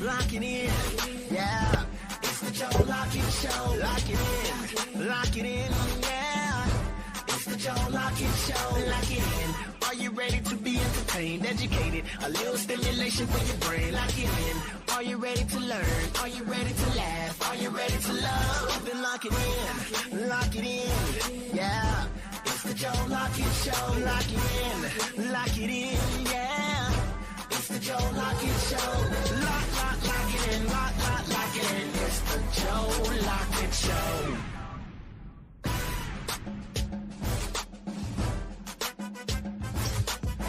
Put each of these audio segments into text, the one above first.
lock it in, yeah. It's the Joe Lockett Show. Lock it in, yeah. It's the Joe Lockett Show. Lock it in. Are you ready to be entertained, educated? A little stimulation for your brain. Lock it in. Are you ready to learn? Are you ready to laugh? Are you ready to love? Then lock it in, yeah. It's the Joe Lockett Show. Lock it in, yeah. It's the Joe Lockett Show. Lock it in, lock it in. It's the Joe Lockett Show.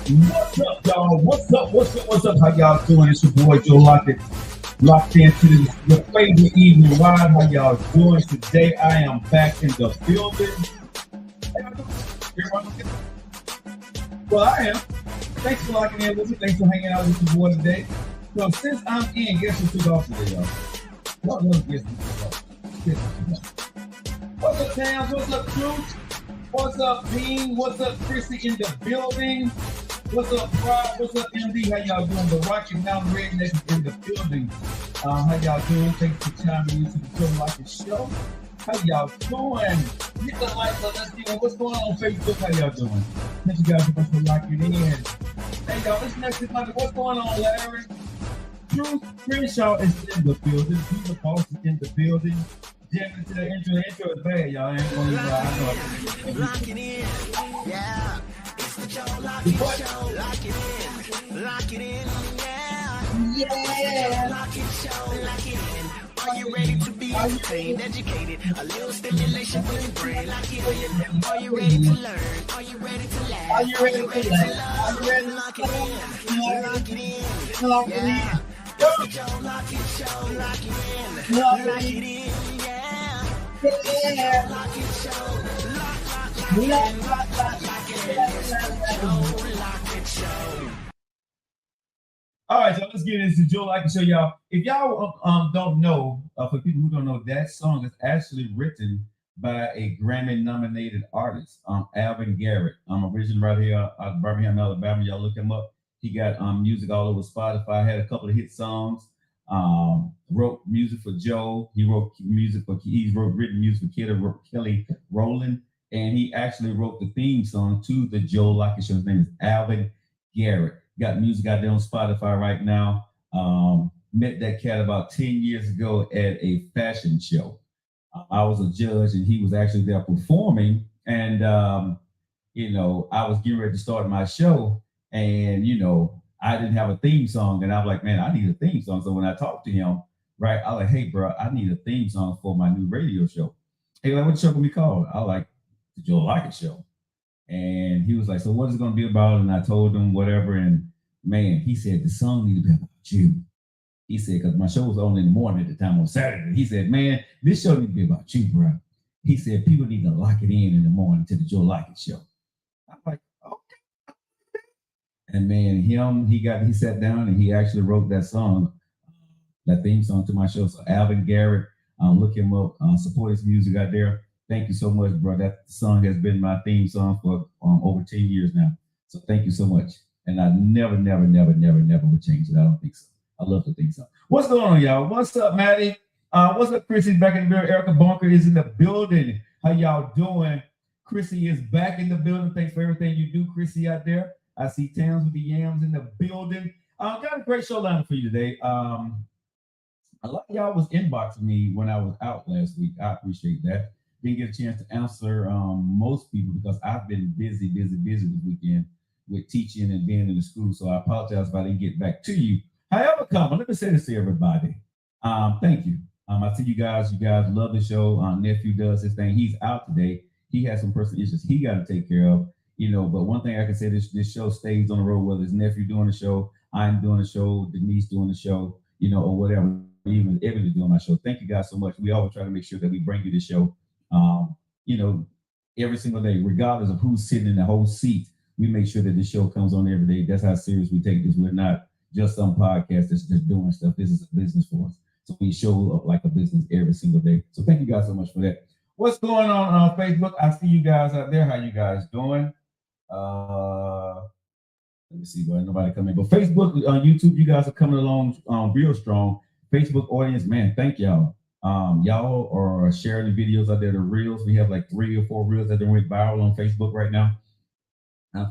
What's up, y'all? What's up? How y'all doing? It's your boy Joe Lockett, locked into your favorite evening ride. How y'all doing today? I am back in the building. Well, I am. Thanks for locking in with me. Thanks for hanging out with your boy today. So since I'm in, guess who took off today, y'all? Y'all know guess who took off. What's up, Tams? What's up, Truth? What's up, Dean? What's up, Chrissy in the building? What's up, Rob? What's up, MD? How y'all doing? The Rocky Mountain Redneck is in the building. How y'all doing? Thanks for chiming into the Joe Lockett Show. How y'all doing? Hit the like button. Let's get in. What's going on Facebook? How y'all doing? Thank you guys so much for locking in. Hey, y'all, this next is what's going on, Larry? Truth Crenshaw is in the building. People Boss is in the building. Jamming to the intro. The intro is bad, y'all. I ain't gonna lie. Lock it in, yeah. It's the Joe Lockett Show. Lock it in, yeah. Yeah. Lockett Show. Lock it in. Are you ready to be entertained, educated? A little stimulation for your brain. Lock it in. Are you ready to learn? Are you ready to laugh? Are you ready to love? Lock it in. Yeah. It's the Joe Lockett Show. Lock it in, yeah. Yeah. Lockett Show. All right, so let's get into Joe Lockett Show, y'all. If y'all don't know, for people who don't know, that song is actually written by a Grammy-nominated artist, Alvin Garrett. Originally right here out of Birmingham, Alabama. Y'all look him up. He got music all over Spotify. Had a couple of hit songs. Wrote music for Joe. He wrote written music for Kelly Rowland, and he actually wrote the theme song to the Joe Lockett Show. His name is Alvin Garrett. Got music out there on Spotify right now. Met that cat about 10 years ago at a fashion show. I was a judge, and he was actually there performing. And I was getting ready to start my show, and I didn't have a theme song, and I'm like, man, I need a theme song. So when I talked to him, right, I like, hey, bro, I need a theme song for my new radio show. Hey, like, what show can we call it? I like the Joe Lockett Show. And he was like, so what is it going to be about? And I told him whatever. And man, he said, the song need to be about you. He said, because my show was on in the morning at the time on Saturday. He said, man, this show need to be about you, bro. He said, people need to lock it in the morning to the Joe Lockett Show. I'm like, okay. And man, he sat down and he actually wrote that song, that theme song to my show. So Alvin Garrett, look him up, support his music out there. Thank you so much, bro. That song has been my theme song for over 10 years now. So thank you so much. And I never would change it. I don't think so. I love the theme song. What's going on, y'all? What's up, Maddie? What's up, Chrissy? Back in the building. Erica Bunker is in the building. How y'all doing? Chrissy is back in the building. Thanks for everything you do, Chrissy, out there. I see Towns with the Yams in the building. Got a great show lineup for you today. A lot of y'all was inboxing me when I was out last week. I appreciate that. Didn't get a chance to answer most people because I've been busy this weekend with teaching and being in the school. So I apologize if I didn't get back to you. However, let me say this to everybody. Thank you. I see you guys love the show. Nephew does his thing. He's out today. He has some personal issues he got to take care of. But one thing I can say, this show stays on the road, whether it's nephew doing the show, I'm doing the show, Denise doing the show, or whatever, even Ebony doing my show. Thank you guys so much. We always try to make sure that we bring you the show, every single day, regardless of who's sitting in the whole seat. We make sure that the show comes on every day. That's how serious we take this. We're not just some podcast that's just doing stuff. This is a business for us. So we show up like a business every single day. So thank you guys so much for that. What's going on Facebook? I see you guys out there. How you guys doing? Let me see, but nobody come in. But Facebook, YouTube, you guys are coming along real strong. Facebook audience, man, thank y'all. Y'all are sharing the videos out there, the reels. We have like 3 or 4 reels that are went viral on Facebook right now.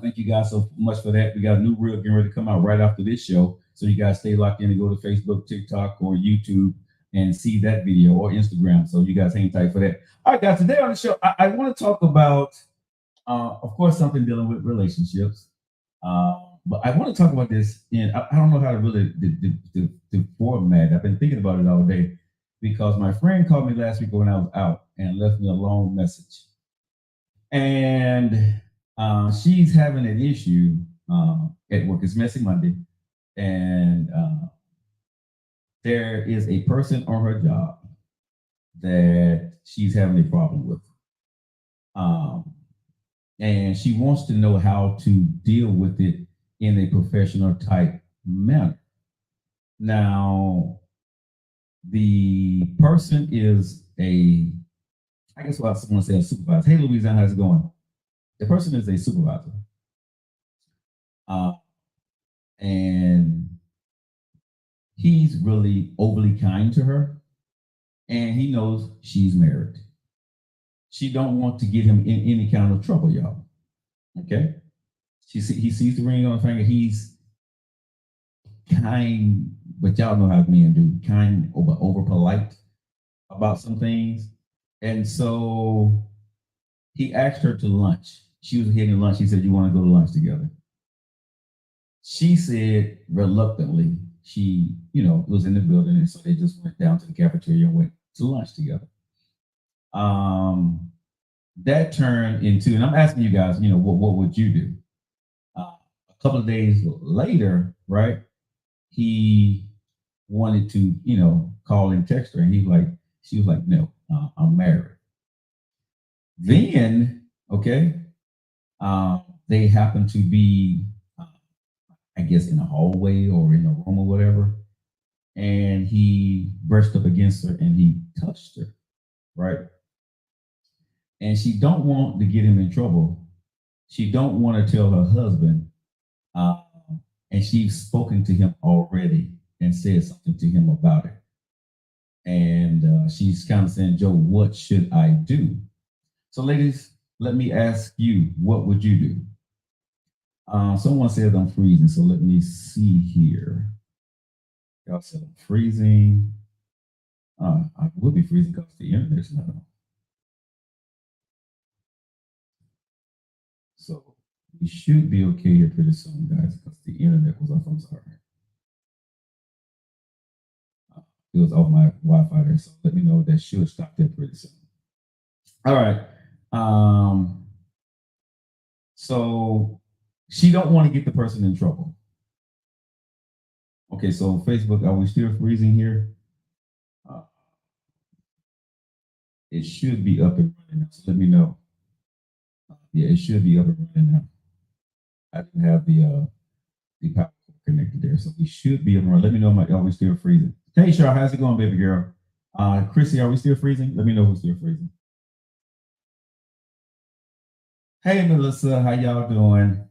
Thank you guys so much for that. We got a new reel getting ready to come out right after this show. So you guys stay locked in and go to Facebook, TikTok, or YouTube and see that video, or Instagram. So you guys hang tight for that. All right, guys, today on the show, I want to talk about, of course, something dealing with relationships. But I want to talk about this, and I don't know how to really the format. I've been thinking about it all day because my friend called me last week when I was out and left me a long message. And she's having an issue at work. It's Messy Monday, and there is a person on her job that she's having a problem with. And she wants to know how to deal with it in a professional type manner. Now, the person is I guess what someone say, a supervisor. Hey, Louisiana, how's it going? The person is a supervisor. And he's really overly kind to her, and he knows she's married. She don't want to get him in any kind of trouble, y'all. Okay? He sees the ring on the finger. He's kind, but y'all know how men do, kind over polite about some things. And so he asked her to lunch. She was getting lunch. He said, "You want to go to lunch together?" She said reluctantly, she, was in the building, and so they just went down to the cafeteria and went to lunch together. That turned into, and I'm asking you guys, what would you do? A couple of days later, right? He wanted to, call and text her, and she was like, "No, I'm married." Then, okay, they happened to be, I guess, in a hallway or in a room or whatever, and he brushed up against her and he touched her, right? And she don't want to get him in trouble. She don't want to tell her husband, and she's spoken to him already and said something to him about it. And she's kind of saying, "Joe, what should I do?" So, ladies, let me ask you, what would you do? Someone said I'm freezing, so let me see here. Y'all said I'm freezing. I would be freezing because the internet's not on. So we should be okay here pretty soon, guys, because the internet was off. I'm sorry. It was off my Wi-Fi there, so let me know that should stop there pretty soon. All right. So she don't want to get the person in trouble. Okay, so Facebook, are we still freezing here? It should be up and running now, so let me know. Yeah, it should be up and running now. I didn't have the power connected there, so we should be up and running. Let me know, are we still freezing? Hey, Cheryl, how's it going, baby girl? Chrissy, are we still freezing? Let me know who's still freezing. Hey, Melissa, how y'all doing?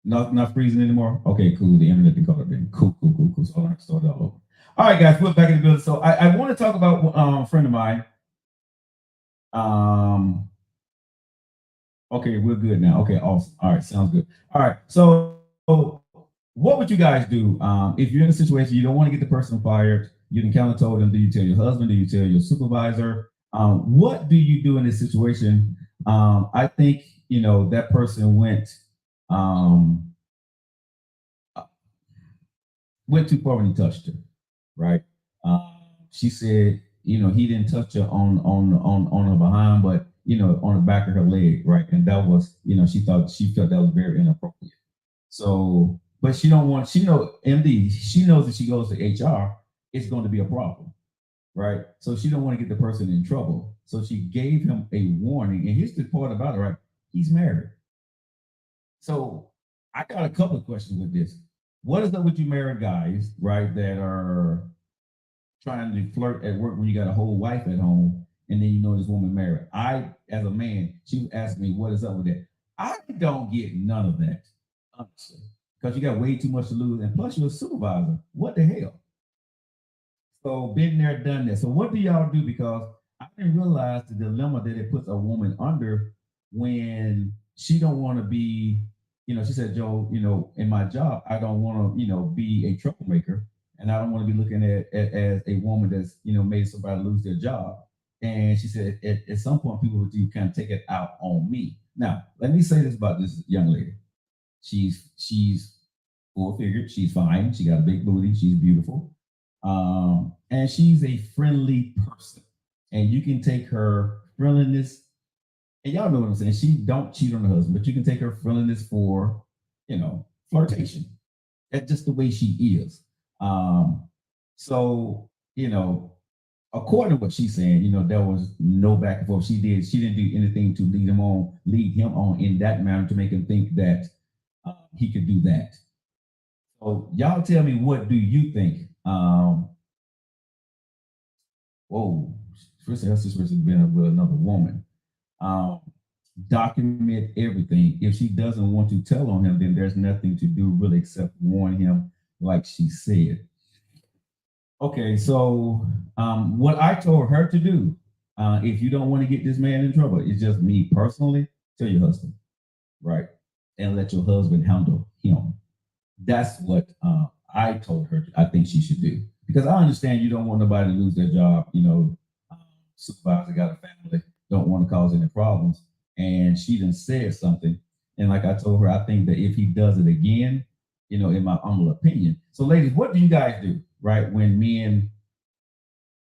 Not freezing anymore? Okay, cool. The internet can call it in. Cool. So I have to start all over. All right, guys, we're back in the building. So I want to talk about a friend of mine. Okay, we're good now. Okay, awesome. All right, sounds good. All right, so what would you guys do if you're in a situation you don't want to get the person fired? You can kind of told them. Do you tell your husband? Do you tell your supervisor? What do you do in this situation? I think that person went too far when he touched her, right? She said, he didn't touch her on her behind, but on the back of her leg, right? And that was, she felt that was very inappropriate. So, but she knows if she goes to HR, it's going to be a problem, right? So she don't want to get the person in trouble. So she gave him a warning. And here's the part about it, right? He's married. So I got a couple of questions with this. What is up with you married guys, right, that are trying to flirt at work when you got a whole wife at home, and then this woman married? As a man, she was asking me, what is up with that? I don't get none of that, honestly. because you got way too much to lose. And plus, you're a supervisor. What the hell? So, been there, done that. So, what do y'all do? Because I didn't realize the dilemma that it puts a woman under when she don't want to be, she said, Joe, in my job, I don't want to, be a troublemaker. And I don't want to be looking at as a woman that's, made somebody lose their job. And she said, at some point, people would do kind of take it out on me. Now, let me say this about this young lady. She's full figured. She's fine. She got a big booty. She's beautiful. And she's a friendly person. And you can take her friendliness, and y'all know what I'm saying. She don't cheat on her husband, but you can take her friendliness for, flirtation. That's just the way she is. So, according to what she's saying, there was no back and forth. She didn't do anything to lead him on in that manner to make him think that he could do that. So y'all tell me, what do you think? Whoa, first her sister's been with another woman. Document everything. If she doesn't want to tell on him, then there's nothing to do really except warn him, like she said. Okay, so what I told her to do, if you don't want to get this man in trouble, it's just me personally, tell your husband, right? And let your husband handle him. That's what I told her I think she should do. Because I understand you don't want nobody to lose their job, supervisor got a family, don't want to cause any problems. And she done said something. And like I told her, I think that if he does it again, in my humble opinion. So ladies, what do you guys do, right, when men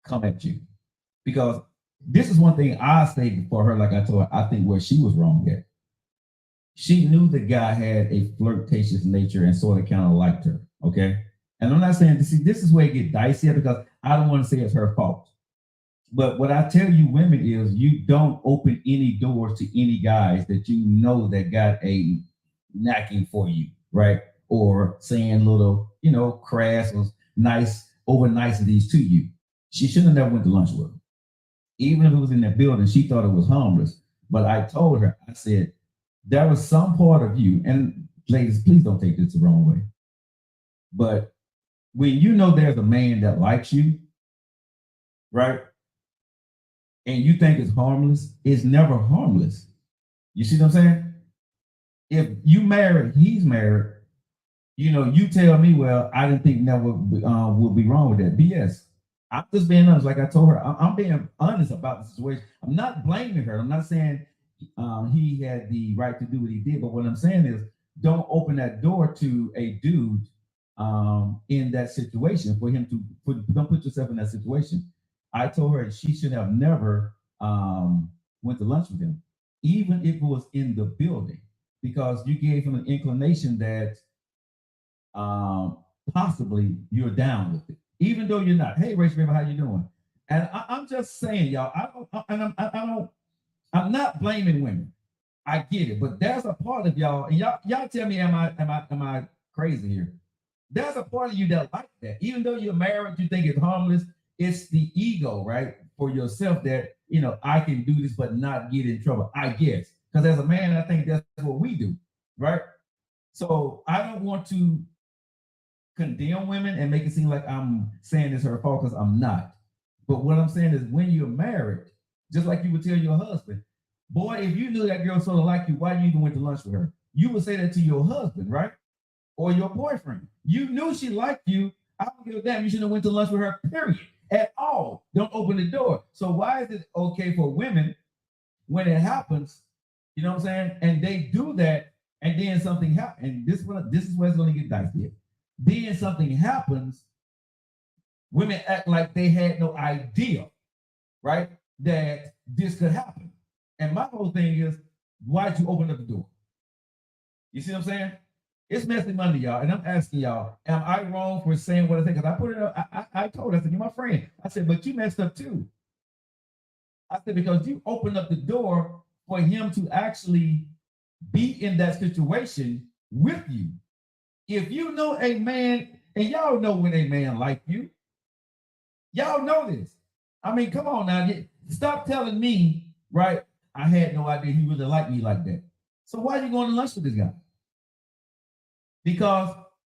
come at you? Because this is one thing I stated for her, like I told her, I think where she was wrong at. She knew the guy had a flirtatious nature and sort of kind of liked her, okay? And I'm not saying, see, this is where it gets dicey because I don't want to say it's her fault. But what I tell you women is you don't open any doors to any guys that you know that got a knacking for you, right? Or saying little, crass or nice over niceties to you. She shouldn't have never went to lunch with him. Even if it was in that building, she thought it was harmless. But I told her, I said, there was some part of you, and ladies, please don't take this the wrong way. But when you know there's a man that likes you, right? And you think it's harmless, it's never harmless. You see what I'm saying? If you married, he's married, you tell me, well, I didn't think never would be wrong with that. BS. I'm just being honest. Like I told her, I'm being honest about the situation. I'm not blaming her. I'm not saying he had the right to do what he did. But what I'm saying is, don't open that door to a dude in that situation for him to don't put yourself in that situation. I told her she should have never went to lunch with him, even if it was in the building, because you gave him an inclination that possibly you're down with it, even though you're not. Hey, Rachel, baby, how you doing? And I'm just saying, y'all. I'm not blaming women. I get it, but there's a part of y'all, and y'all tell me, am I crazy here? There's a part of you that like that, even though you're married, you think it's harmless. It's the ego, right, for yourself that I can do this but not get in trouble. I guess because as a man, I think that's what we do, right? So I don't want to condemn women and make it seem like I'm saying it's her fault because I'm not. But what I'm saying is, when you're married, just like you would tell your husband, boy, if you knew that girl sort of liked you, why you even went to lunch with her? You would say that to your husband, right? Or your boyfriend. You knew she liked you. I don't give a damn. You shouldn't have went to lunch with her, period. At all. Don't open the door. So why is it okay for women when it happens, you know what I'm saying? And they do that, and then something happens. And this is where it's going to get dicey. Then something happens, women act like they had no idea, right, that this could happen. And my whole thing is, why'd you open up the door? You see what I'm saying? It's messy Monday, y'all, and I'm asking y'all, am I wrong for saying what I think? Because I put it up, I told her, I said, you're my friend. I said, but you messed up too. I said, because you opened up the door for him to actually be in that situation with you. If you know a man, and y'all know when a man like you, y'all know this. I mean, come on now, stop telling me, right, I had no idea he really liked me like that. So why are you going to lunch with this guy? because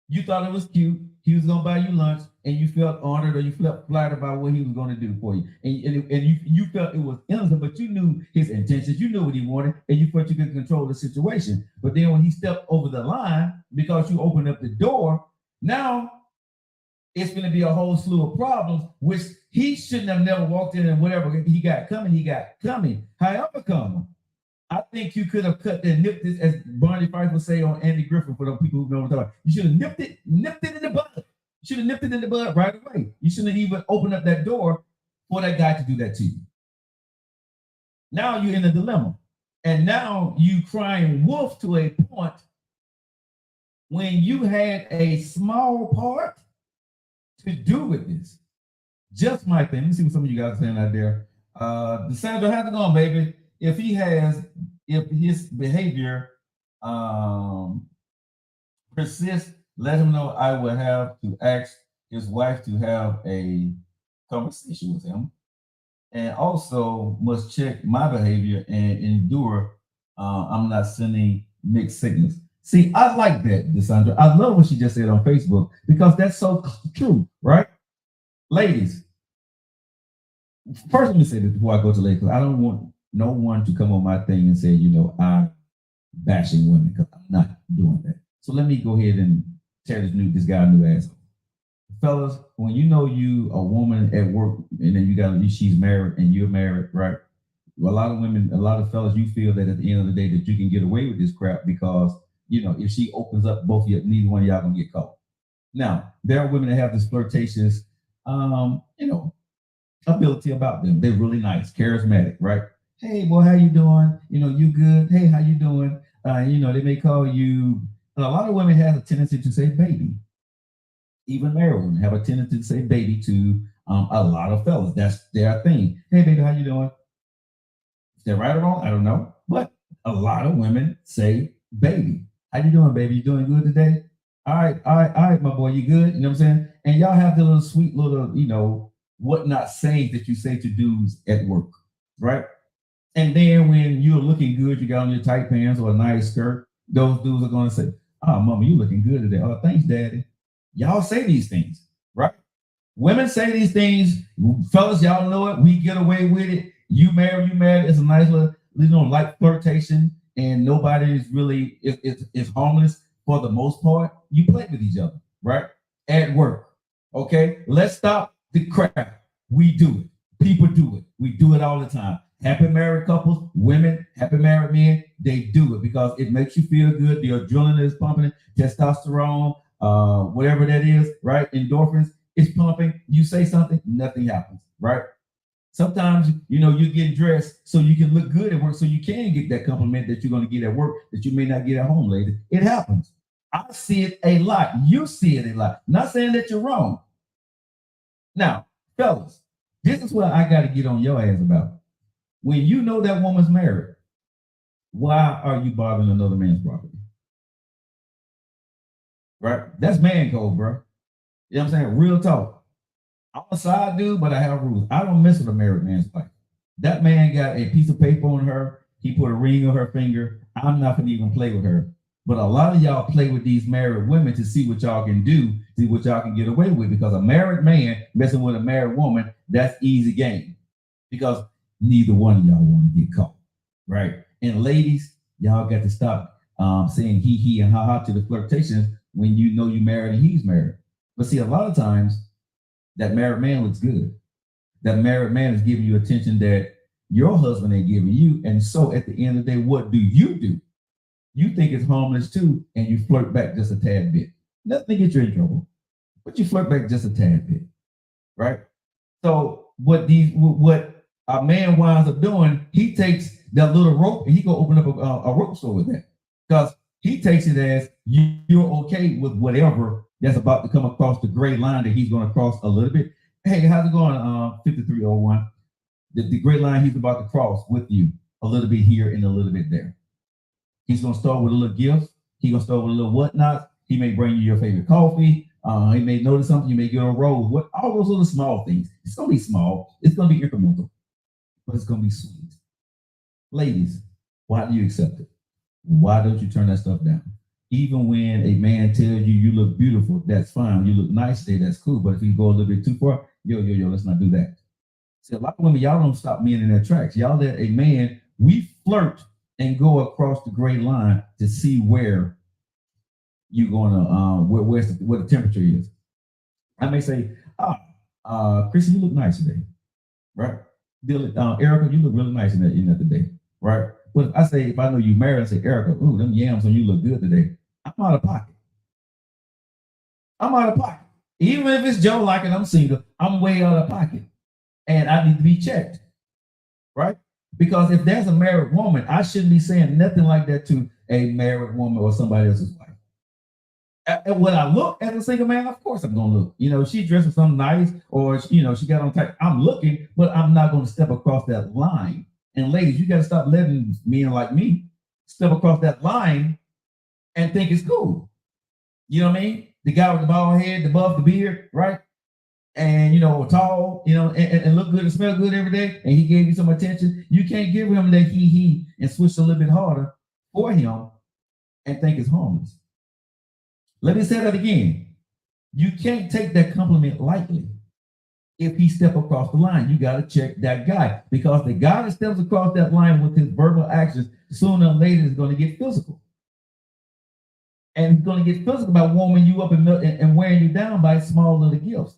you thought it was cute. He was gonna buy you lunch, and you felt honored or you felt flattered by what he was gonna do for you, and you felt it was innocent, but you knew his intentions, you knew what he wanted, and you felt you could control the situation. But then when he stepped over the line because you opened up the door, now it's going to be a whole slew of problems, which he shouldn't have never walked in, and whatever he got coming. However, come. I think you could have cut and nipped this, as Barney Fife would say on Andy Griffin, for those people who know what I'm talking about. You should have nipped it in the bud. You should have nipped it in the bud right away. You shouldn't have even opened up that door for that guy to do that to you. Now you're in a dilemma. And now you crying wolf to a point when you had a small part to do with this. Just my thing. Let me see what some of you guys are saying out there. Sandra, how's it going, baby? If his behavior persists, let him know I will have to ask his wife to have a conversation with him, and also must check my behavior and endure. I'm not sending mixed signals. See, I like that, Desandra. I love what she just said on Facebook, because that's so true, right? Ladies, first let me say this before I go to ladies, because I don't want no one to come on my thing and say, I'm bashing women, because I'm not doing that. So let me go ahead and tear this guy a new ass. Fellas, when you know you a woman at work, and then she's married and you're married, right? Well, a lot of women, a lot of fellas, you feel that at the end of the day that you can get away with this crap because, if she opens up, both of you, neither one of y'all gonna get caught. Now, there are women that have this flirtatious, ability about them. They're really nice, charismatic, right? Hey, boy, how you doing? You good? Hey, how you doing? They may call you. And a lot of women have a tendency to say baby. Even married women have a tendency to say baby to a lot of fellas. That's their thing. Hey, baby, how you doing? Is that right or wrong? I don't know. But a lot of women say baby. How you doing, baby? You doing good today? All right, my boy, you good? You know what I'm saying? And y'all have the little sweet little, whatnot sayings that you say to dudes at work, right? And then when you're looking good, you got on your tight pants or a nice skirt, those dudes are going to say, oh, mama, you looking good today. Oh, thanks, daddy. Y'all say these things, right? Women say these things. Fellas, y'all know it. We get away with it. You married. It's a nice little, light flirtation. And nobody is really, it's harmless for the most part. You play with each other, right? At work, okay? Let's stop the crap. We do it. People do it. We do it all the time. Happy married couples, women, happy married men, they do it because it makes you feel good. The adrenaline is pumping, testosterone, whatever that is, right? Endorphins is pumping. You say something, nothing happens, right? Sometimes, you're getting dressed so you can look good at work, so you can get that compliment that you're going to get at work that you may not get at home, ladies. It happens. I see it a lot. You see it a lot. Not saying that you're wrong. Now, fellas, this is what I got to get on your ass about. When you know that woman's married, why are you bothering another man's property? Right? That's man code, bro. You know what I'm saying? Real talk. I'm a side dude, but I have rules. I don't mess with a married man's wife. That man got a piece of paper on her. He put a ring on her finger. I'm not gonna even play with her. But a lot of y'all play with these married women to see what y'all can do, see what y'all can get away with. Because a married man messing with a married woman, that's easy game. Because neither one of y'all want to get caught, right? And ladies, y'all got to stop saying he and ha to the flirtation when you know you married and he's married. But see, a lot of times that married man looks good. That married man is giving you attention that your husband ain't giving you. And so at the end of the day, what do? You think it's harmless too, and you flirt back just a tad bit. Nothing to get you in trouble, but you flirt back just a tad bit, right? So what a man winds up doing, he takes that little rope and he go open up a rope store with that, because he takes it as you're okay with whatever that's about to come across the gray line that he's going to cross a little bit. Hey, how's it going? 5301. The gray line he's about to cross with you a little bit here and a little bit there. He's going to start with a little gift. He's going to start with a little whatnot. He may bring you your favorite coffee. He may notice something. You may get a rose. All those little small things. It's going to be small. It's going to be incremental, but it's going to be sweet. Ladies, why do you accept it? Why don't you turn that stuff down? Even when a man tells you you look beautiful, that's fine. You look nice today, that's cool. But if you go a little bit too far, yo, let's not do that. See, a lot of women, y'all don't stop men in their tracks. Y'all let a man, we flirt and go across the gray line to see where you're gonna where the temperature is. I may say, Chrissy, you look nice today, right? Erica, you look really nice in that today, right? But if I know you married, I say, Erica, ooh, them yams on you look good today. I'm out of pocket. I'm out of pocket. Even if it's Joe like it, I'm single, I'm way out of pocket. And I need to be checked, right? Because if there's a married woman, I shouldn't be saying nothing like that to a married woman or somebody else's wife. And when I look as a single man, of course I'm gonna look. You know, she dressed with something nice, or she got on tight. I'm looking, but I'm not gonna step across that line. And ladies, you gotta stop letting men like me step across that line and think it's cool. You know what I mean? The guy with the bald head, the buff, the beard, right? And tall, and look good and smell good every day, and he gave you some attention. You can't give him that he and switch a little bit harder for him and think it's harmless. Let me say that again. You can't take that compliment lightly. If he step across the line, you got to check that guy, because the guy that steps across that line with his verbal actions, sooner or later is going to get physical. And he's going to get physical by warming you up and wearing you down by small little gifts.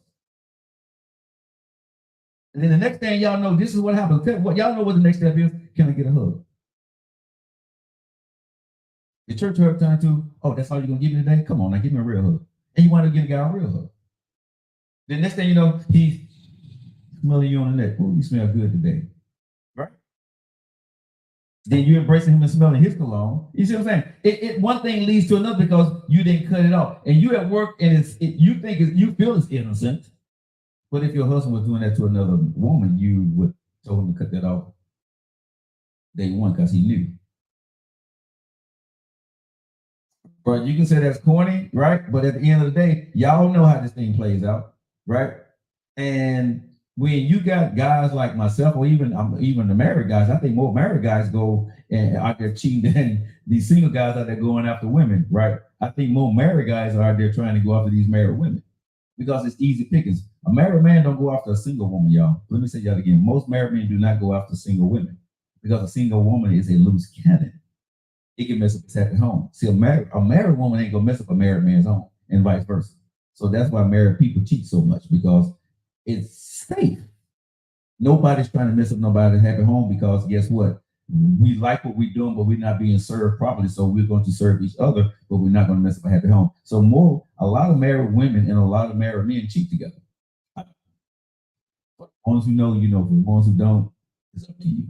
And then the next thing y'all know, this is what happens. Y'all know what the next step is. Can I get a hug? The church hug time to, oh, that's all you're going to give me today? Come on, now give me a real hug. And you want to give a guy a real hug. The next thing you know, he's smelling you on the neck. Oh, you smell good today. Right? Then you're embracing him and smelling his cologne. You see what I'm saying? One thing leads to another because you didn't cut it off. And you at work and you feel it's innocent. But if your husband was doing that to another woman, you would tell him to cut that off day one because he knew. But you can say that's corny, right? But at the end of the day, y'all know how this thing plays out, right? And when you got guys like myself, or even the married guys, I think more married guys go and out there cheating than these single guys out there going after women, right? I think more married guys are out there trying to go after these married women because it's easy pickings. A married man don't go after a single woman, y'all. Let me say that again. Most married men do not go after single women because a single woman is a loose cannon. It can mess up his happy home. See, a married woman ain't gonna mess up a married man's home, and vice versa. So that's why married people cheat so much, because it's safe. Nobody's trying to mess up nobody's happy home, because guess what? We like what we're doing, but we're not being served properly. So we're going to serve each other, but we're not going to mess up a happy home. So a lot of married women and a lot of married men cheat together. For the ones who know, you know. For the ones who don't, it's up to you.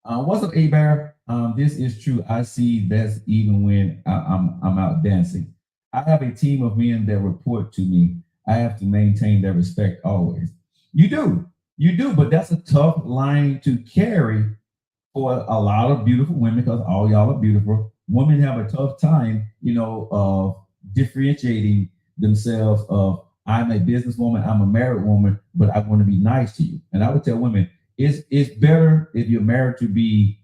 What's up, A-Bear? This is true. I see that's even when I'm out dancing. I have a team of men that report to me. I have to maintain their respect always. You do, but that's a tough line to carry for a lot of beautiful women, because all y'all are beautiful. Women have a tough time, of differentiating themselves of, I'm a businesswoman, I'm a married woman, but I want to be nice to you. And I would tell women, it's better if you're married to be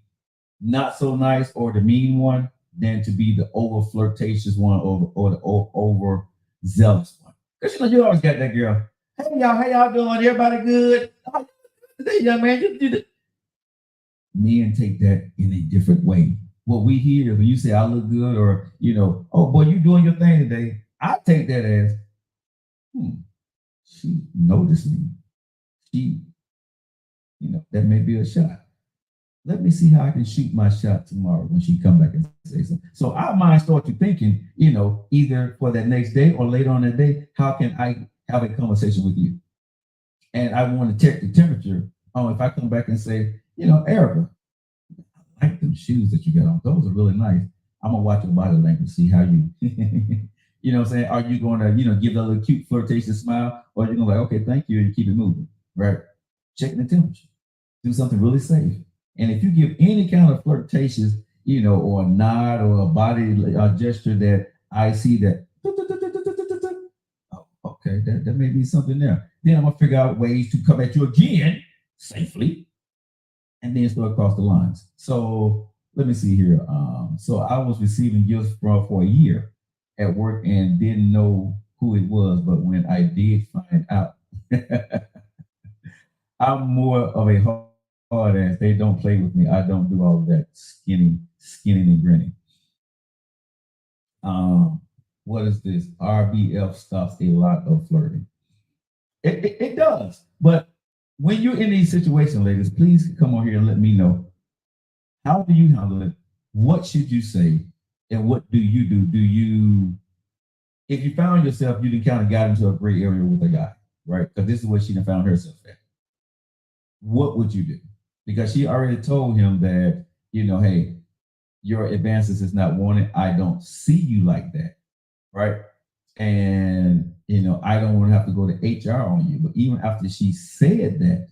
not so nice or the mean one than to be the over flirtatious one or the over zealous one. Because you always got that girl. Hey y'all, how y'all doing? Everybody good? Today, young man, men take that in a different way. What we hear when you say I look good, or oh boy, you doing your thing today, I take that as, she noticed me. She, that may be a shot. Let me see how I can shoot my shot tomorrow when she come back and say something. So our mind starts to thinking, either for that next day or later on that day, how can I have a conversation with you? And I want to check the temperature. If I come back and say, Erica, I like them shoes that you got on. Those are really nice. I'm gonna watch your body language, see how you, what I'm saying? Are you going to, give that little cute flirtatious smile, or you're gonna okay, thank you, and keep it moving, right? Checking the temperature. Do something really safe. And if you give any kind of flirtatious, or a nod or a body gesture that I see that, oh, okay, that may be something there. Then I'm gonna figure out ways to come at you again safely, and then start across the lines. So let me see here. So I was receiving gifts for a year at work and didn't know who it was, but when I did find out, I'm more of a hard ass. They don't play with me. I don't do all of that skinning and grinning. Um, what is this? RBF stops a lot of flirting. It does. But when you're in these situations, ladies, please come on here and let me know, how do you handle it? What should you say? And what do you do? Do you, if you found yourself, you done kind of got into a gray area with a guy, right? Because this is what she done found herself at. What would you do? Because she already told him that, hey, your advances is not wanted. I don't see you like that, right? And I don't want to have to go to HR on you. But even after she said that,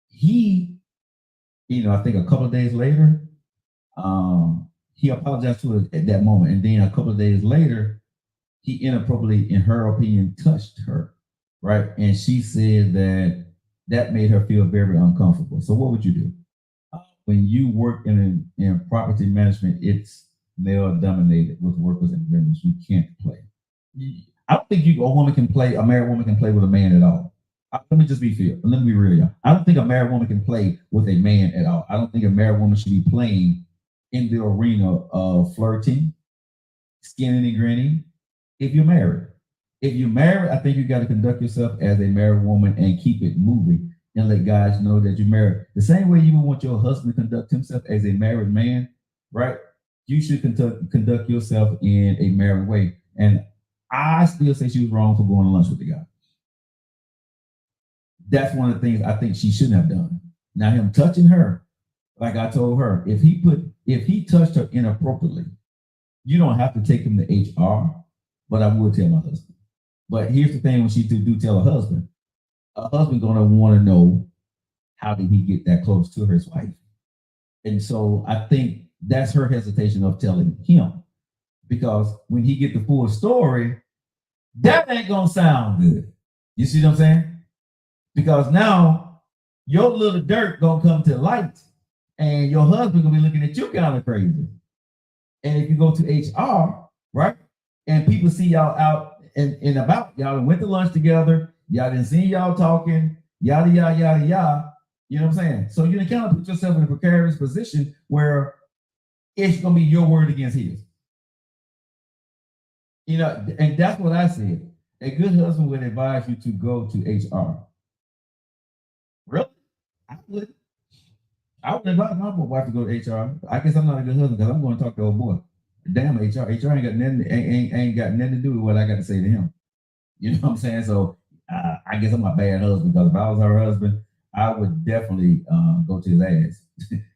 he, I think a couple of days later, he apologized to her at that moment. And then a couple of days later, he inappropriately, in her opinion, touched her, right? And she said that made her feel very uncomfortable. So what would you do? When you work in property management, it's male dominated with workers and vendors. You can't play. I don't think a married woman can play with a man at all. Let me just be fair. Let me be real, y'all. I don't think a married woman can play with a man at all. I don't think a married woman should be playing in the arena of flirting, skinning and grinning. If you're married, I think you got to conduct yourself as a married woman and keep it moving and let guys know that you're married. The same way you would want your husband to conduct himself as a married man, right? You should conduct yourself in a married way. And I still say she was wrong for going to lunch with the guy. That's one of the things I think she shouldn't have done. Now, him touching her, like I told her, if he touched her inappropriately, you don't have to take him to HR, but I would tell my husband. But here's the thing: when she do tell her husband gonna want to know, how did he get that close to his wife? And so I think that's her hesitation of telling him, because when he get the full story, that ain't gonna sound good. You see what I'm saying? Because now your little dirt gonna come to light, and your husband gonna be looking at you kind of crazy. And if you go to HR, right, and people see y'all out and about, y'all went to lunch together, y'all didn't see y'all talking, yada yada yada yada. You know what I'm saying? So you can kind of put yourself in a precarious position where it's gonna be your word against his. And that's what I said. A good husband would advise you to go to HR. Really? I would advise my wife to go to HR. I guess I'm not a good husband because I'm going to talk to old boy. Damn HR ain't got nothing, ain't got nothing to do with what I got to say to him. You know what I'm saying? So I guess I'm a bad husband, because if I was her husband, I would definitely go to his ass.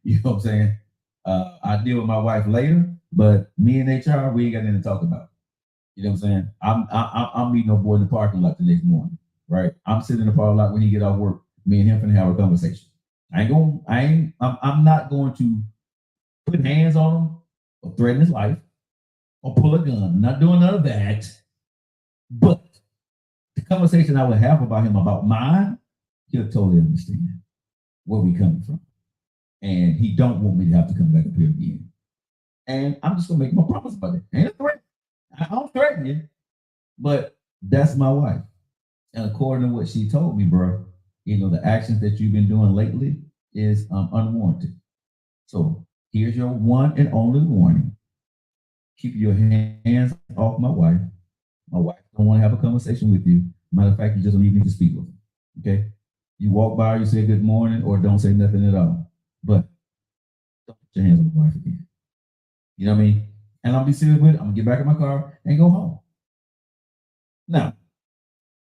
You know what I'm saying? I deal with my wife later, but me and HR, we ain't got nothing to talk about. You know what I'm saying? I'm meeting no boy in the parking lot the next morning, right? I'm sitting in the parking lot when he get off work. Me and him finna have a conversation. I'm not going to put hands on him or threaten his life or pull a gun. I'm not doing none of that. But the conversation I would have about him, about mine, he'll totally understand where we coming from. And he don't want me to have to come back up here again. And I'm just gonna make my promise about it. Ain't a threat. I don't threaten you, but that's my wife. And according to what she told me, bro, the actions that you've been doing lately is unwarranted. So here's your one and only warning: keep your hands off my wife. My wife don't want to have a conversation with you. Matter of fact, you just don't even need to speak with her. Okay? You walk by, you say good morning, or don't say nothing at all. But don't put your hands on my wife again. You know what I mean? And I'll be serious with it. I'm gonna get back in my car and go home. Now,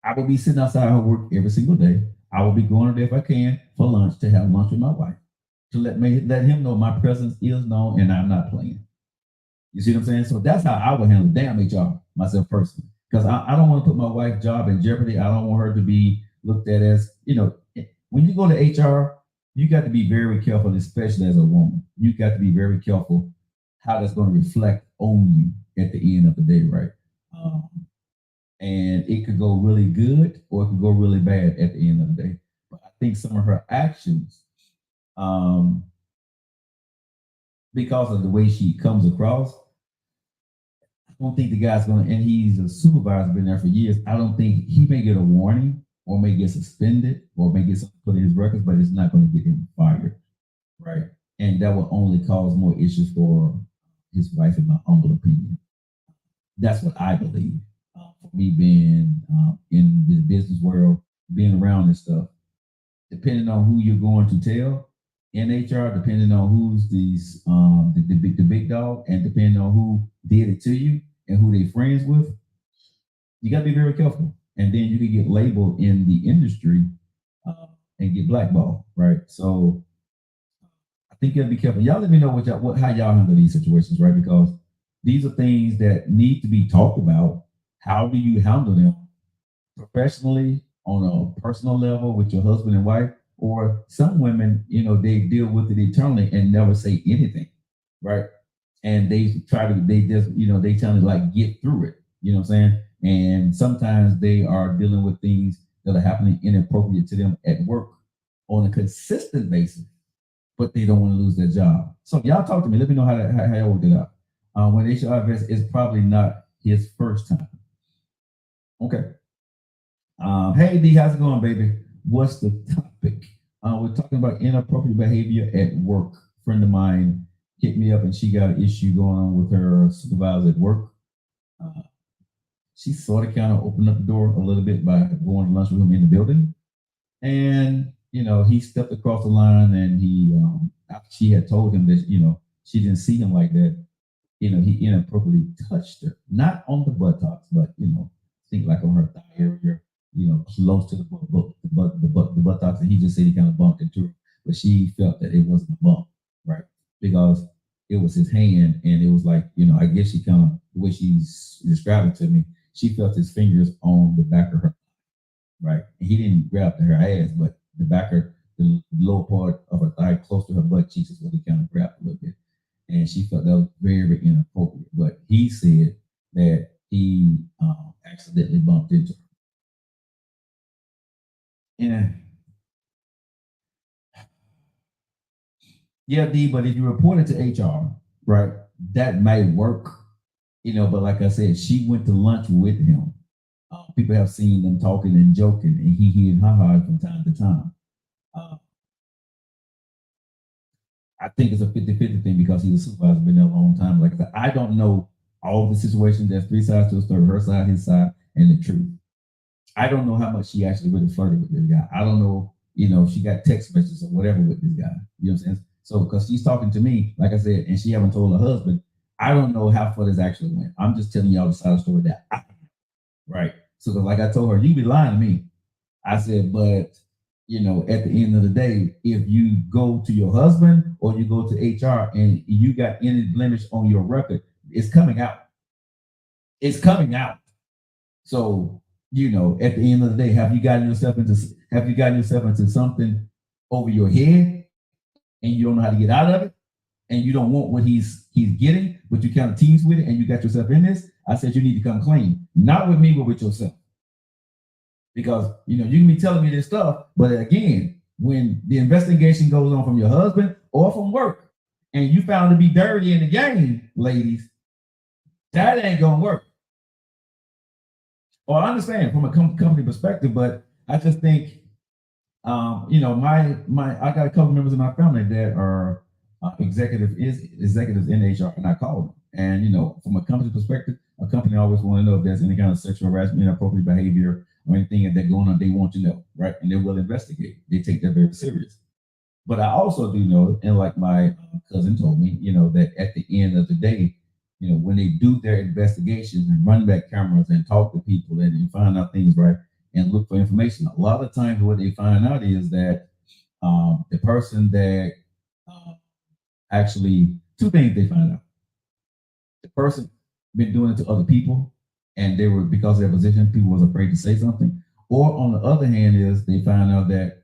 I will be sitting outside her work every single day. I will be going there if I can for lunch, to have lunch with my wife, to let him know my presence is known and I'm not playing. You see what I'm saying? So that's how I would handle damn HR myself personally, because I don't want to put my wife's job in jeopardy. I don't want her to be looked at as, when you go to HR, you got to be very careful, especially as a woman. You got to be very careful how that's going to reflect on you at the end of the day, right? And it could go really good or it could go really bad at the end of the day. But I think some of her actions because of the way she comes across. I don't think the guy's gonna, and he's a supervisor, been there for years. I don't think he may get a warning or may get suspended or may get something put in his records, but it's not going to get him fired, right? And that will only cause more issues for his wife, in my humble opinion. That's what I believe. For me, being in the business world, being around this stuff, depending on who you're going to tell in HR, depending on who's the big dog, and depending on who did it to you and who they friends with, you got to be very careful. And then you can get labeled in the industry and get blackballed, right? So I think you got to be careful. Y'all let me know how y'all handle these situations, right? Because these are things that need to be talked about. How do you handle them professionally, on a personal level with your husband and wife? Or some women, they deal with it eternally and never say anything, right? And they just, they tell it like, get through it. You know what I'm saying? And sometimes they are dealing with things that are happening inappropriate to them at work on a consistent basis, but they don't want to lose their job. So y'all talk to me. Let me know how y'all work it out. When HR vets, it's probably not his first time. Okay. Hey D, how's it going, baby? What's the topic? We're talking about inappropriate behavior at work. A friend of mine hit me up and she got an issue going on with her supervisor at work. She sort of kind of opened up the door a little bit by going to lunch with him in the building. And, he stepped across the line and after she had told him that, she didn't see him like that, he inappropriately touched her, not on the buttocks, but, think like on her thigh area, close to the buttocks. And he just said he kind of bumped into her, but she felt that it wasn't a bump, right? Because it was his hand, and it was like, I guess she kind of, the way she's described it to me, she felt his fingers on the back of her, right? And he didn't grab her ass, but the back of the lower part of her thigh, close to her butt cheeks, is what he kind of grabbed a little bit. And she felt that was very, very inappropriate. But he said that he accidentally bumped into her. And yeah, D, but if you report it to HR, right, that might work, but like I said, she went to lunch with him. People have seen them talking and joking, and he and ha from time to time. I think it's a 50-50 thing because he's a supervisor, been there a long time. Like I said, I don't know all the situations. There's three sides to a story: her side, his side, and the truth. I don't know how much she actually really flirted with this guy. I don't know, if she got text messages or whatever with this guy. You know what I'm saying? So because she's talking to me, like I said, and she haven't told her husband, I don't know how far this actually went. I'm just telling y'all the side of the story that right. So like I told her, you be lying to me. I said, but at the end of the day, if you go to your husband or you go to HR and you got any blemish on your record, it's coming out. It's coming out. So, at the end of the day, have you gotten yourself into something over your head and you don't know how to get out of it, and you don't want what he's getting, but you kind of tease with it and you got yourself in this? I said you need to come clean, not with me, but with yourself. Because you can be telling me this stuff, but again, when the investigation goes on from your husband or from work, and you found to be dirty in the game, ladies, that ain't gonna work. Well, I understand from a company perspective, but I just think, I got a couple members of my family that are executives in HR, and I call them. And from a company perspective, a company always want to know if there's any kind of sexual harassment, inappropriate behavior, or anything that's going on. They want to know, right? And they will investigate. They take that very serious. But I also do know, and like my cousin told me, that at the end of the day, when they do their investigations and run back cameras and talk to people and find out things, right, and look for information, a lot of times what they find out is that the person that actually, two things they find out. The person been doing it to other people, and they were, because of their position, people was afraid to say something. Or on the other hand is they find out that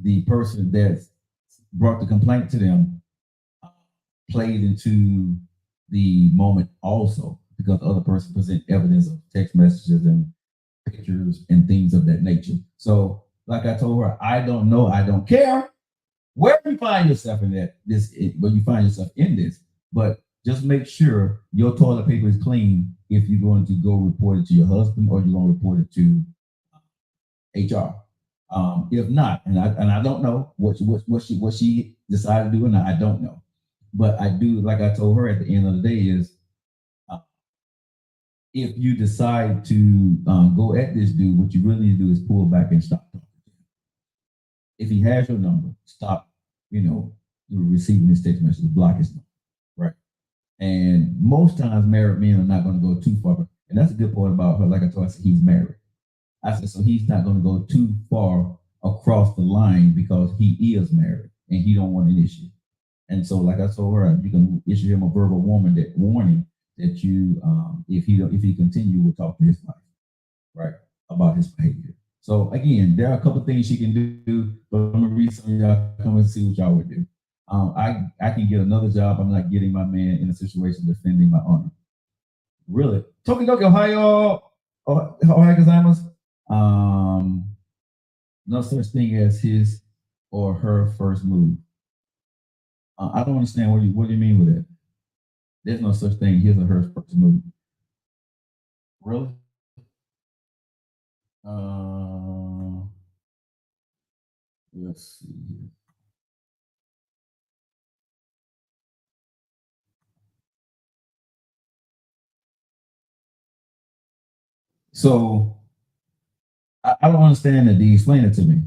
the person that brought the complaint to them played into the moment also, because the other person present evidence of text messages and pictures and things of that nature. So like I told her, I don't know, I don't care. where you find yourself in that where you find yourself in this, but just make sure your toilet paper is clean if you're going to go report it to your husband or you're going to report it to HR. If not, and I don't know what she decided to do, and I don't know, but I do, like I told her at the end of the day, is if you decide to go at this dude, what you really need to do is pull back and stop talking. If he has your number, stop, receiving his text messages, block his number, right? And most times married men are not going to go too far. And that's a good point about her. Like I told her, I said, he's married. I said, so he's not going to go too far across the line because he is married and he don't want an issue. And so, like I told her, you can issue him a verbal warning that you, if he continue, will talk to his wife, right, about his behavior. So again, there are a couple of things she can do, but I'm gonna read some of y'all, come and see what y'all would do. I can get another job. I'm not getting my man in a situation defending my honor. Really, Tokidoki, Ohio gozaimasu. No such thing as his or her first move. I don't understand what do you mean with that? There's no such thing, his or her first move. Really? Let's see here. So I don't understand that. Explain it to me.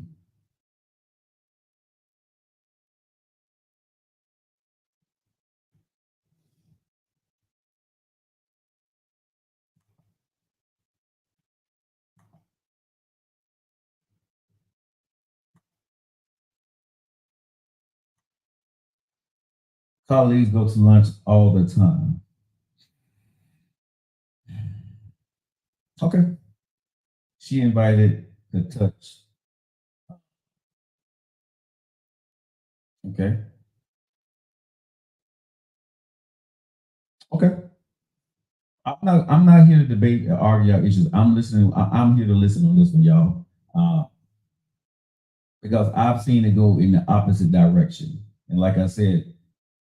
Colleagues go to lunch all the time. Okay. She invited the touch. Okay. Okay. I'm not here to debate or argue our issues. I'm listening. I'm here to listen on this one, y'all. Because I've seen it go in the opposite direction. And like I said,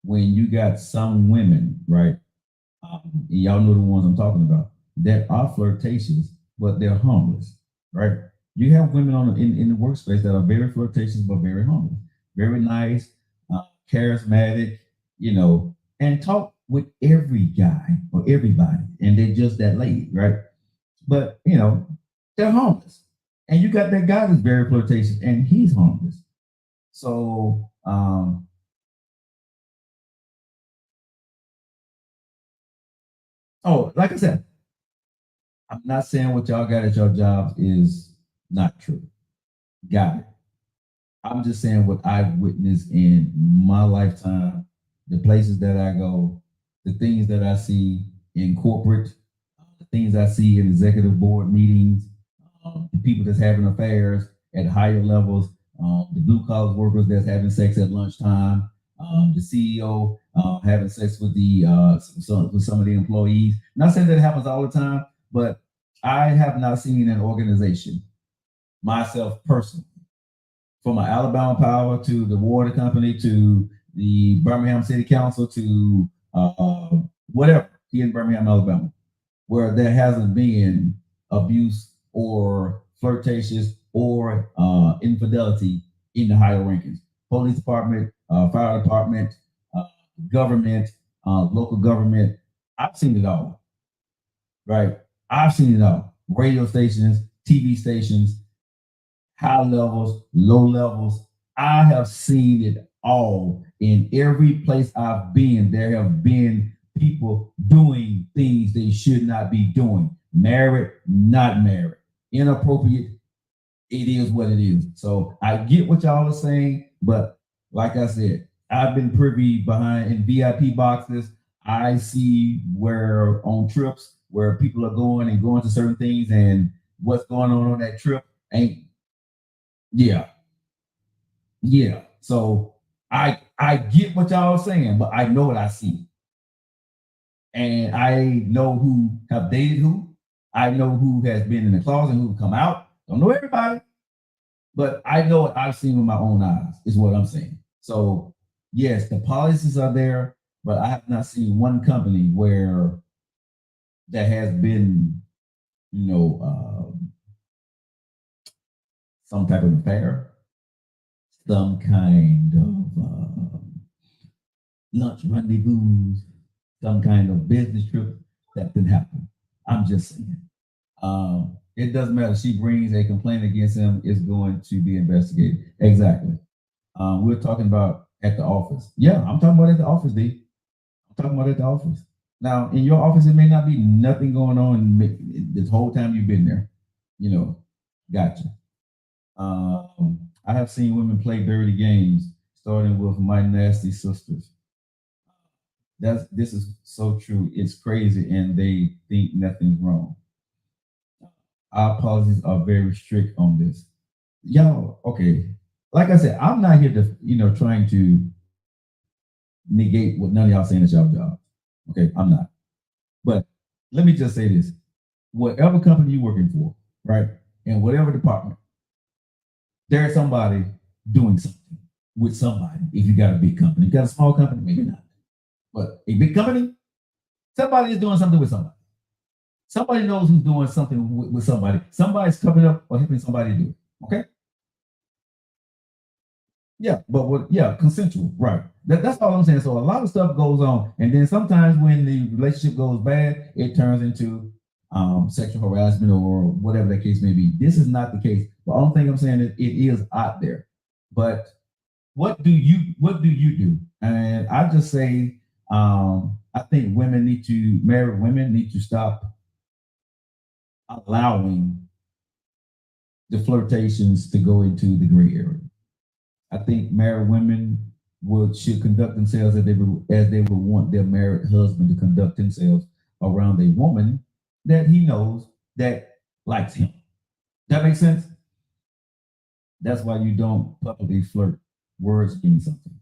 when you got some women, right? Y'all know the ones I'm talking about, that are flirtatious, but they're harmless, right? You have women in the workspace that are very flirtatious, but very harmless, very nice, charismatic, and talk with every guy or everybody, and they're just that lady, right? But they're harmless. And you got that guy that's very flirtatious, and he's harmless. So like I said, I'm not saying what y'all got at your jobs is not true. Got it. I'm just saying what I've witnessed in my lifetime, the places that I go, the things that I see in corporate, the things I see in executive board meetings, the people that's having affairs at higher levels, the blue collar workers that's having sex at lunchtime, the CEO having sex with some of the employees. Not saying that it happens all the time, but I have not seen an organization, myself personally, from an Alabama Power to the water company to the Birmingham City Council to whatever here in Birmingham, Alabama, where there hasn't been abuse or flirtatious or infidelity in the higher rankings. Police department, fire department, government, local government. I've seen it all, right? I've seen it all. Radio stations, TV stations, high levels, low levels. I have seen it all. In every place I've been, there have been people doing things they should not be doing. Married, not married. Inappropriate, it is what it is. So I get what y'all are saying, but like I said, I've been privy behind in VIP boxes. I see where on trips where people are going to certain things and what's going on that trip ain't. Yeah. So I get what y'all are saying, but I know what I see. And I know who have dated who. I know who has been in the closet and who come out. Don't know everybody, but I know what I've seen with my own eyes, is what I'm saying. So yes, the policies are there, but I have not seen one company where that has been, you know, some type of affair, some kind of lunch rendezvous, some kind of business trip. That didn't happen. I'm just saying. It doesn't matter. She brings a complaint against him, it's going to be investigated. Exactly. We're talking about at the office. Yeah, I'm talking about at the office, D. I'm talking about at the office. Now, in your office, it may not be nothing going on this whole time you've been there. You know, gotcha. I have seen women play dirty games, starting with my nasty sisters. This is so true. It's crazy, and they think nothing's wrong. Our policies are very strict on this. Y'all, okay. Like I said, I'm not here to, trying to negate what none of y'all saying is y'all job. Okay, I'm not. But let me just say this: whatever company you're working for, right, in whatever department, there's somebody doing something with somebody. If you got a big company, you got a small company, maybe not. But a big company, somebody is doing something with somebody. Somebody knows who's doing something with somebody. Somebody's coming up or helping somebody do it. Okay. Yeah, but consensual, right? That's all I'm saying. So a lot of stuff goes on, and then sometimes when the relationship goes bad, it turns into sexual harassment or whatever the case may be. This is not the case. The only thing I'm saying is it is out there. But what do you do? And I just say I think married women need to stop allowing the flirtations to go into the gray area. I think married women should conduct themselves as they would want their married husband to conduct themselves around a woman that he knows that likes him. That makes sense? That's why you don't publicly flirt. Words mean something.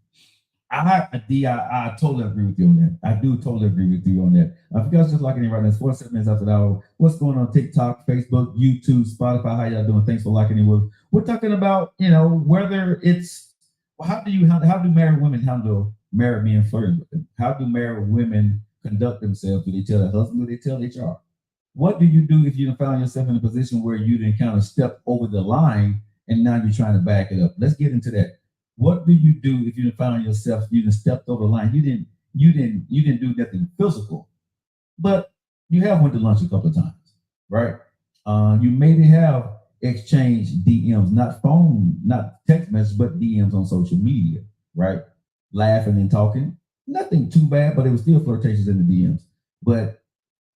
I totally agree with you on that. I do totally agree with you on that. If you guys just locking in right now, it's 47 minutes after the hour. What's going on TikTok, Facebook, YouTube, Spotify? How y'all doing? Thanks for locking in with. We're talking about, whether it's how do married women handle married men flirting with them? How do married women conduct themselves? Do they tell their husband? Do they tell HR? What do you do if you found yourself in a position where you didn't kind of step over the line and now you're trying to back it up? Let's get into that. What do you do if you found yourself you just stepped over the line? You didn't do nothing physical, but you have went to lunch a couple of times, right? You maybe have exchanged DMs, not phone, not text message, but DMs on social media, right? Laughing and talking, nothing too bad, but it was still flirtations in the DMs. But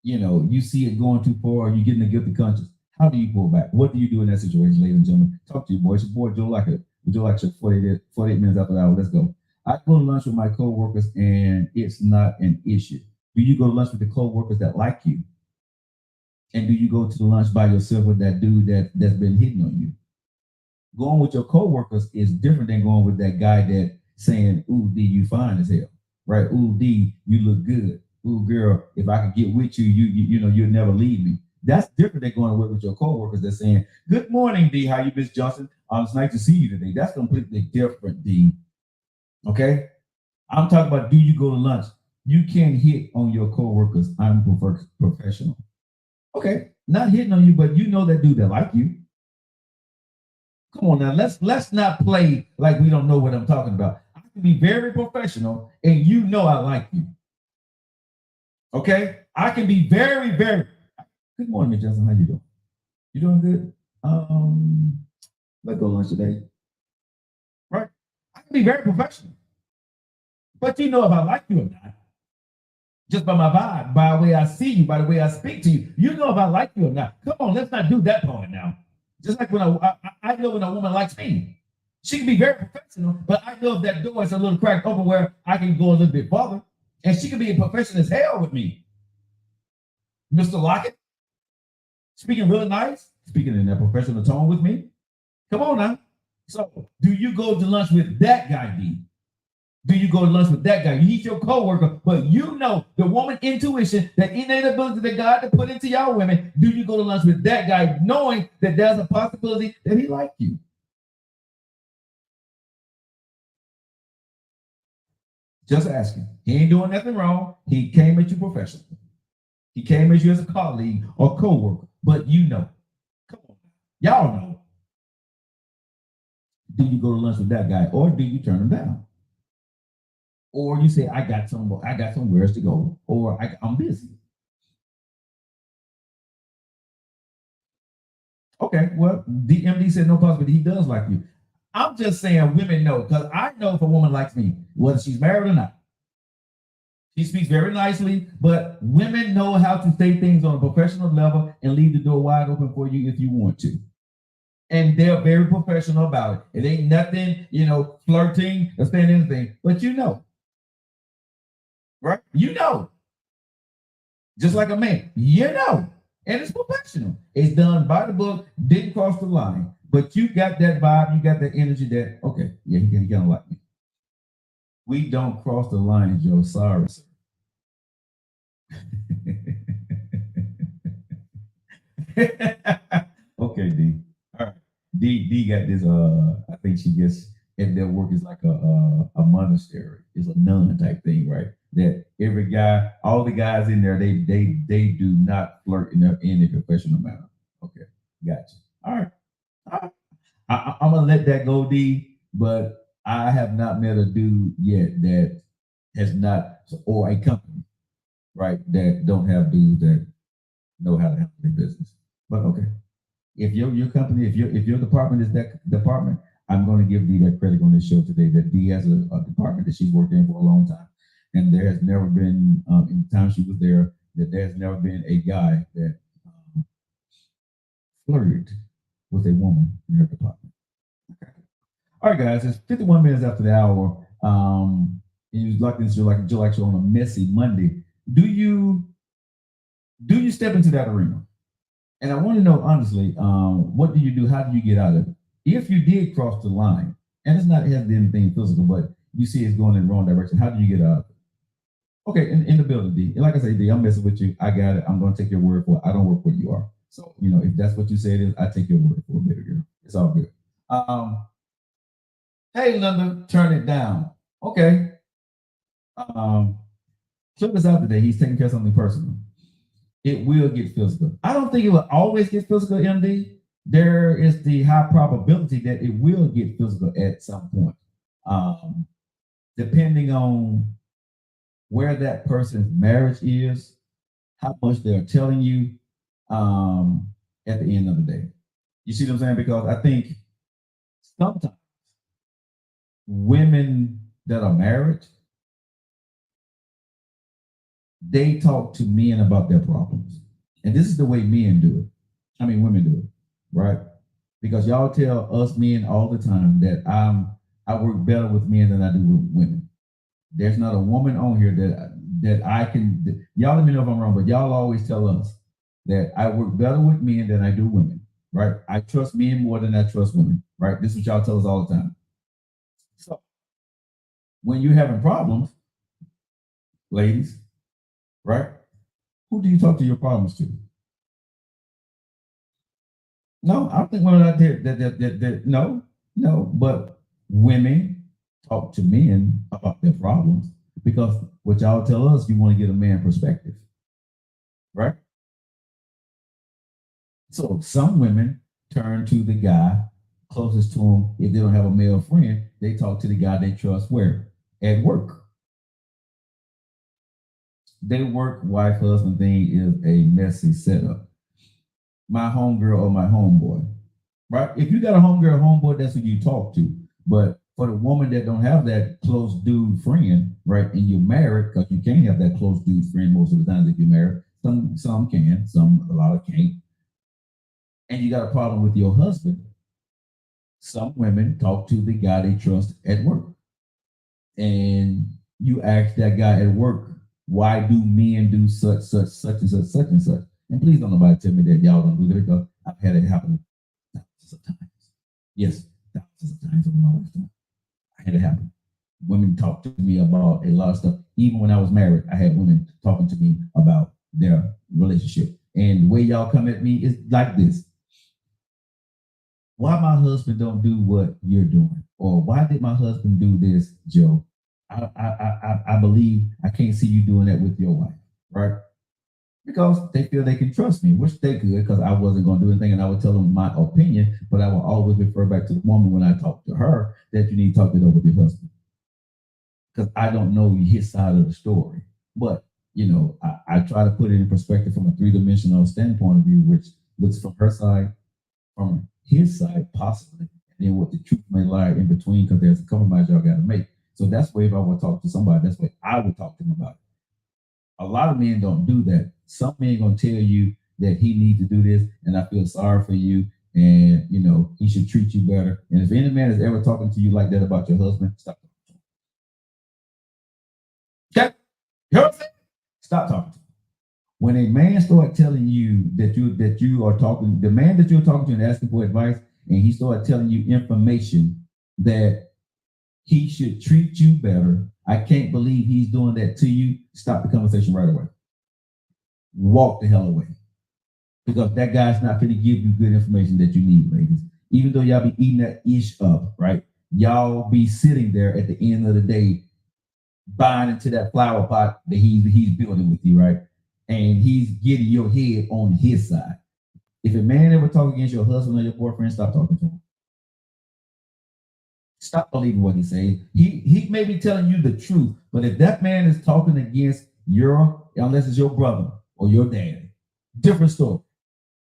you see it going too far, you getting a guilty conscience. How do you pull back? What do you do in that situation, ladies and gentlemen? Talk to you, boys. Your boy Joe Lockett. Joe Lockett, 48 minutes after the hour. Let's go. I go to lunch with my coworkers, and it's not an issue. Do you go to lunch with the coworkers that like you? And do you go to the lunch by yourself with that dude that's been hitting on you? Going with your coworkers is different than going with that guy that saying, "Ooh, D, you fine as hell," right? "Ooh, D, you look good. Ooh, girl, if I could get with you, you'll never leave me." That's different than going to work with your coworkers that's saying, "Good morning, D. How you, Miss Johnson? It's nice to see you today." That's completely different, D. Okay? I'm talking about, do you go to lunch? You can't hit on your coworkers. I'm professional. Okay, not hitting on you, but you know that dude that like you. Come on now, let's not play like we don't know what I'm talking about. I can be very professional, and you know I like you. Okay, I can be very, very. Good morning, Miss Johnson. How you doing? You doing good? Let's go lunch today. Right? I can be very professional. But you know if I like you or not, just by my vibe, by the way I see you, by the way I speak to you, you know if I like you or not. Come on, let's not do that part now. Just like when I know when a woman likes me. She can be very professional, but I know if that door is a little cracked open where I can go a little bit farther, and she can be a professional as hell with me. Mr. Lockett, speaking really nice, speaking in that professional tone with me. Come on now. So, do you go to lunch with that guy, D? Do you go to lunch with that guy? He's your coworker, but you know the woman intuition, the innate ability that God to put into y'all women. Do you go to lunch with that guy, knowing that there's a possibility that he like you? Just asking. He ain't doing nothing wrong. He came at you professionally. He came at you as a colleague or co-worker. But you know, come on, y'all know. Do you go to lunch with that guy, or do you turn him down? Or you say, I got somewhere to go, or I'm busy. Okay, well, DMD said no possibility. He does like you. I'm just saying women know, because I know if a woman likes me, whether she's married or not. She speaks very nicely, but women know how to say things on a professional level and leave the door wide open for you if you want to. And they're very professional about it. It ain't nothing, flirting or saying anything, but you know. Right? You know. Just like a man, you know. And it's professional. It's done by the book, didn't cross the line. But you got that vibe, you got that energy that, okay, yeah, he gonna like me. We don't cross the line, Joe. Sorry, sir. Okay, D. All right. D got this. I think she gets if their work is like a monastery, it's a nun type thing, right? That every guy, all the guys in there, they do not flirt in a professional manner. Okay, gotcha. All right. I'm gonna let that go, D. But I have not met a dude yet that has not, or a company, right, that don't have dudes that know how to handle their business. But okay, if your company, if your department is that department, I'm going to give D that credit on this show today. That D has a department that she's worked in for a long time, and there has never been in the time she was there that there has never been a guy that flirted with a woman in her department. Okay. All right, guys, it's 51 minutes after the hour. You like this, Joe like show on a messy Monday. Do you step into that arena? And I want to know honestly, what do you do? How do you get out of it? If you did cross the line, and it has anything physical, but you see it's going in the wrong direction, how do you get out of it? Okay, in the building, D. And like I say, D, I'm messing with you. I got it. I'm going to take your word for it. I don't work where you are. So, if that's what you say it is, I take your word for it, baby girl. It's all good. Hey, Linda, turn it down. Okay. Clip this out today. He's taking care of something personal. It will get physical. I don't think it will always get physical, MD. There is the high probability that it will get physical at some point, depending on where that person's marriage is, how much they're telling you at the end of the day. You see what I'm saying? Because I think sometimes women that are married, they talk to men about their problems. And this is the way men do it. I mean, women do it, right? Because y'all tell us men all the time that I work better with men than I do with women. There's not a woman on here that I can, y'all let me know if I'm wrong, but y'all always tell us that I work better with men than I do women, right? I trust men more than I trust women, right? This is what y'all tell us all the time. So when you're having problems, ladies, right? Who do you talk to your problems to? No, I don't think women out there that no, but women talk to men about their problems because what y'all tell us, you want to get a man perspective, right? So some women turn to the guy closest to them. If they don't have a male friend, they talk to the guy they trust where? At work. Their work wife husband thing is a messy setup. My homegirl or my homeboy, right? If you got a homegirl, homeboy, that's who you talk to. But for the woman that don't have that close dude friend, right, and you're married, because you can't have that close dude friend most of the time if you're married. Some can, a lot of can't. And you got a problem with your husband. Some women talk to the guy they trust at work. And you ask that guy at work, why do men do such and such? And please don't nobody tell me that y'all don't do that because I've had it happen thousands of times. Yes, thousands of times over my lifetime. I had it happen. Women talk to me about a lot of stuff. Even when I was married, I had women talking to me about their relationship. And the way y'all come at me is like this. Why my husband don't do what you're doing? Or why did my husband do this, Joe? I believe I can't see you doing that with your wife, right? Because they feel they can trust me, which they could, because I wasn't going to do anything, and I would tell them my opinion, but I will always refer back to the woman when I talk to her that you need to talk it over with your husband, because I don't know his side of the story. But I try to put it in perspective from a three-dimensional standpoint of view, which looks from her side, from his side, possibly, and then what the truth may lie in between, because there's a compromise y'all got to make. So that's why if I would talk to somebody, that's why I would talk to them about it. A lot of men don't do that. Some men gonna tell you that he needs to do this, and I feel sorry for you, and he should treat you better. And if any man is ever talking to you like that about your husband, stop talking to him. Okay, you know what I'm saying? Stop talking to him. When a man start telling you that you are talking, the man that you're talking to and asking for advice, and he start telling you information that he should treat you better, I can't believe he's doing that to you. Stop the conversation right away. Walk the hell away. Because that guy's not going to give you good information that you need, ladies. Even though y'all be eating that ish up, right? Y'all be sitting there at the end of the day, buying into that flower pot that he's building with you, right? And he's getting your head on his side. If a man ever talk against your husband or your boyfriend, stop talking to him. Stop believing what he says. He may be telling you the truth, but if that man is talking against unless it's your brother or your dad, different story,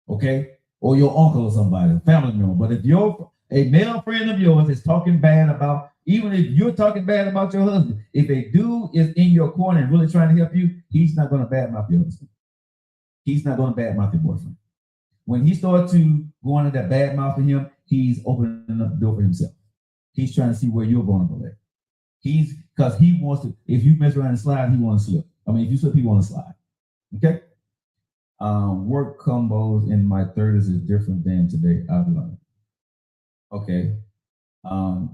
okay? Or your uncle or somebody, a family member. But if a male friend of yours is talking bad about, even if you're talking bad about your husband, if a dude is in your corner and really trying to help you, he's not going to badmouth your husband. He's not going to badmouth your boyfriend. When he starts to go into that badmouthing him, he's opening up the door for himself. He's trying to see where you're vulnerable at. Because he wants to, if you mess around and slide, he wants to slip. I mean, if you slip, he wants to slide. Okay? Work combos in my 30s is different than today, I've learned. Okay.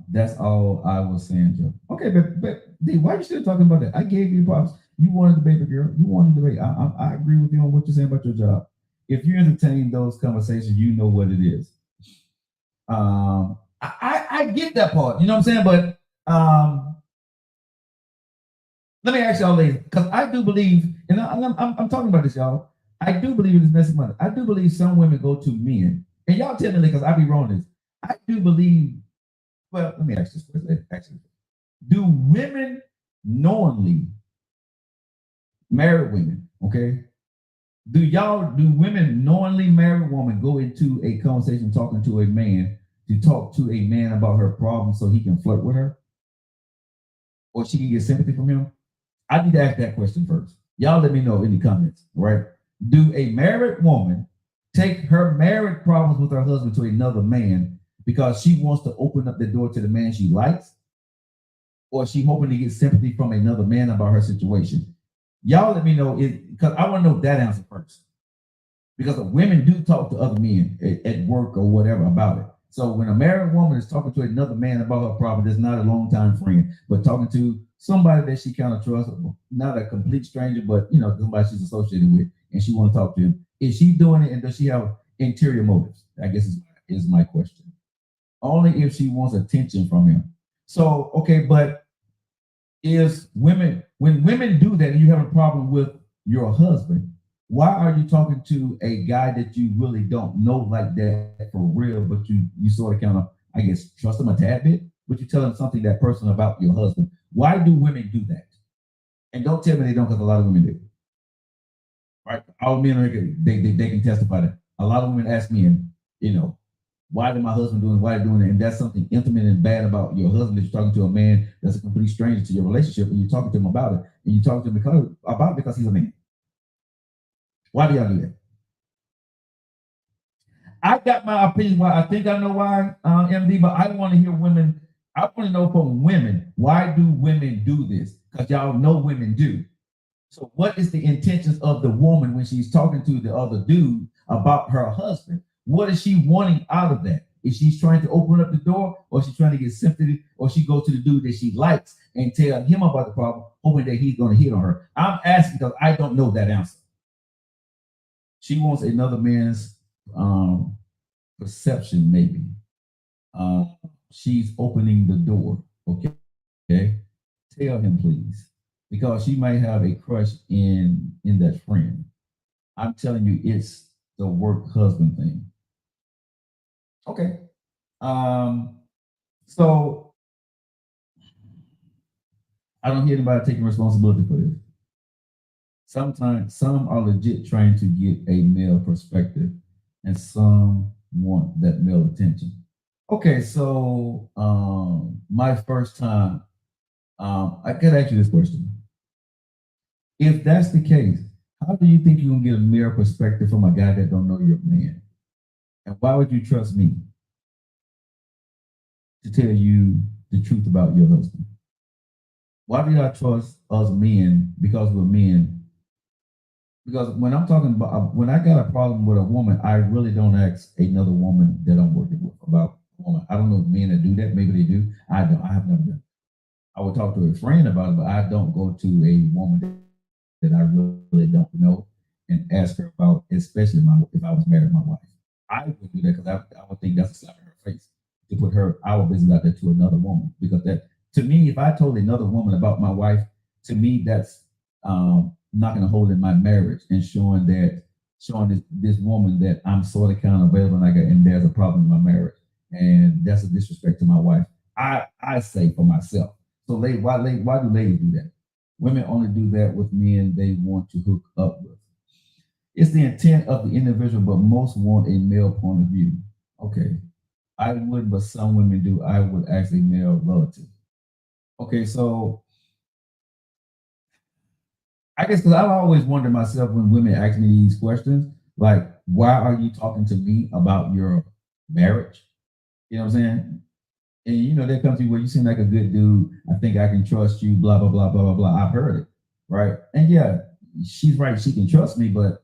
That's all I was saying, Joe. Okay, but D, why are you still talking about that? I gave you props. You wanted to debate the girl. You wanted to debate. I agree with you on what you're saying about your job. If you entertain those conversations, you know what it is. I get that part, you know what I'm saying? But let me ask y'all ladies, because I do believe, and I'm talking about this, y'all. I do believe in this message money. I do believe some women go to men, and y'all tell me because I be wrong this. I do believe. Well, let me ask this question. Actually, do women knowingly, married women, okay? Do women knowingly married women go into a conversation talking to a man to talk to a man about her problem so he can flirt with her? Or she can get sympathy from him? I need to ask that question first. Y'all let me know in the comments, right? Do a married woman take her married problems with her husband to another man because she wants to open up the door to the man she likes? Or is she hoping to get sympathy from another man about her situation? Y'all let me know, because I want to know that answer first. Because women do talk to other men at work or whatever about it. So when a married woman is talking to another man about her problem, that's not a long-time friend, but talking to somebody that she kind of trusts, not a complete stranger, but somebody she's associated with, and she want to talk to him. Is she doing it, and does she have interior motives? I guess is my question. Only if she wants attention from him. So okay, but when women do that, and you have a problem with your husband, why are you talking to a guy that you really don't know like that for real, but you sort of kind of, I guess, trust him a tad bit, but you tell him something that personal about your husband? Why do women do that? And don't tell me they don't, because a lot of women do. Right? All men are, they can testify that. A lot of women ask me, why did my husband doing? Why are they doing it? And that's something intimate and bad about your husband, that you're talking to a man that's a complete stranger to your relationship, and you're talking to him about it, and you talk to him about it because he's a man. Why do y'all do that? I got my opinion why. I think I know why, MD, but I want to hear women. I want to know from women, why do women do this? Because y'all know women do. So what is the intentions of the woman when she's talking to the other dude about her husband? What is she wanting out of that? Is she trying to open up the door, or is she trying to get sympathy, or she go to the dude that she likes and tell him about the problem, hoping that he's going to hit on her? I'm asking because I don't know that answer. She wants another man's perception, maybe. She's opening the door, okay, tell him, please, because she might have a crush in that friend. I'm telling you, it's the work husband thing. Okay. Um, so I don't hear anybody taking responsibility for this. Sometimes some are legit trying to get a male perspective, and some want that male attention. Okay, so my first time, I could ask you this question. If that's the case, how do you think you can get a male perspective from a guy that don't know your man? And why would you trust me to tell you the truth about your husband? Why do y'all trust us men because we're men? Because when I'm talking about when I got a problem with a woman, I really don't ask another woman that I'm working with about a woman. I don't know if men that do that. Maybe they do. I don't. I have never done. I would talk to a friend about it, but I don't go to a woman that I really don't know and ask her about, especially if I was married to my wife. I would do that because I would think that's a slap in her face to put our business out there to another woman. Because that, to me, if I told another woman about my wife, to me that's knocking a hole in my marriage and showing this woman that I'm sort of kind of available and there's a problem in my marriage, and that's a disrespect to my wife. I say for myself. So why do ladies do that? Women only do that with men they want to hook up with. It's the intent of the individual, but most want a male point of view. Okay, I would, but some women do. I would ask a male relative. Okay, so I guess because I've always wondered myself when women ask me these questions, like, why are you talking to me about your marriage? You know what I'm saying? And there comes to you where you seem like a good dude. I think I can trust you, blah, blah, blah, blah, blah, blah. I've heard it, right? And yeah, she's right. She can trust me, but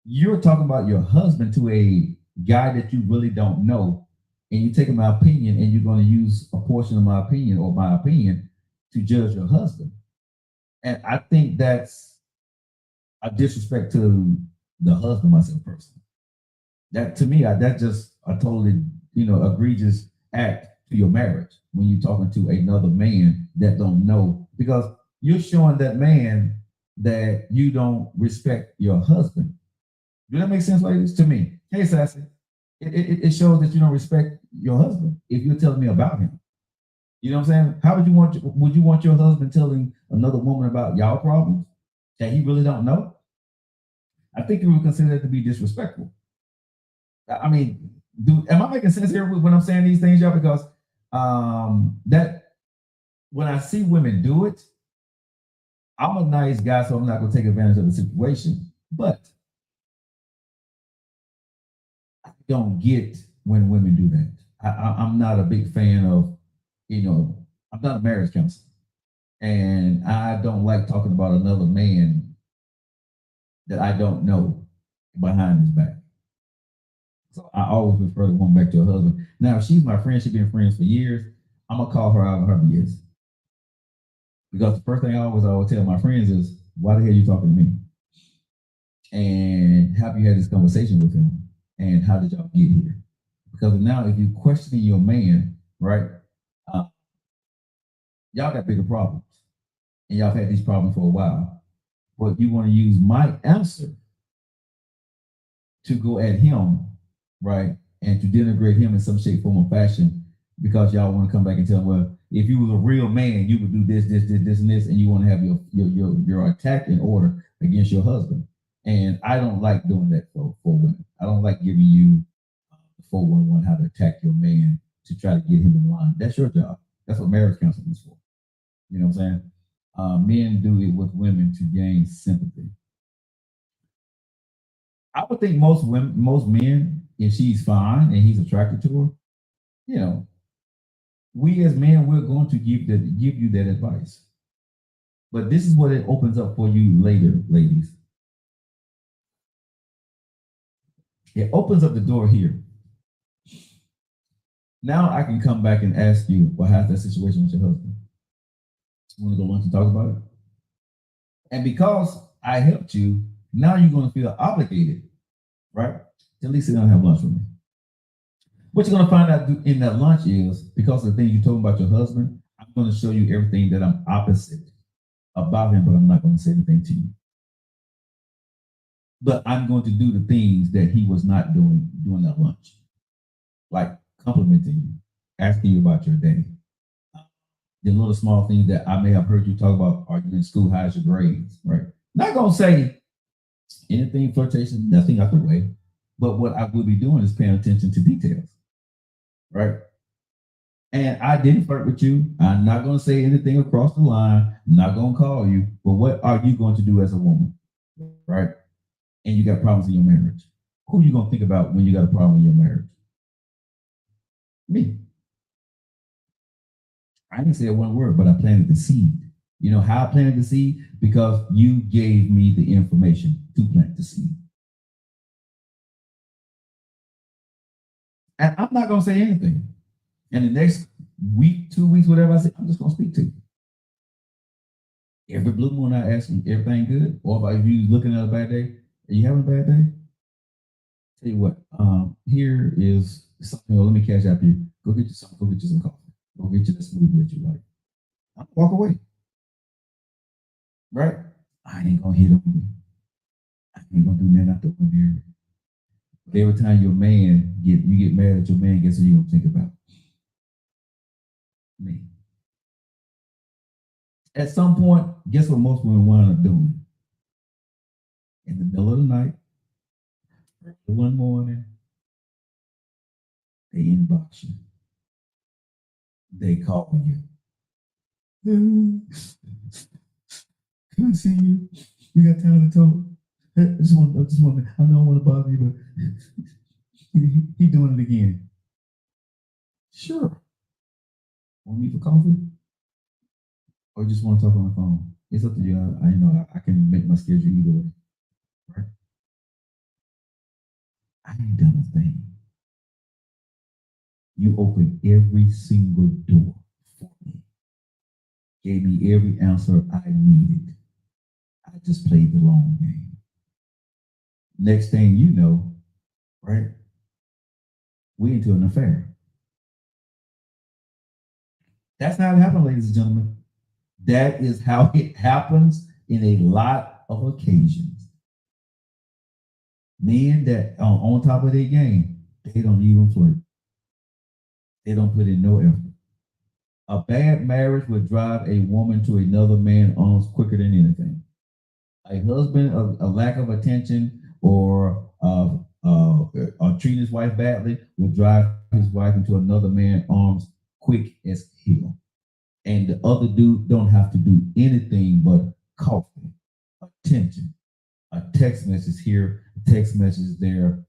you're talking about your husband to a guy that you really don't know, and you're taking my opinion and you're going to use a portion of my opinion or my opinion to judge your husband. And I think that's a disrespect to the husband, myself personally. That to me, that's just a totally, egregious act to your marriage when you're talking to another man that don't know, because you're showing that man that you don't respect your husband. Do that make sense, ladies? To me, hey, Sassy, it shows that you don't respect your husband if you're telling me about him. You know what I'm saying? How would you want your husband telling another woman about y'all problems that he really don't know? I think you would consider that to be disrespectful. I mean, am I making sense here when I'm saying these things, y'all? Because that when I see women do it, I'm a nice guy, so I'm not going to take advantage of the situation. But I don't get when women do that. I'm not a big fan of, I'm not a marriage counselor, and I don't like talking about another man that I don't know behind his back. So I always refer the woman back to her husband. Now, if she's my friend, she's been friends for years, I'm gonna call her out on her BS. Because the first thing I always tell my friends is, why the hell are you talking to me? And have you had this conversation with him? And how did y'all get here? Because now if you're questioning your man, right, y'all got bigger problems. And y'all have had these problems for a while. But you want to use my answer to go at him, right, and to denigrate him in some shape, form, or fashion, because y'all want to come back and tell him, well, if you was a real man, you would do this, and this, and you want to have your attack in order against your husband. And I don't like doing that for women. I don't like giving you 411 how to attack your man to try to get him in line. That's your job. That's what marriage counseling is for. You know what I'm saying? Men do it with women to gain sympathy. I would think most men, if she's fine and he's attracted to her, we as men, we're going to give you that advice. But this is what it opens up for you later, ladies. It opens up the door here. Now I can come back and ask you, well, how's that situation with your husband? You want to go lunch and talk about it? And because I helped you, now you're going to feel obligated, right? To at least sit down and have lunch with me. What you're going to find out in that lunch is, because of the things you told me about your husband, I'm going to show you everything that I'm opposite about him, but I'm not going to say anything to you. But I'm going to do the things that he was not doing during that lunch, like complimenting you, asking you about your day. The little small things that I may have heard you talk about. Are you in school? How's your grades? Right. Not going to say anything flirtation, nothing out the way. But what I will be doing is paying attention to details. Right. And I didn't flirt with you. I'm not going to say anything across the line. I'm not going to call you. But what are you going to do as a woman? Right. And you got problems in your marriage. Who are you going to think about when you got a problem in your marriage? Me. I didn't say one word, but I planted the seed. You know how I planted the seed? Because you gave me the information to plant the seed. And I'm not going to say anything. And the next week, 2 weeks, whatever I say, I'm just going to speak to you. Every blue moon I ask you, everything good? Or if you looking at a bad day, are you having a bad day? Tell you what, here is something. Well, let me cash out you. Go get you something. Go get you some coffee. Go get you the smoothie that you like. I'll walk away. Right? I ain't gonna hit on you. I ain't gonna do nothing out the ordinary. But every time you get mad at your man, guess what you gonna think about? Me. At some point, guess what most women wind up doing? In the middle of the night, one morning, they inbox you. They call you. Can I see you? You got time to talk? I just want. I don't want to bother you, but he doing it again. Sure. Want me for coffee? Or just want to talk on the phone? It's up to you. I can make my schedule either way. Right? I ain't done a thing. You opened every single door for me. Gave me every answer I needed. I just played the long game. Next thing you know, right? We into an affair. That's how it happens, ladies and gentlemen. That is how it happens in a lot of occasions. Men that are on top of their game, they don't even flirt. They don't put in no effort. A bad marriage would drive a woman to another man's arms quicker than anything. A husband, a lack of attention or treating his wife badly would drive his wife into another man's arms quick as hell. And the other dude don't have to do anything but coffee, attention, a text message here, a text message there,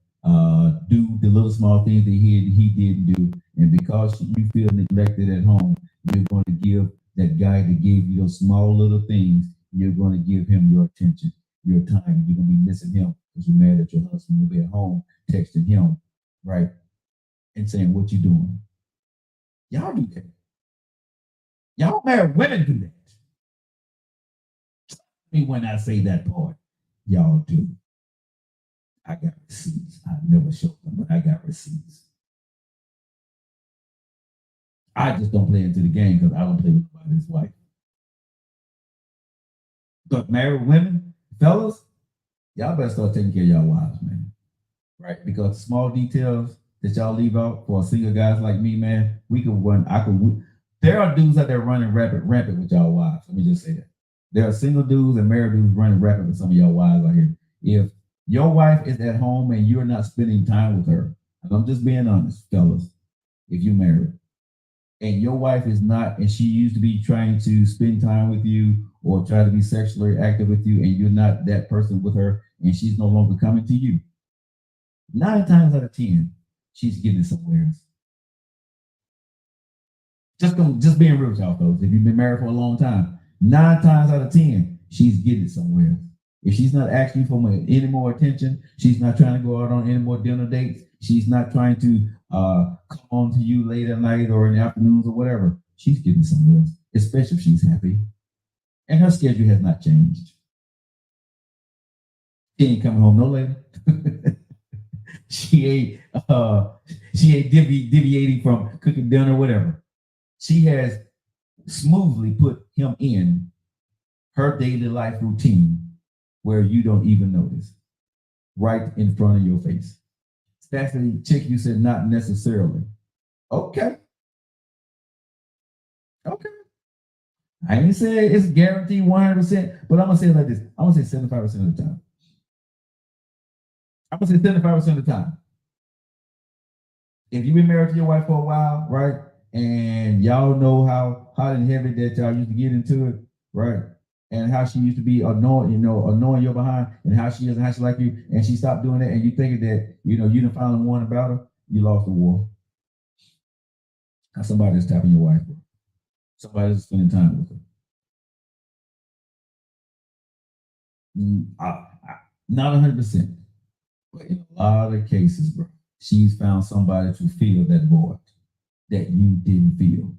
do the little small things that he didn't do. And because you feel neglected at home, you're going to give that guy that gave you those small little things, you're going to give him your attention, your time. You're going to be missing him because you're mad at your husband. You'll be at home texting him, right? And saying, what you doing? Y'all do that. Y'all married women do that. I mean, when I say that part, y'all do. I got receipts. I never showed them, but I got receipts. I just don't play into the game because I don't play with nobody's wife. But married women, fellas, y'all better start taking care of y'all wives, man. Right? Because small details that y'all leave out for single guys like me, man, there are dudes out there running rampant with y'all wives. Let me just say that. There are single dudes and married dudes running rampant with some of y'all wives out here. If your wife is at home and you're not spending time with her, and I'm just being honest, fellas, if you're married, and your wife is not, and she used to be trying to spend time with you or try to be sexually active with you, and you're not that person with her, and she's no longer coming to you, 9 times out of 10, she's getting somewhere else. Just being real with y'all, folks. If you've been married for a long time, 9 times out of 10, she's getting somewhere else. If she's not asking for any more attention, she's not trying to go out on any more dinner dates, she's not trying to come on to you late at night or in the afternoons or whatever, she's getting somewhere else, especially if she's happy. And her schedule has not changed. She ain't coming home no later. she ain't deviating from cooking dinner or whatever. She has smoothly put him in her daily life routine where you don't even notice, right in front of your face. That's the chick you said not necessarily. Okay. Okay. I ain't say it's guaranteed 100%, but I'm gonna say it like this. I'm gonna say 75% of the time. I'm gonna say 75% of the time. If you've been married to your wife for a while, right? And y'all know how hot and heavy that y'all used to get into it, right? And how she used to be annoying, annoying your behind, and how she is and how she like you, and she stopped doing that, and you thinking that you didn't finally won about her, you lost the war. Now somebody's tapping your wife, somebody's spending time with her. Not 100%, but in a lot of cases, bro, she's found somebody to fill that void that you didn't feel.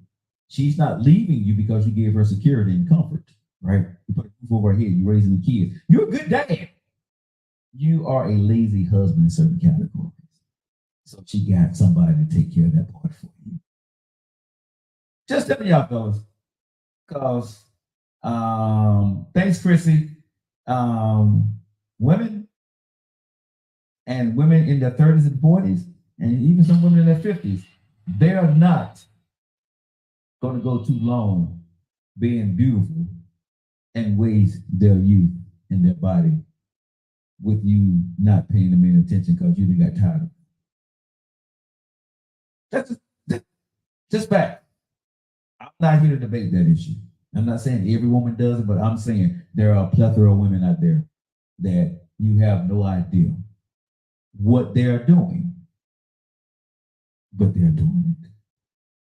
She's not leaving you because you gave her security and comfort, right? You put a roof over her head, you're raising the kids. You're a good dad. You are a lazy husband in certain categories. So she got somebody to take care of that part for you. Just telling y'all, fellas, because thanks, Chrissy. Women and women in their 30s and 40s, and even some women in their 50s, they're not going to go too long being beautiful and waste their youth and their body with you not paying them any attention because you got tired of it. That's just fact. I'm not here to debate that issue. I'm not saying every woman does it, but I'm saying there are a plethora of women out there that you have no idea what they're doing, but they're doing it.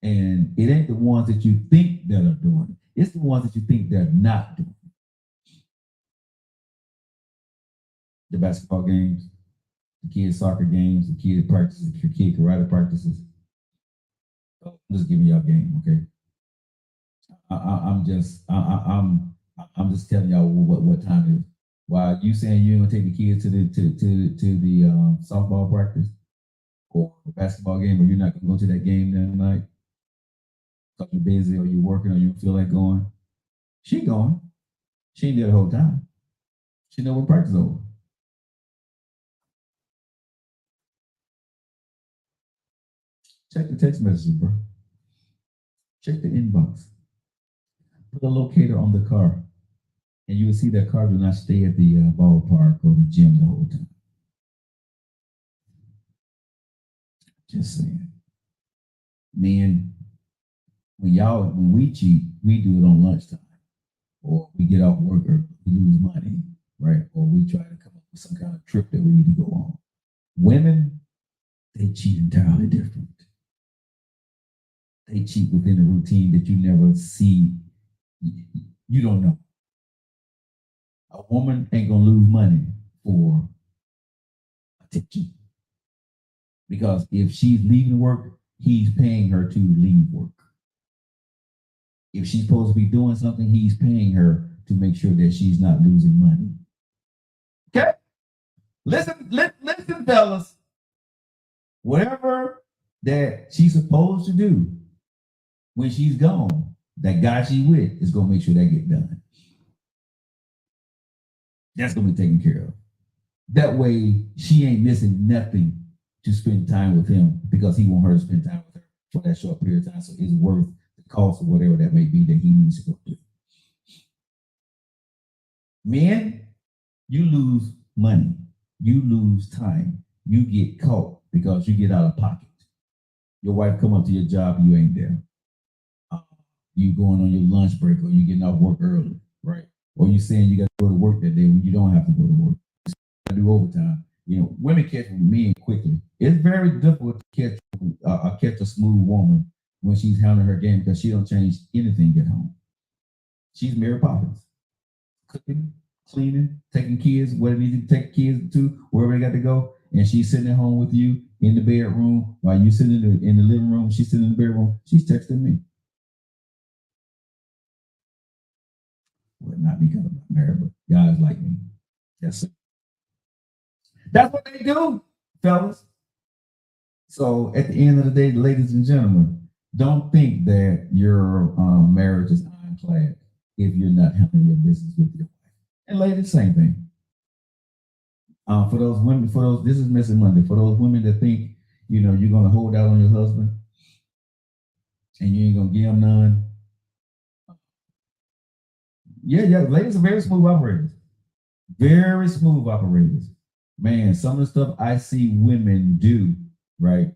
And it ain't the ones that you think that are doing it. It's the ones that you think they're not doing it. The basketball games, the kids' soccer games, the kids' practices, the kid karate practices. I'm just giving y'all a game, okay? I'm just telling y'all what time it is. While you saying you're gonna take the kids to the softball practice or basketball game, or you're not gonna go to that game that night because you're busy or you're working or you don't feel like going. She going. She ain't there the whole time. She know when practice is over. Check the text messages, bro. Check the inbox. Put a locator on the car, and you will see that car will not stay at the ballpark or the gym the whole time. Just saying. Men, when we cheat, we do it on lunchtime, or we get off work, or we lose money, right? Or we try to come up with some kind of trip that we need to go on. Women, they cheat entirely different. They cheat within a routine that you never see. You don't know. A woman ain't gonna lose money for attention. Because if she's leaving work, he's paying her to leave work. If she's supposed to be doing something, he's paying her to make sure that she's not losing money. Okay? Listen, fellas. Whatever that she's supposed to do when she's gone, that guy she with is gonna make sure that get done. That's gonna be taken care of. That way, she ain't missing nothing to spend time with him because he want her to spend time with her for that short period of time. So it's worth the cost of whatever that may be that he needs to go do. Men, you lose money, you lose time, you get caught because you get out of pocket. Your wife come up to your job, you ain't there. You going on your lunch break, or you getting off work early, right? Or you saying you got to go to work that day when you don't have to go to work. You got to do overtime. Women catch men quickly. It's very difficult to catch a smooth woman when she's handling her game because she don't change anything at home. She's Mary Poppins, cooking, cleaning, taking kids where they need to take kids to, wherever they got to go, and she's sitting at home with you in the bedroom while you sitting in the living room. She's sitting in the bedroom. She's texting me. Well, not because I'm married, but guys like me. Yes, sir. That's what they do, fellas. So at the end of the day, ladies and gentlemen, don't think that your marriage is ironclad if you're not handling your business with your wife. And ladies, same thing. For those women, for those, this is Missing Monday. For those women that think, you're gonna hold out on your husband and you ain't gonna give him none. Yeah, yeah, ladies are very smooth operators. Very smooth operators. Man, some of the stuff I see women do, right,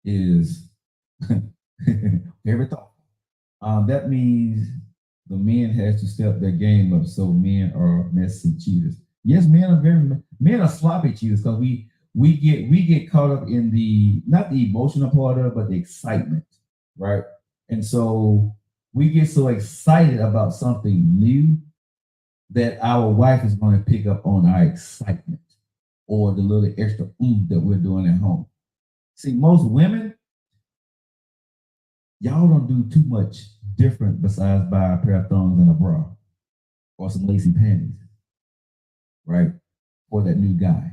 is very thoughtful. That means the men has to step their game up. So men are messy cheaters. Yes, men are sloppy cheaters because we get caught up in the not the emotional part of it, but the excitement, right? And so we get so excited about something new that our wife is going to pick up on our excitement or the little extra that we're doing at home. See, most women, y'all don't do too much different besides buy a pair of thongs and a bra or some lacy panties, right? For that new guy.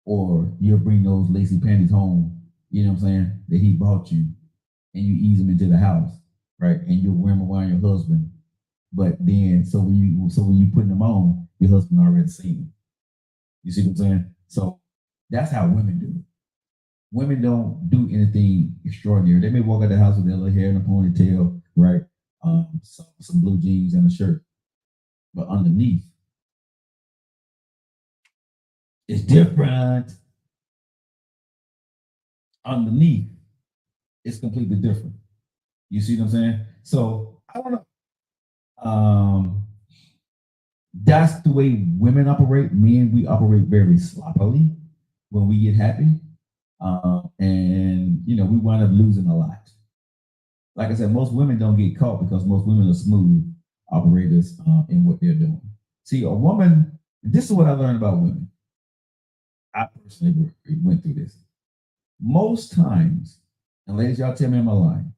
Or you'll bring those lacy panties home, you know what I'm saying, that he bought you, and you ease them into the house, right? And you'll wear them around your husband. But then, so when you put them on, your husband already seen them. You see what I'm saying? So that's how women do it. Women don't do anything extraordinary. They may walk out the house with their little hair in a ponytail, right? Some blue jeans and a shirt, but underneath, it's different. Underneath, it's completely different. You see what I'm saying? So I don't know. That's the way women operate. Men, we operate very sloppily when we get happy, and we wind up losing a lot. Like I said, most women don't get caught because most women are smooth operators in what they're doing. See, a woman. This is what I learned about women. I personally went through this. Most times, and ladies, y'all tell me I'm lying.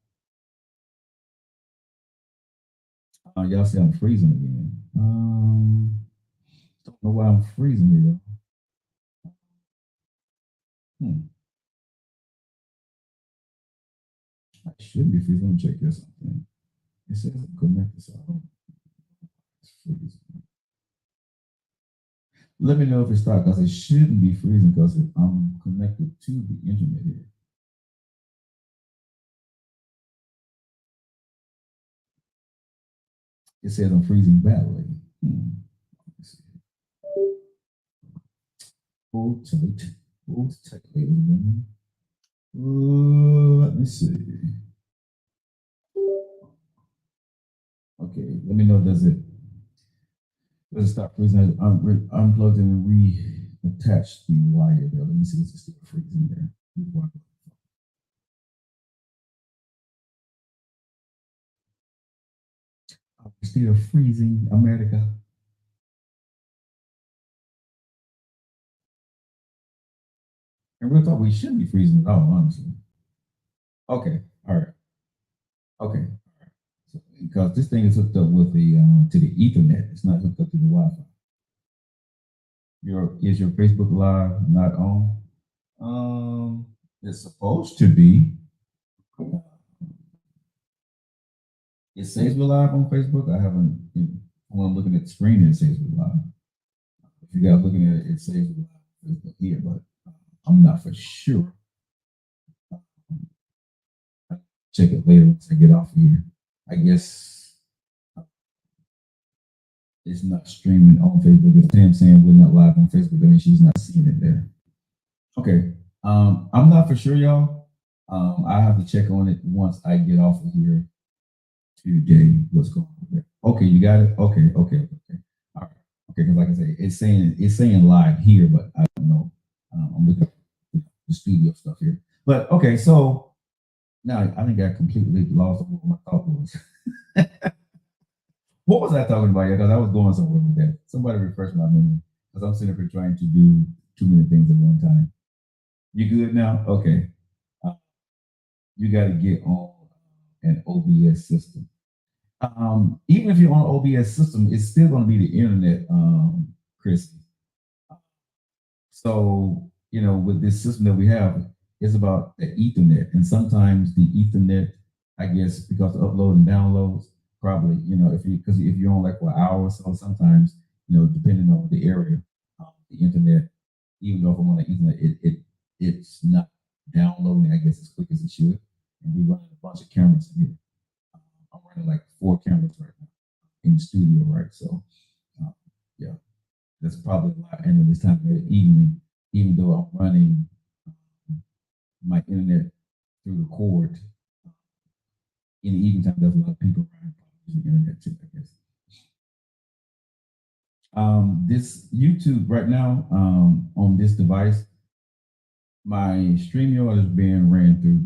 Y'all say I'm freezing again. Don't know why I'm freezing here, y'all. I should be freezing. Let me check this something. It says I'm connected, so I don't. It's freezing. Let me know if it's stopped because it shouldn't be freezing because I'm connected to the internet here. It says I'm freezing badly. Hold tight. Hold tight, ladies and gentlemen. Let me see. Okay, let me know does it stop freezing? I unplugged and reattached the wire there. Let me see if it's still freezing there. Still freezing, America. And real talk, we shouldn't be freezing at all, honestly. Okay, all right. Okay, all right. So, because this thing is hooked up with the to the Ethernet, it's not hooked up to the Wi-Fi. Is your Facebook Live not on? It's supposed to be. It says we're live on Facebook. I haven't. When I'm looking at the screen, it says we're live. If you guys looking at it, it says we're live on Facebook here, but I'm not for sure. Check it later once I get off here. I guess it's not streaming on Facebook. If Tam saying we're not live on Facebook, I mean she's not seeing it there. Okay. I'm not for sure, y'all. I have to check on it once I get off of here today. What's going on there? Okay, you got it. Okay. All right. Okay, because like I say, it's saying live here, but I don't know. I'm looking at the studio stuff here. But okay, so now I think I completely lost what my thought was. What was I talking about? Yeah, because I was going somewhere with that. Somebody refresh my memory because I'm sitting here trying to do too many things at one time. You good now? Okay. You got to get on an OBS system. Even if you're on OBS system, it's still going to be the internet, Chris. So with this system that we have, it's about the Ethernet, and sometimes the Ethernet I guess because of upload and downloads, probably, if you're on like for an hour or so, sometimes, depending on the area, the internet, even though if I'm on the internet, it's not downloading, I guess, as quick as it should. And we running a bunch of cameras in here. I'm running like 4 cameras right now in the studio, right? So, uh, yeah, that's probably a lot. And at this time of the evening, even though I'm running my internet through the cord, in the evening time, there's a lot of people around using the internet too, I guess. This YouTube right now, on this device, my StreamYard is being ran through.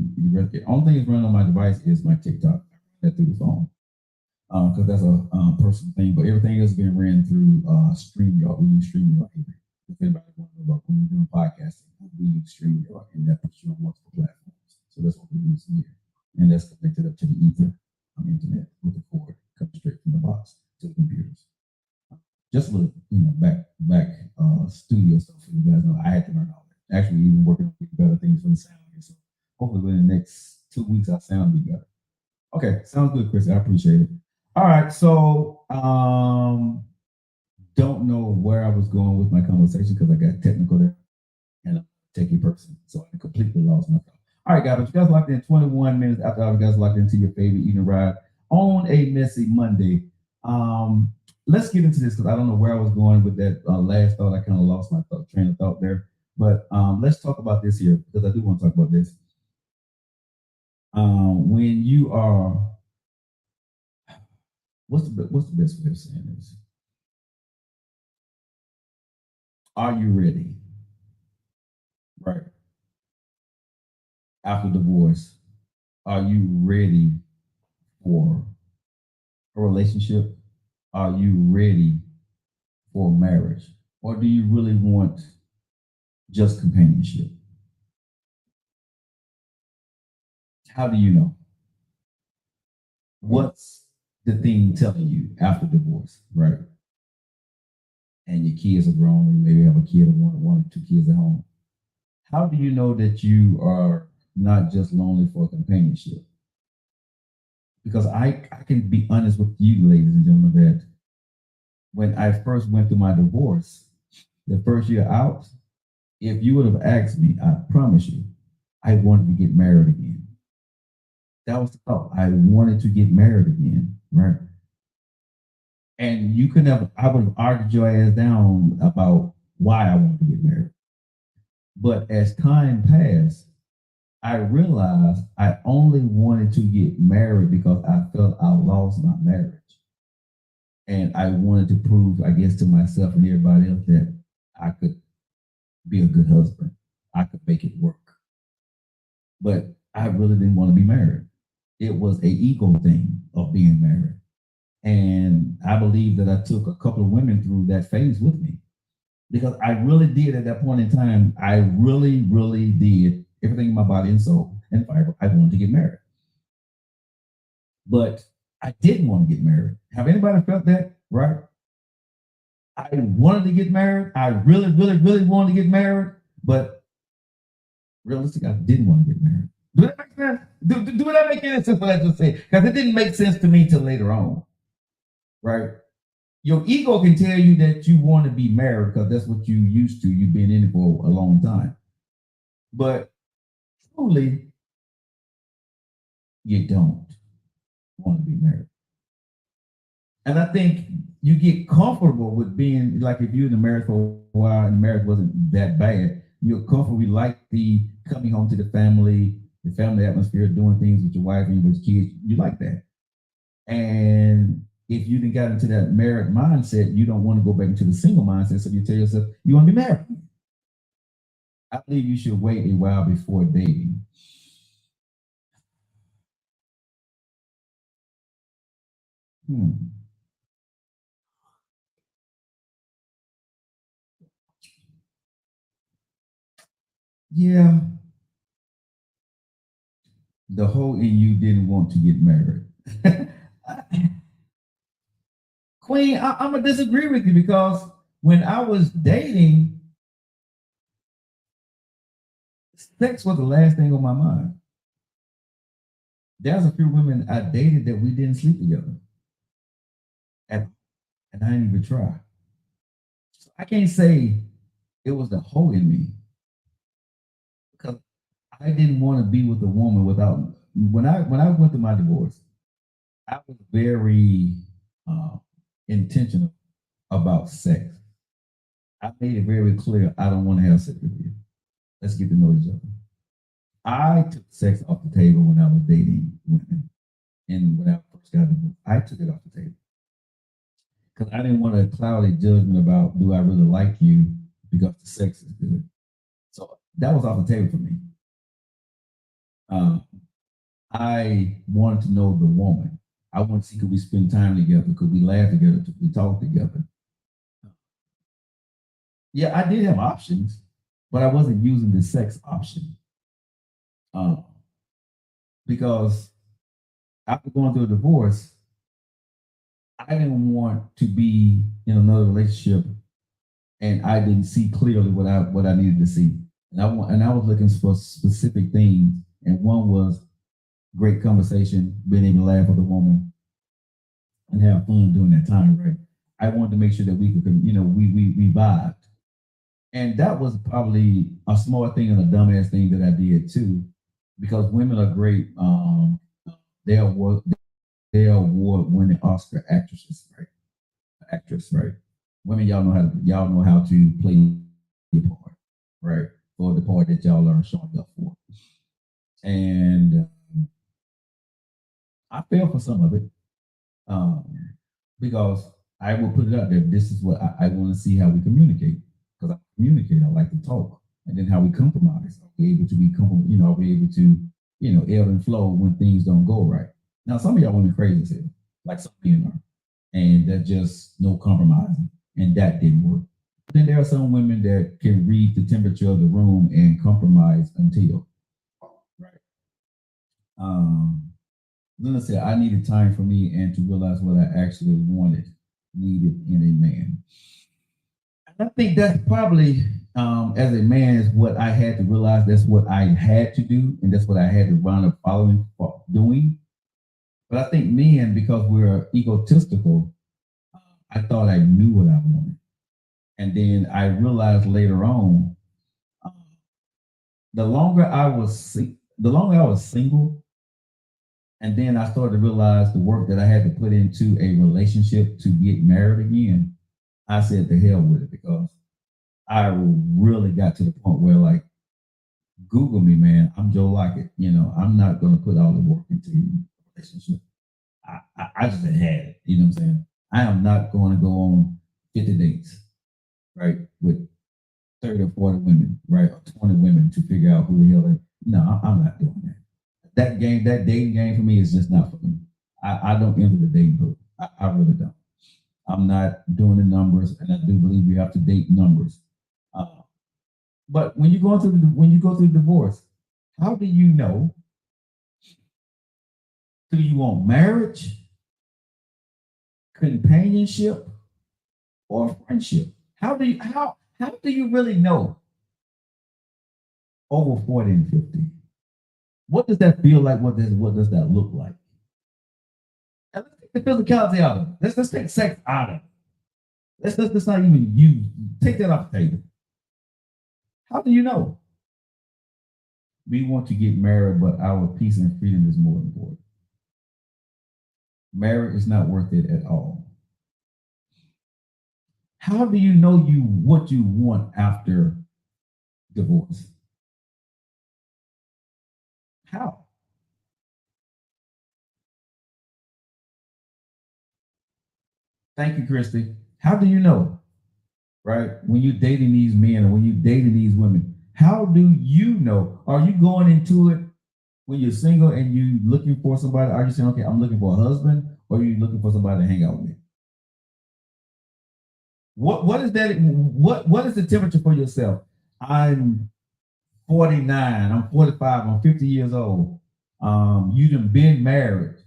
The only thing that's running on my device is my TikTok. That through the phone, because that's a personal thing. But everything else is being ran through StreamYard. We use StreamYard here. If anybody wants to know about when we're doing podcasting, we use StreamYard, and that puts you on multiple platforms. So that's what we use here, and that's connected up to the ether internet with the cord coming straight from the box to the computers. Just a little, back studio stuff for you guys know. I had to learn all that. Actually, even working on better things for the sound here. So hopefully within the next 2 weeks, our sound will be better. Okay, sounds good, Chris. I appreciate it. All right, so don't know where I was going with my conversation because I got technical there, and I'm a techie person, so I completely lost my thought. All right, guys, but you guys locked in 21 minutes after all you guys locked into your favorite eating ride on a messy Monday. Let's get into this because I don't know where I was going with that last thought. I kind of lost my train of thought there, but let's talk about this here because I do want to talk about this. When you are, what's the best way of saying this? Are you ready? Right. After divorce, are you ready for a relationship? Are you ready for marriage? Or do you really want just companionship? How do you know? What's the thing telling you after divorce, right? And your kids are grown, and you maybe have a kid or one or 2 kids at home. How do you know that you are not just lonely for companionship? Because I can be honest with you, ladies and gentlemen, that when I first went through my divorce, the first year out, if you would have asked me, I promise you, I wanted to get married again. That was the thought. I wanted to get married again, right? And you could never, I would have argued your ass down about why I wanted to get married. But as time passed, I realized I only wanted to get married because I felt I lost my marriage. And I wanted to prove, I guess, to myself and everybody else that I could be a good husband. I could make it work. But I really didn't want to be married. It was an ego thing of being married. And I believe that I took a couple of women through that phase with me. Because I really did at that point in time, I really, really did everything in my body and soul and fiber. I wanted to get married. But I didn't want to get married. Have anybody felt that? Right? I wanted to get married. I really, really, really wanted to get married. But realistically, I didn't want to get married. Do that make sense? Do that make any sense what I just said? Because it didn't make sense to me till later on. Right? Your ego can tell you that you want to be married because that's what you used to. You've been in it for a long time. But truly, you don't want to be married. And I think you get comfortable with being, like if you're in a marriage for a while and the marriage wasn't that bad, you're comfortable. You like the coming home to the family atmosphere, doing things with your wife and with your kids. You like that. And if you didn't got into that married mindset, you don't want to go back into the single mindset. So you tell yourself, you want to be married. I believe you should wait a while before dating. Yeah. The whole in you didn't want to get married. Queen, I'm going to disagree with you because when I was dating, sex was the last thing on my mind. There's a few women I dated that we didn't sleep together, and, and I didn't even try. So I can't say it was the hole in me because I didn't want to be with a woman without. When I went through my divorce, I was very uh, intentional about sex. I made it very clear I don't want to have sex with you. Let's get to know each other. I took sex off the table when I was dating women, and when I first got divorced, I took it off the table because I didn't want a cloudy judgment about do I really like you because the sex is good. So that was off the table for me. Um, I wanted to know the woman. I wanted to see could we spend time together, could we laugh together, could we talk together. Yeah, I did have options, but I wasn't using the sex option um, because after going through a divorce, I didn't want to be in another relationship and I didn't see clearly what I needed to see. And I was looking for specific things, and one was great conversation, being able to laugh with a woman and have fun during that time, right? I wanted to make sure that we could, we vibed. And that was probably a small thing and a dumbass thing that I did too, because women are great. They're award-winning Oscar actresses, right? Actress, right? Women, y'all know how to play your part, right? For the part that y'all are showing up for. And I fell for some of it um, because I will put it out there. This is what I want to see how we communicate because I communicate. I like to talk, and then how we compromise. Are we able to are we able to ebb and flow when things don't go right? Now, some of y'all women crazy as hell, like some men are, and there's just no compromising, and that didn't work. Then there are some women that can read the temperature of the room and compromise until right. Lena said, I needed time for me and to realize what I actually needed in a man. And I think that's probably, as a man, is what I had to realize. That's what I had to do, and that's what I had to wind up doing. But I think men, because we're egotistical, I thought I knew what I wanted. And then I realized later on, the longer I was single, and then I started to realize the work that I had to put into a relationship to get married again. I said to hell with it because I really got to the point where, like, Google me, man. I'm Joe Lockett. I'm not going to put all the work into a relationship. I just had it. You know what I'm saying? I am not going to go on 50 dates, right, with 30 or 40 women, right, or 20 women to figure out who the hell they. No, I'm not doing that. That dating game for me is just not for me. I don't enter the dating pool. I really don't. I'm not doing the numbers, and I do believe we have to date numbers. But when you go through divorce, how do you know? Do you want marriage, companionship, or friendship? How do you really know? Over 40 and 50. What does that feel like? What does that look like? And let's take the physicality out of it. Let's take sex out of it. Let's not even take that off the table. How do you know? We want to get married, but our peace and freedom is more important. Marriage is not worth it at all. How do you know what you want after divorce? How? Thank you, Christy. How do you know? Right? When you're dating these men or when you're dating these women, how do you know? Are you going into it when you're single and you looking for somebody? Are you saying, okay, I'm looking for a husband, or are you looking for somebody to hang out with? What is that? What is the temperature for yourself? I'm 49, I'm 45, I'm 50 years old. You done been married.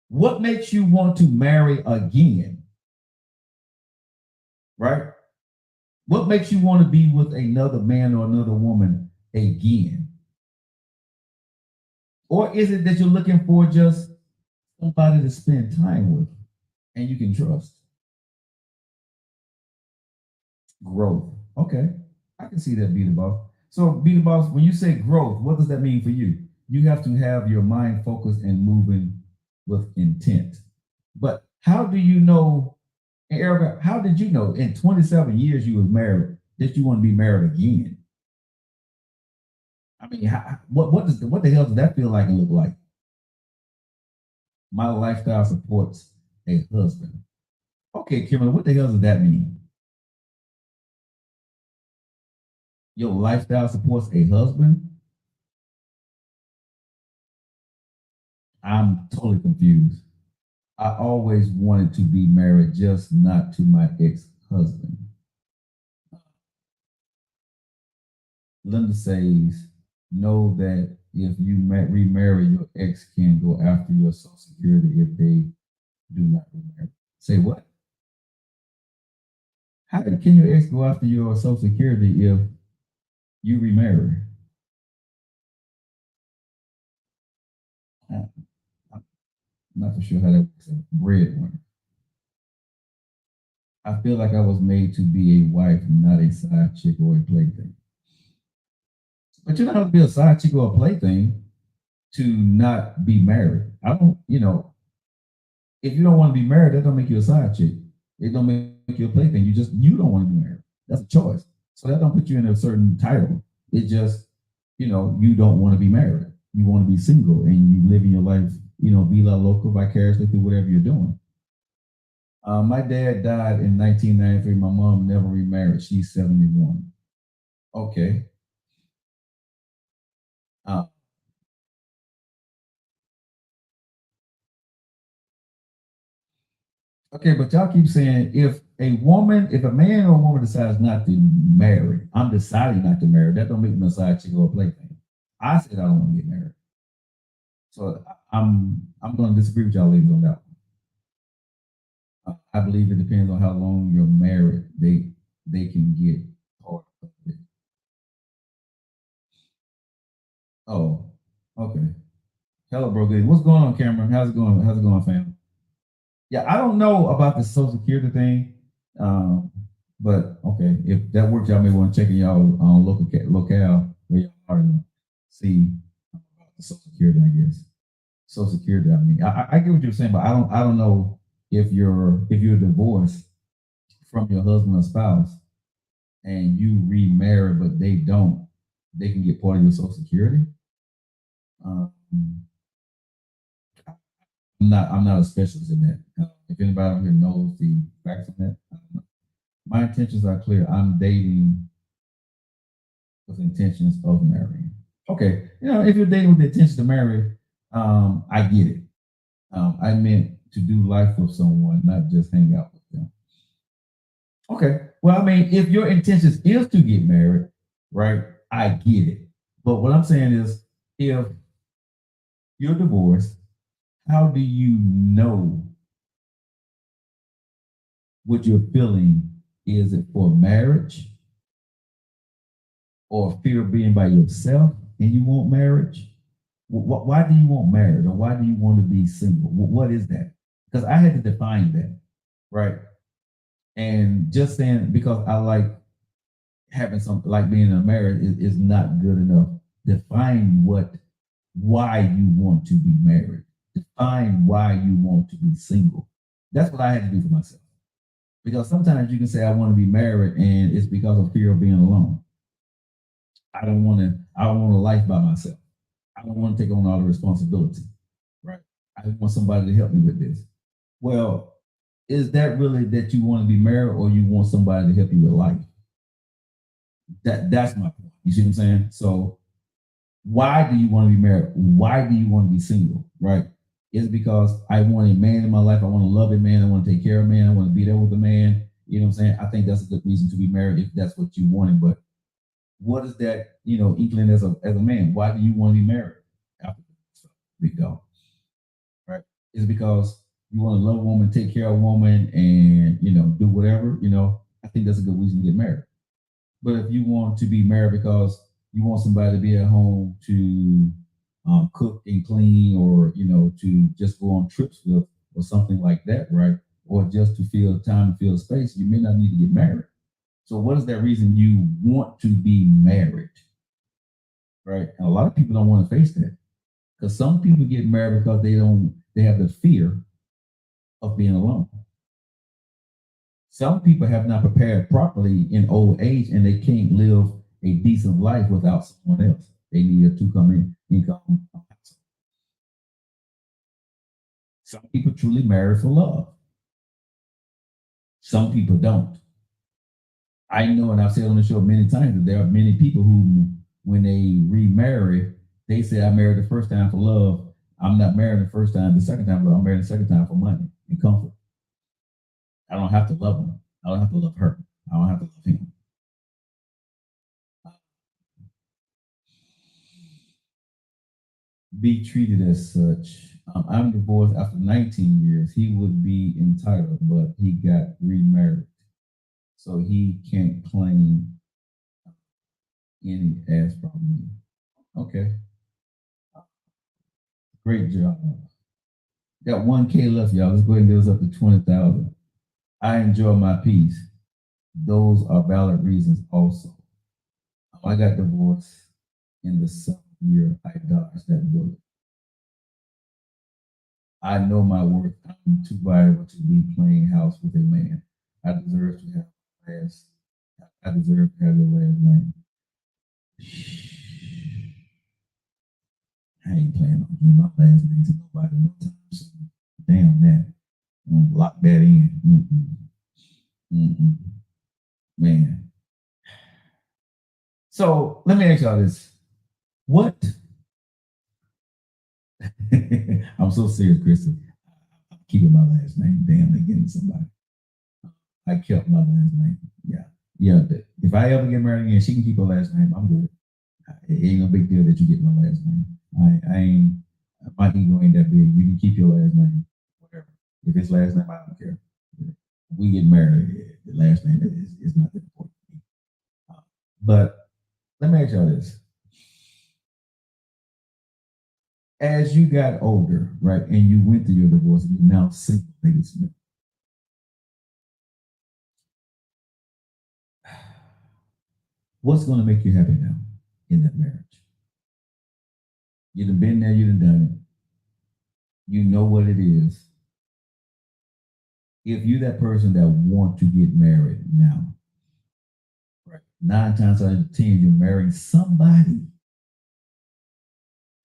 What makes you want to marry again? Right? What makes you want to be with another man or another woman again? Or is it that you're looking for just somebody to spend time with and you can trust? Growth. Okay. I can see that, Be the Boss. So, Be the Boss, when you say growth, what does that mean for you? You have to have your mind focused and moving with intent. But how do you know, Erica, how did you know in 27 years you was married that you want to be married again? I mean, what the hell does that feel like and look like? My lifestyle supports a husband. Okay, Kimberly, what the hell does that mean? Your lifestyle supports a husband? I'm totally confused. I always wanted to be married, just not to my ex-husband. Linda says, know that if you remarry, your ex can go after your Social Security if they do not remarry. Say what? How can your ex go after your Social Security if you remarry? I'm not for sure how that works. Breadwinner. I feel like I was made to be a wife, not a side chick or a plaything. But you don't have to be a side chick or a plaything to not be married. I don't, if you don't want to be married, that don't make you a side chick. It don't make you a plaything. You don't want to be married. That's a choice. So that don't put you in a certain title. It just, you don't want to be married. You want to be single and you live in your life, vila local, vicariously through whatever you're doing. My dad died in 1993. My mom never remarried. She's 71. Okay. Okay, but y'all keep saying if a man or a woman decides not to marry, I'm deciding not to marry. That don't make me a side chick or a plaything. I said I don't want to get married. So I'm going to disagree with y'all ladies on that one. I believe it depends on how long you're married. They can get part of it. Oh, okay. Hello, bro. Good. What's going on, Cameron? How's it going? How's it going, fam? Yeah, I don't know about the Social Security thing, but okay, if that works, y'all may want to check in y'all locale where y'all are and see about the Social Security. I guess Social Security. I mean, I get what you're saying, but I don't know if you're divorced from your husband or spouse and you remarry, but they don't, they can get part of your Social Security. I'm not a specialist in that. If anybody out here knows the facts on that, my intentions are clear. I'm dating with intentions of marrying. Okay, if you're dating with the intention to marry, I get it. I meant to do life with someone, not just hang out with them. Okay, well, I mean, if your intentions is to get married, right? I get it. But what I'm saying is, if you're divorced, how do you know what you're feeling? Is it for marriage or fear of being by yourself and you want marriage? Why do you want marriage, or why do you want to be single? What is that? Because I had to define that, right? And just saying because I like having something like being in a marriage is not good enough. Define why you want to be married. Define why you want to be single. That's what I had to do for myself. Because sometimes you can say I want to be married and it's because of fear of being alone. I don't want a life by myself. I don't want to take on all the responsibility. Right. I want somebody to help me with this. Well, is that really that you want to be married or you want somebody to help you with life? That's my point. You see what I'm saying? So why do you want to be married? Why do you want to be single? Right? Is because I want a man in my life. I want to love a man. I want to take care of a man. I want to be there with a man. You know what I'm saying? I think that's a good reason to be married if that's what you wanted. But what is that, inkling as a man? Why do you want to be married? Big dog. Right? Is because you want to love a woman, take care of a woman, and do whatever, I think that's a good reason to get married. But if you want to be married because you want somebody to be at home to cook and clean, or to just go on trips with, or something like that, right? Or just to feel time, feel space, you may not need to get married. So what is that reason you want to be married? Right? And a lot of people don't want to face that, because some people get married because they have the fear of being alone. Some people have not prepared properly in old age, and they can't live a decent life without someone else. They need to come in and come. Some people truly marry for love. Some people don't. I know, and I've said on the show many times, that there are many people who, when they remarry, they say, I married the first time for love. I'm not married the first time, the second time, but I'm married the second time for money and comfort. I don't have to love him. I don't have to love her. I don't have to love him. Be treated as such. I'm divorced after 19 years. He would be entitled, but he got remarried, so he can't claim any as from me. Okay. Great job. Got 1K left, y'all. Let's go ahead and get us up to 20,000. I enjoy my peace. Those are valid reasons also. I got divorced in the 7th year. I dodged that bullet. I know my worth. I'm too valuable to be playing house with a man. I deserve to have last. I deserve to have your last name. I ain't planning on giving my last name to nobody no time soon. Damn that. I'm gonna lock that in. Man. So let me ask y'all this. What? I'm so serious, Kristen. I'm keeping my last name. Damn, they getting somebody. I kept my last name. Yeah. If I ever get married again, she can keep her last name. I'm good. It ain't no big deal that you get my last name. I ain't, my ego ain't that big. You can keep your last name, whatever. If it's last name, I don't care. We get married, the last name is not that important to me. But let me ask y'all this. As you got older, right, and you went through your divorce, and you're now single, Lady Smith. What's going to make you happy now in that marriage? You done been there, you done done it. You know what it is. If you're that person that want to get married now, right, 9 times out of 10, you're marrying somebody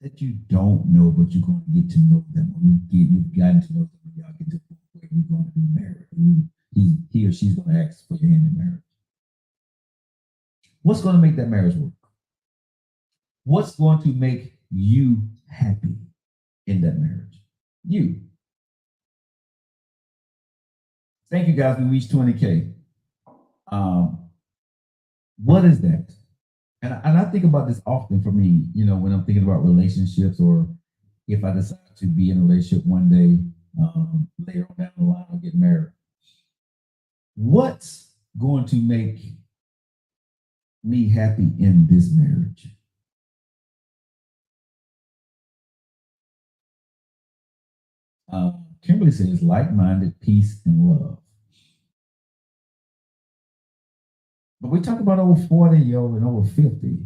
that you don't know, but you're going to get to know them. You've gotten to know them, when y'all get to the point where you're going to be married. He or she's going to ask for your hand in marriage. What's going to make that marriage work? What's going to make you happy in that marriage? You. Thank you, guys. We reached 20K. What is that? And I think about this often for me, when I'm thinking about relationships, or if I decide to be in a relationship one day, later on down the line, I'll get married. What's going to make me happy in this marriage? Kimberly says like-minded, peace, and love. But we talk about over 40-year-old and over 50,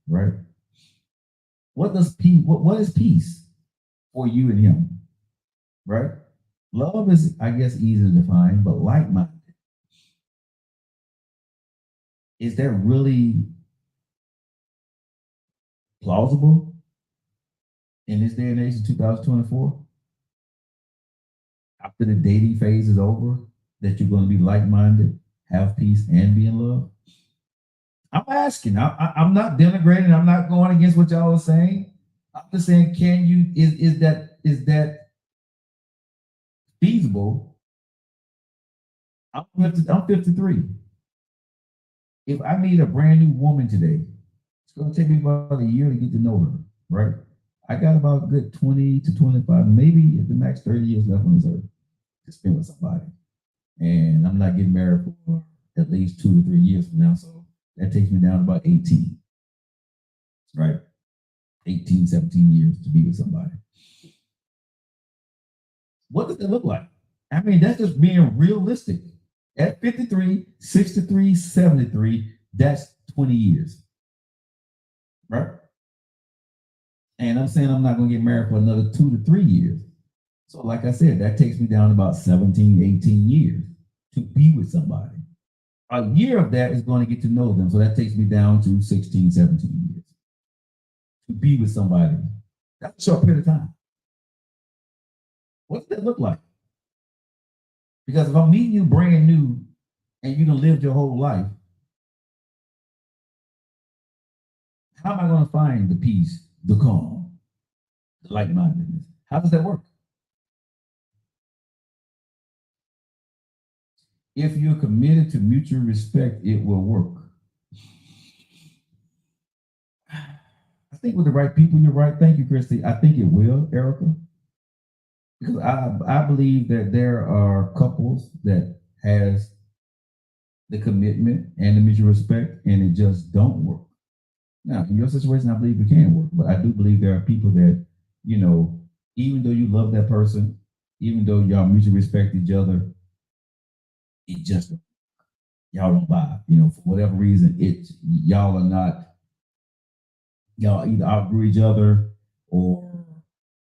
right? What is peace for you and him, right? Love is, I guess, easy to define, but like-minded, is that really plausible in this day and age in 2024? After the dating phase is over, that you're going to be like-minded, have peace, and be in love? I'm asking. I'm not denigrating. I'm not going against what y'all are saying. I'm just saying, can you? Is that feasible? I'm 53. If I meet a brand new woman today, it's going to take me about a year to get to know her, right? I got about a good 20 to 25, maybe at the max 30 years left on this earth to spend with somebody. And I'm not getting married for at least 2 to 3 years from now. So that takes me down to about 18, right? 18, 17 years to be with somebody. What does that look like? I mean, that's just being realistic. At 53, 63, 73, that's 20 years, right? And I'm saying I'm not going to get married for another 2 to 3 years. So, like I said, that takes me down to about 17, 18 years to be with somebody. A year of that is going to get to know them. So that takes me down to 16, 17 years to be with somebody. That's a short period of time. What does that look like? Because if I'm meeting you brand new and you done lived your whole life, how am I going to find the peace, the calm, the like-mindedness? How does that work? If you're committed to mutual respect, it will work. I think with the right people, you're right. Thank you, Christy. I think it will, Erica. Because I believe that there are couples that has the commitment and the mutual respect, and it just don't work. Now, in your situation, I believe it can work, but I do believe there are people that, you know, even though you love that person, even though y'all mutually respect each other, it just y'all don't vibe. You know, for whatever reason, y'all are not. Y'all either outgrew each other, or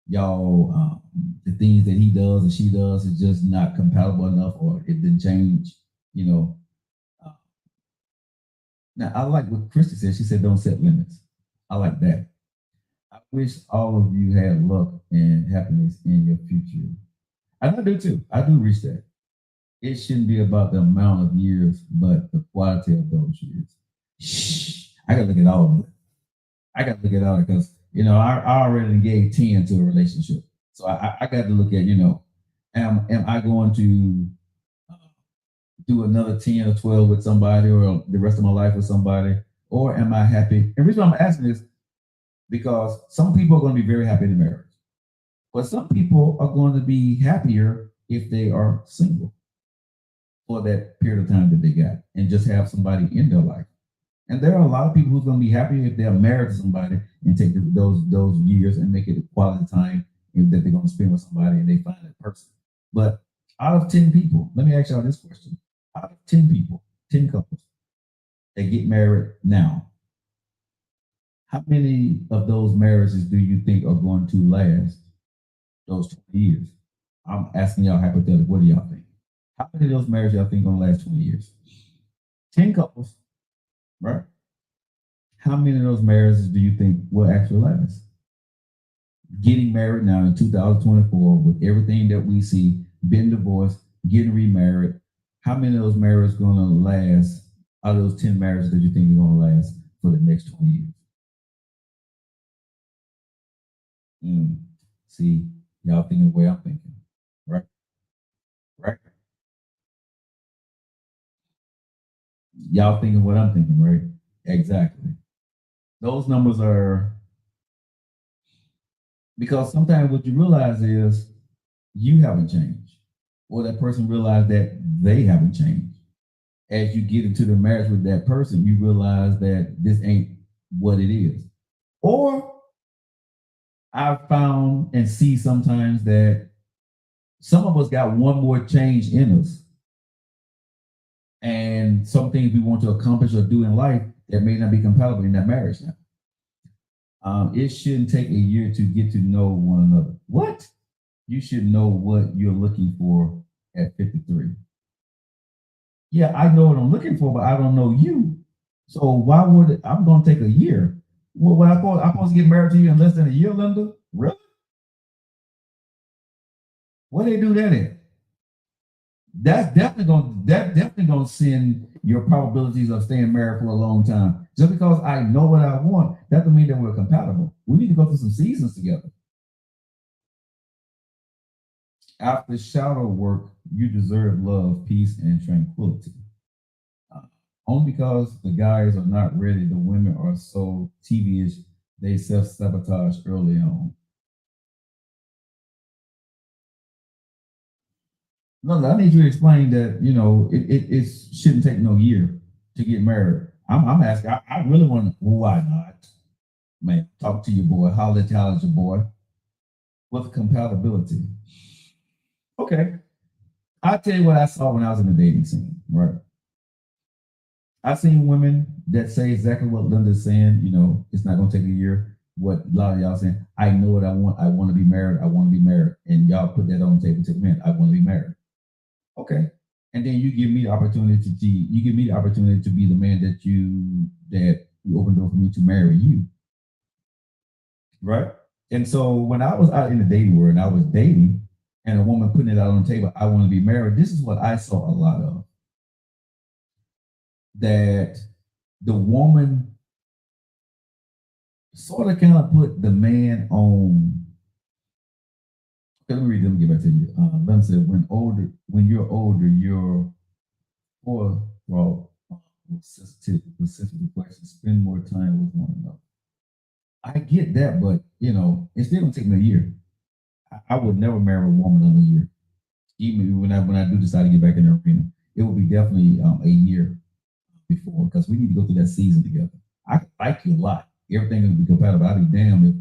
y'all the things that he does and she does is just not compatible enough, or it didn't change. You know. Now I like what Christy said. She said, "Don't set limits." I like that. I wish all of you had luck and happiness in your future. And I do too. I do reach that. It shouldn't be about the amount of years, but the quality of those years. Shh. I gotta look at all of it. I gotta look at all of it because I already gave 10 to a relationship. So I got to look at, am I going to do another 10 or 12 with somebody, or the rest of my life with somebody? Or am I happy? And the reason I'm asking this because some people are going to be very happy in marriage, but some people are going to be happier if they are single for that period of time that they got and just have somebody in their life. And there are a lot of people who's going to be happy if they're married to somebody and take those years and make it a quality time that they're going to spend with somebody and they find that person. But out of 10 people, let me ask y'all this question. Out of 10 people, 10 couples that get married now, how many of those marriages do you think are going to last those 20 years? I'm asking y'all hypothetically, what do y'all think? How many of those marriages y'all think are going to last 20 years? 10 couples, right? How many of those marriages do you think will actually last? Getting married now in 2024 with everything that we see, being divorced, getting remarried, how many of those marriages going to last out of those 10 marriages that you think are going to last for the next 20 years? See, y'all thinking the way I'm thinking, right? Right? Y'all thinking what I'm thinking, right? Exactly. Those numbers are because sometimes what you realize is you haven't changed, or that person realized that they haven't changed. As you get into the marriage with that person, you realize that this ain't what it is. Or I found and see sometimes that some of us got one more change in us, and some things we want to accomplish or do in life that may not be compatible in that marriage now. It shouldn't take a year to get to know one another. What? You should know what you're looking for at 53. Yeah, I know what I'm looking for, but I don't know you. So why would I'm going to take a year? Well, I'm supposed to get married to you in less than a year, Linda? Really? What they do that in? That's definitely gonna send your probabilities of staying married for a long time. Just because I know what I want, that doesn't mean that we're compatible. We need to go through some seasons together. After shadow work, you deserve love, peace, and tranquility. Only because the guys are not ready, the women are so tedious, they self-sabotage early on. No, I need you to explain that, it shouldn't take no year to get married. I'm asking, I really want to, why not? Man, talk to your boy, holler at your boy. What's compatibility? Okay. I'll tell you what I saw when I was in the dating scene, right? I've seen women that say exactly what Linda's saying, it's not gonna take a year. What a lot of y'all saying, I know what I want. I want to be married. I want to be married. And y'all put that on the table to men. I want to be married. Okay. And then you give me the opportunity to be the man that you open the door for me to marry you. Right? And so when I was out in the dating world and I was dating and a woman putting it out on the table, I want to be married. This is what I saw a lot of. That the woman sort of kind of put the man on. Okay, let me read them. Get back to you. Lem said, when you're older, you're more sensitive questions. Spend more time with one another. I get that, but it's still gonna take me a year. I would never marry a woman in a year, even when I do decide to get back in the arena. It will be definitely a year before, because we need to go through that season together. I like you a lot. Everything will be compatible. I'd be damned if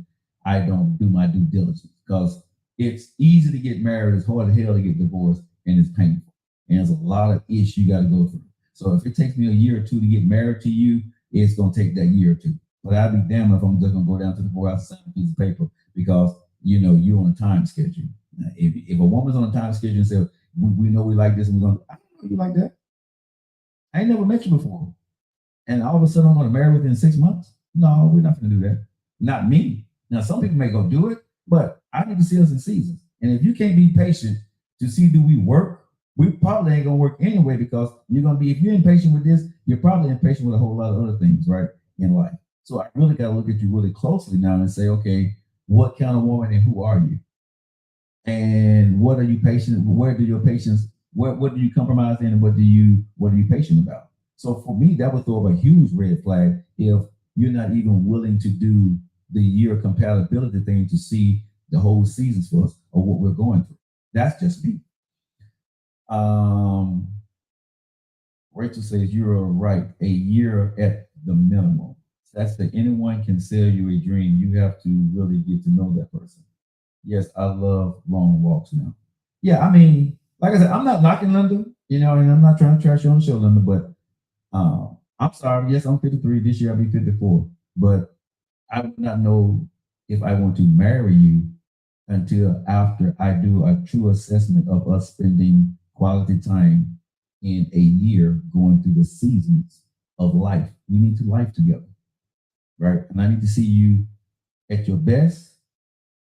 I don't do my due diligence, because it's easy to get married. It's hard as hell to get divorced, and it's painful. And there's a lot of issues you got to go through. So if it takes me a year or two to get married to you, it's going to take that year or two. But I'd be damned if I'm just going to go down to the courthouse and sign a piece of paper because, you're on a time schedule. If a woman's on a time schedule and says, we know we like this, and we're going to, I don't know you like that. I ain't never met you before. And all of a sudden I'm going to marry within 6 months? No, we're not going to do that. Not me. Now, some people may go do it, but I need to see us in seasons. And if you can't be patient to see do we work, we probably ain't going to work anyway, because if you're impatient with this, you're probably impatient with a whole lot of other things, right, in life. So I really got to look at you really closely now and say, okay, what kind of woman and who are you? And what are you patient? Where do your patience, what do you compromise in, and what are you patient about? So for me, that would throw up a huge red flag if you're not even willing to do the year compatibility thing to see the whole seasons for us or what we're going through. That's just me. Rachel says you're right. A year at the minimum. That's that anyone can sell you a dream. You have to really get to know that person. Yes, I love long walks now. Yeah, I mean, like I said, I'm not knocking Linda, and I'm not trying to trash you on the show, Linda, but I'm sorry. Yes, I'm 53. This year I'll be 54. But I would not know if I want to marry you until after I do a true assessment of us spending quality time in a year going through the seasons of life. We need to life together, right? And I need to see you at your best,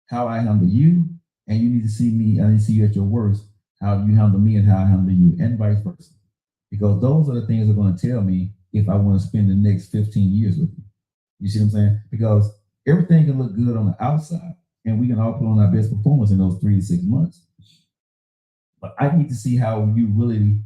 how I handle you, and you need to see me. I need to see you at your worst, how you handle me and how I handle you, and vice versa. Because those are the things that are going to tell me if I want to spend the next 15 years with you. You see what I'm saying? Because everything can look good on the outside, and we can all put on our best performance in those 3 to 6 months. But I need to see how you really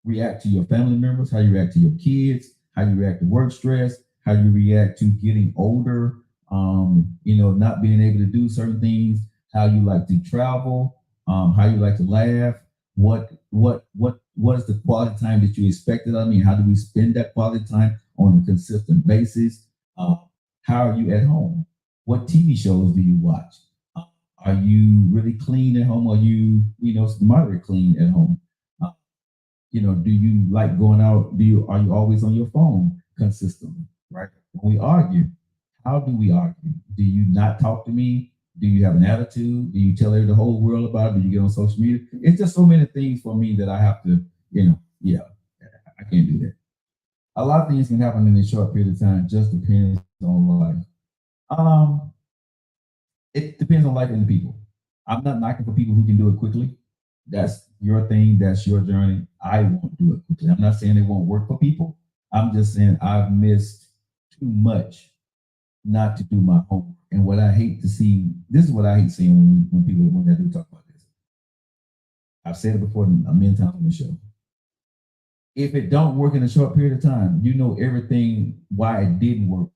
react to your family members, how you react to your kids, how you react to work stress, how you react to getting older, not being able to do certain things, how you like to travel, how you like to laugh, what is the quality time that you expected of me? How do we spend that quality time on a consistent basis? How are you at home? What TV shows do you watch? Are you really clean at home? Are you, moderate clean at home? Do you like going out? Are you always on your phone consistently? Right? When we argue, how do we argue? Do you not talk to me? Do you have an attitude? Do you tell the whole world about it? Do you get on social media? It's just so many things for me that I have to, I can't do that. A lot of things can happen in a short period of time. Just depends on life. It depends on life and the people. I'm not knocking for people who can do it quickly. That's your thing. That's your journey. I won't do it quickly. I'm not saying it won't work for people. I'm just saying I've missed too much not to do my homework. And what I hate to see, this is what I hate seeing when I do talk about this. I've said it before a million times on the show. If it don't work in a short period of time, you know everything why it didn't work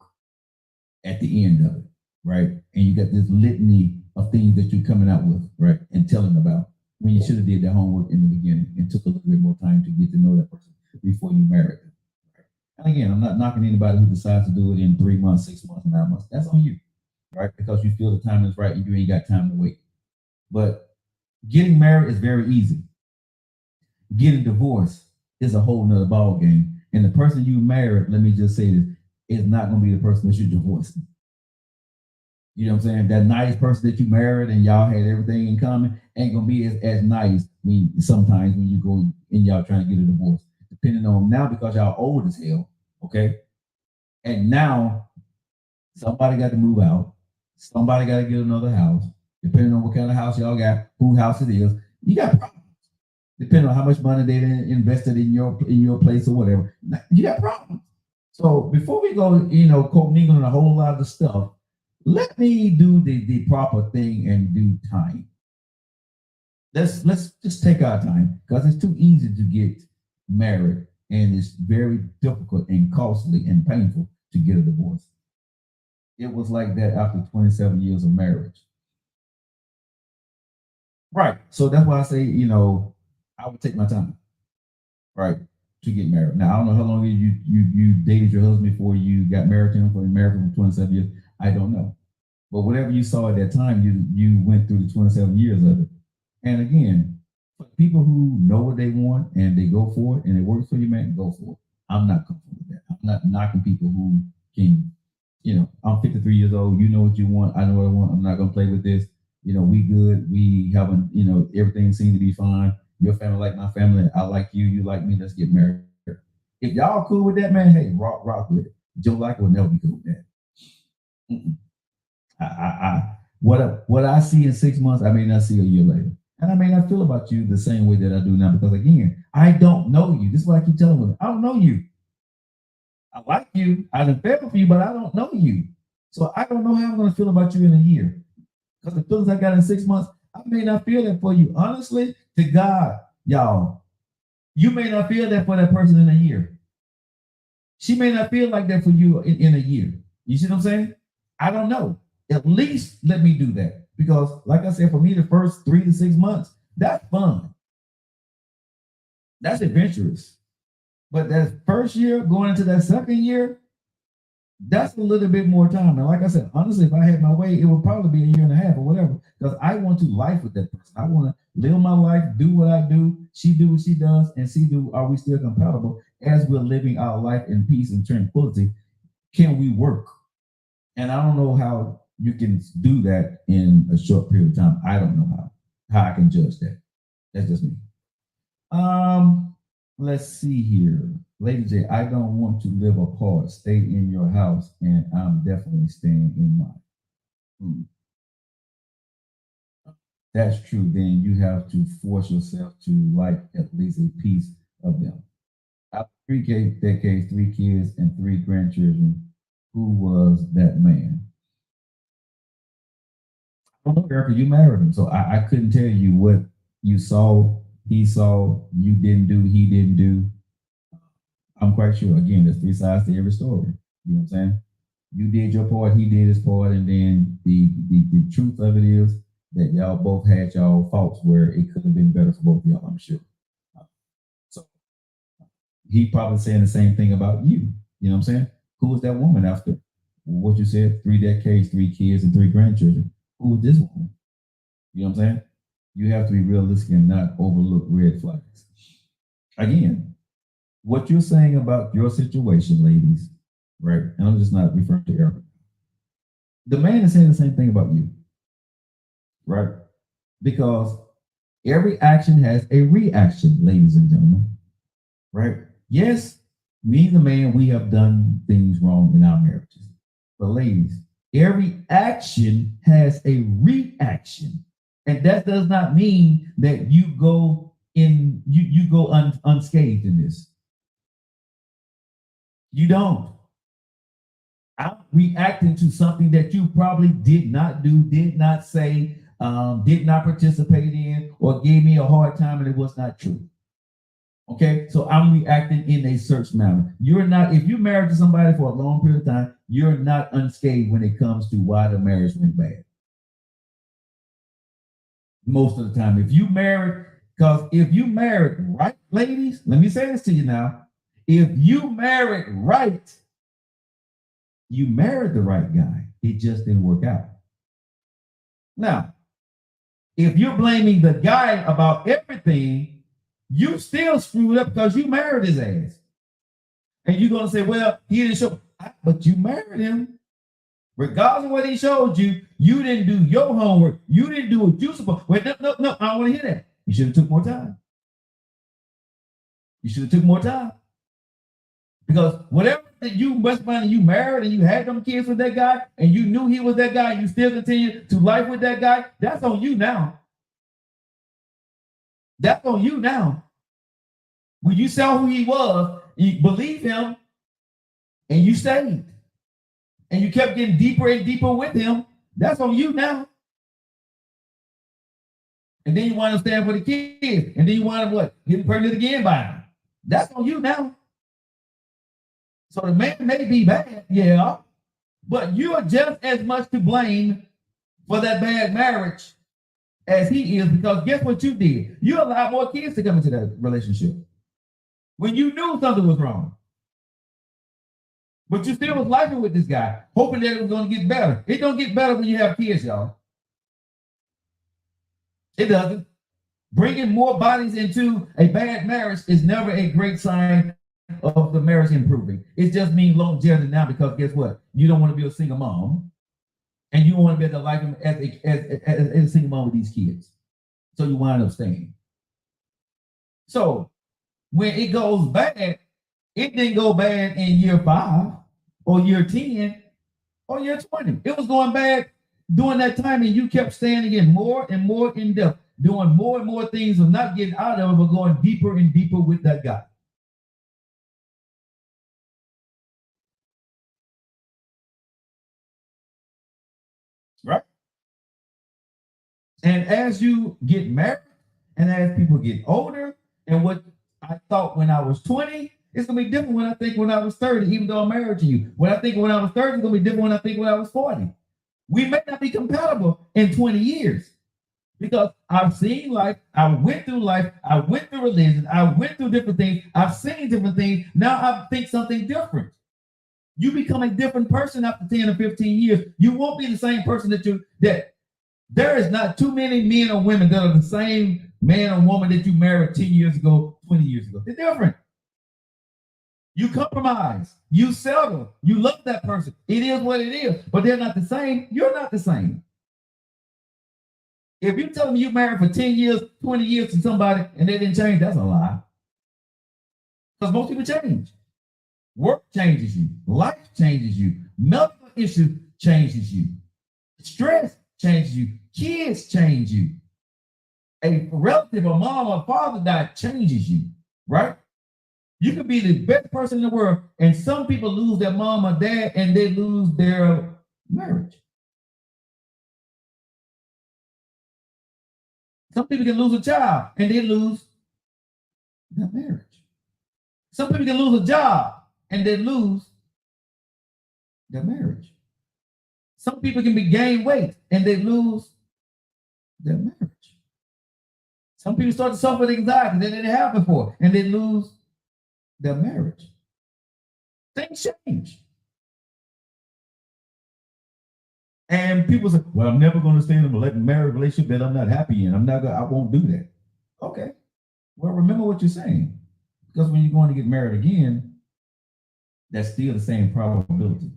at the end of it, right? And you got this litany of things that you're coming out with, right, and telling about when you should have did that homework in the beginning and took a little bit more time to get to know that person before you married them. Right? And again, I'm not knocking anybody who decides to do it in 3 months, 6 months, 9 months. That's on you, right? Because you feel the time is right and you ain't got time to wait. But getting married is very easy. Getting divorced is a whole nother ball game. And the person you married, let me just say this, is not going to be the person that you're divorcing. You know what I'm saying? That nice person that you married and y'all had everything in common ain't gonna be as nice sometimes when you go and y'all trying to get a divorce. Depending on now because y'all old as hell, okay? And now somebody got to move out, somebody got to get another house, depending on what kind of house y'all got, whose house it is, you got problems. Depending on how much money they invested in your place or whatever, you got problems. So before we go, co-mingling a whole lot of the stuff, let me do the proper thing and do time. Let's just take our time because it's too easy to get married and it's very difficult and costly and painful to get a divorce. It was like that after 27 years of marriage. Right. So that's why I say, I would take my time, right, to get married. Now I don't know how long you dated your husband before you got married to him for for 27 years. I don't know. But whatever you saw at that time, you went through the 27 years of it. And again, for people who know what they want and they go for it and it works for you, man, go for it. I'm not comfortable with that. I'm not knocking people who can, I'm 53 years old. You know what you want. I know what I want. I'm not going to play with this. We good. We haven't, everything seems to be fine. Your family like my family. I like you. You like me. Let's get married. If y'all cool with that, man, hey, rock with it. Joe Like will never be cool with that. Mm-mm. What I see in 6 months, I may not see a year later. And I may not feel about you the same way that I do now because again, I don't know you. This is what I keep telling women. I don't know you. I like you. I done fell for you, but I don't know you. So I don't know how I'm going to feel about you in a year. Because the feelings I got in 6 months, I may not feel that for you. Honestly, to God, y'all, you may not feel that for that person in a year. She may not feel like that for you in a year. You see what I'm saying? I don't know. At least let me do that. Because, like I said, for me, the first 3 to 6 months, that's fun. That's adventurous. But that first year, going into that second year, that's a little bit more time. Now, like I said, honestly, if I had my way, it would probably be a year and a half or whatever. Because I want to life with that person. I want to live my life, do what I do, she do what she does, and see are we still compatible as we're living our life in peace and tranquility? Can we work? And I don't know how you can do that in a short period of time. I don't know how I can judge that. That's just me. Let's see here. Lady J, I don't want to live apart. Stay in your house, and I'm definitely staying in mine. That's true. Then you have to force yourself to like at least a piece of them. After 3 decades, 3 kids, and 3 grandchildren, who was that man? I don't know, Erica, you married him, so I couldn't tell you what you saw, he saw, you didn't do, he didn't do. I'm quite sure, again, there's 3 sides to every story. You know what I'm saying? You did your part, he did his part, and then the truth of it is that y'all both had y'all faults where it could have been better for both of y'all, I'm sure. So he probably saying the same thing about you. You know what I'm saying? Who was that woman after what you said? 3 decades, 3 kids, and 3 grandchildren. Who was this woman? You know what I'm saying? You have to be realistic and not overlook red flags. Again, what you're saying about your situation, ladies, right? And I'm just not referring to Erica. The man is saying the same thing about you, right? Because every action has a reaction, ladies and gentlemen, right? Yes, me and the man, we have done things wrong in our marriages. But ladies, every action has a reaction. And that does not mean that you go unscathed in this. You don't. I'm reacting to something that you probably did not do, did not say, did not participate in, or gave me a hard time and it was not true. Okay, so I'm reacting in a search manner. You're not, if you're married to somebody for a long period of time, you're not unscathed when it comes to why the marriage went bad. Most of the time, if you married, because if you married, right, ladies, let me say this to you now. If you married right, you married the right guy. It just didn't work out. Now, if you're blaming the guy about everything, you still screwed up because you married his ass. And you're going to say, well, he didn't show, but you married him. Regardless of what he showed you, you didn't do your homework. You didn't do what you supposed. Wait, no, I don't want to hear that. You should have took more time. You should have took more time. Because whatever that you Westbound and you married and you had them kids with that guy and you knew he was that guy and you still continue to life with that guy, that's on you now. That's on you now. When you saw who he was, you believe him and you stayed. And you kept getting deeper and deeper with him, that's on you now. And then you want to stand for the kids. And then you want to what? Getting pregnant again by him. That's on you now. So the man may be bad, yeah, but you are just as much to blame for that bad marriage as he is, because guess what you did? You allowed more kids to come into that relationship when you knew something was wrong. But you still was living with this guy, hoping that it was going to get better. It don't get better when you have kids, y'all. It doesn't. Bringing more bodies into a bad marriage is never a great sign of the marriage improving. It just means longevity now, because guess what? You don't want to be a single mom, and you want to be able to like him as a single mom with these kids. So you wind up staying. So when it goes bad, it didn't go bad in year 5 or year 10 or year 20. It was going bad during that time, and you kept staying in more and more in depth, doing more and more things of not getting out of it, but going deeper and deeper with that guy. Right? And as you get married and as people get older, and what I thought when I was 20, it's gonna be different when I think when I was 30, even though I'm married to you. When I think when I was 30, it's gonna be different when I think when I was 40. We may not be compatible in 20 years because I've seen life, I went through life, I went through religion, I went through different things, I've seen different things. Now I think something different. You become a different person after 10 or 15 years. You won't be the same person that there is not too many men or women that are the same man or woman that you married 10 years ago, 20 years ago. They're different. You compromise, you settle, you love that person. It is what it is, but they're not the same. You're not the same. If you tell me you married for 10 years, 20 years to somebody and they didn't change, that's a lie. Because most people change. Work changes you, life changes you, medical issue changes you, stress changes you, kids change you. A relative, a mom or father died changes you, right? You could be the best person in the world, and some people lose their mom or dad and they lose their marriage. Some people can lose a child and they lose their marriage. Some people can lose a job and they lose their marriage. Some people can be gain weight and they lose their marriage. Some people start to suffer anxiety that they didn't have before and they lose their marriage. Things change. And people say, well, I'm never going to stay in a marriage relationship that I'm not happy in. I won't do that. Okay. Well, remember what you're saying. Because when you're going to get married again, that's still the same probability.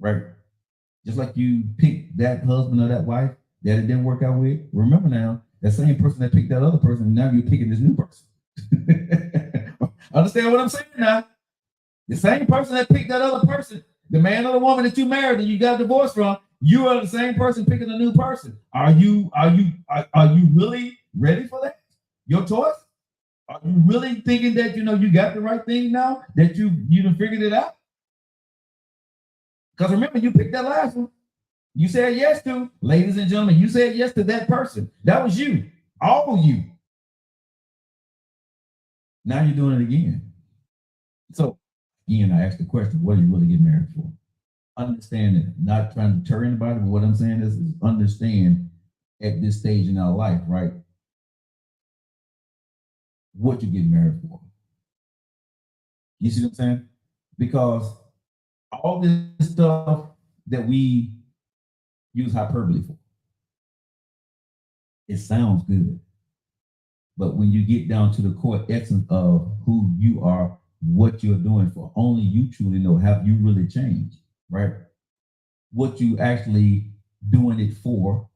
Right? Just like you picked that husband or that wife that it didn't work out with. Remember now, that same person that picked that other person, now you're picking this new person. Understand what I'm saying now? The same person that picked that other person, the man or the woman that you married and you got divorced from, you are the same person picking a new person. Are you really ready for that? Your choice? Are you really thinking that you got the right thing now? That you done figured it out? Because remember, you picked that last one. You said yes to, ladies and gentlemen, you said yes to that person. That was you. All you. Now you're doing it again. So again, I asked the question, what are you really getting married for? Understand it. Not trying to deter anybody, but what I'm saying is understand at this stage in our life, right? What you're getting married for. You see what I'm saying? Because all this stuff that we use hyperbole for, it sounds good. But when you get down to the core essence of who you are, what you're doing for, only you truly know, have you really changed, right? What you actually doing it for,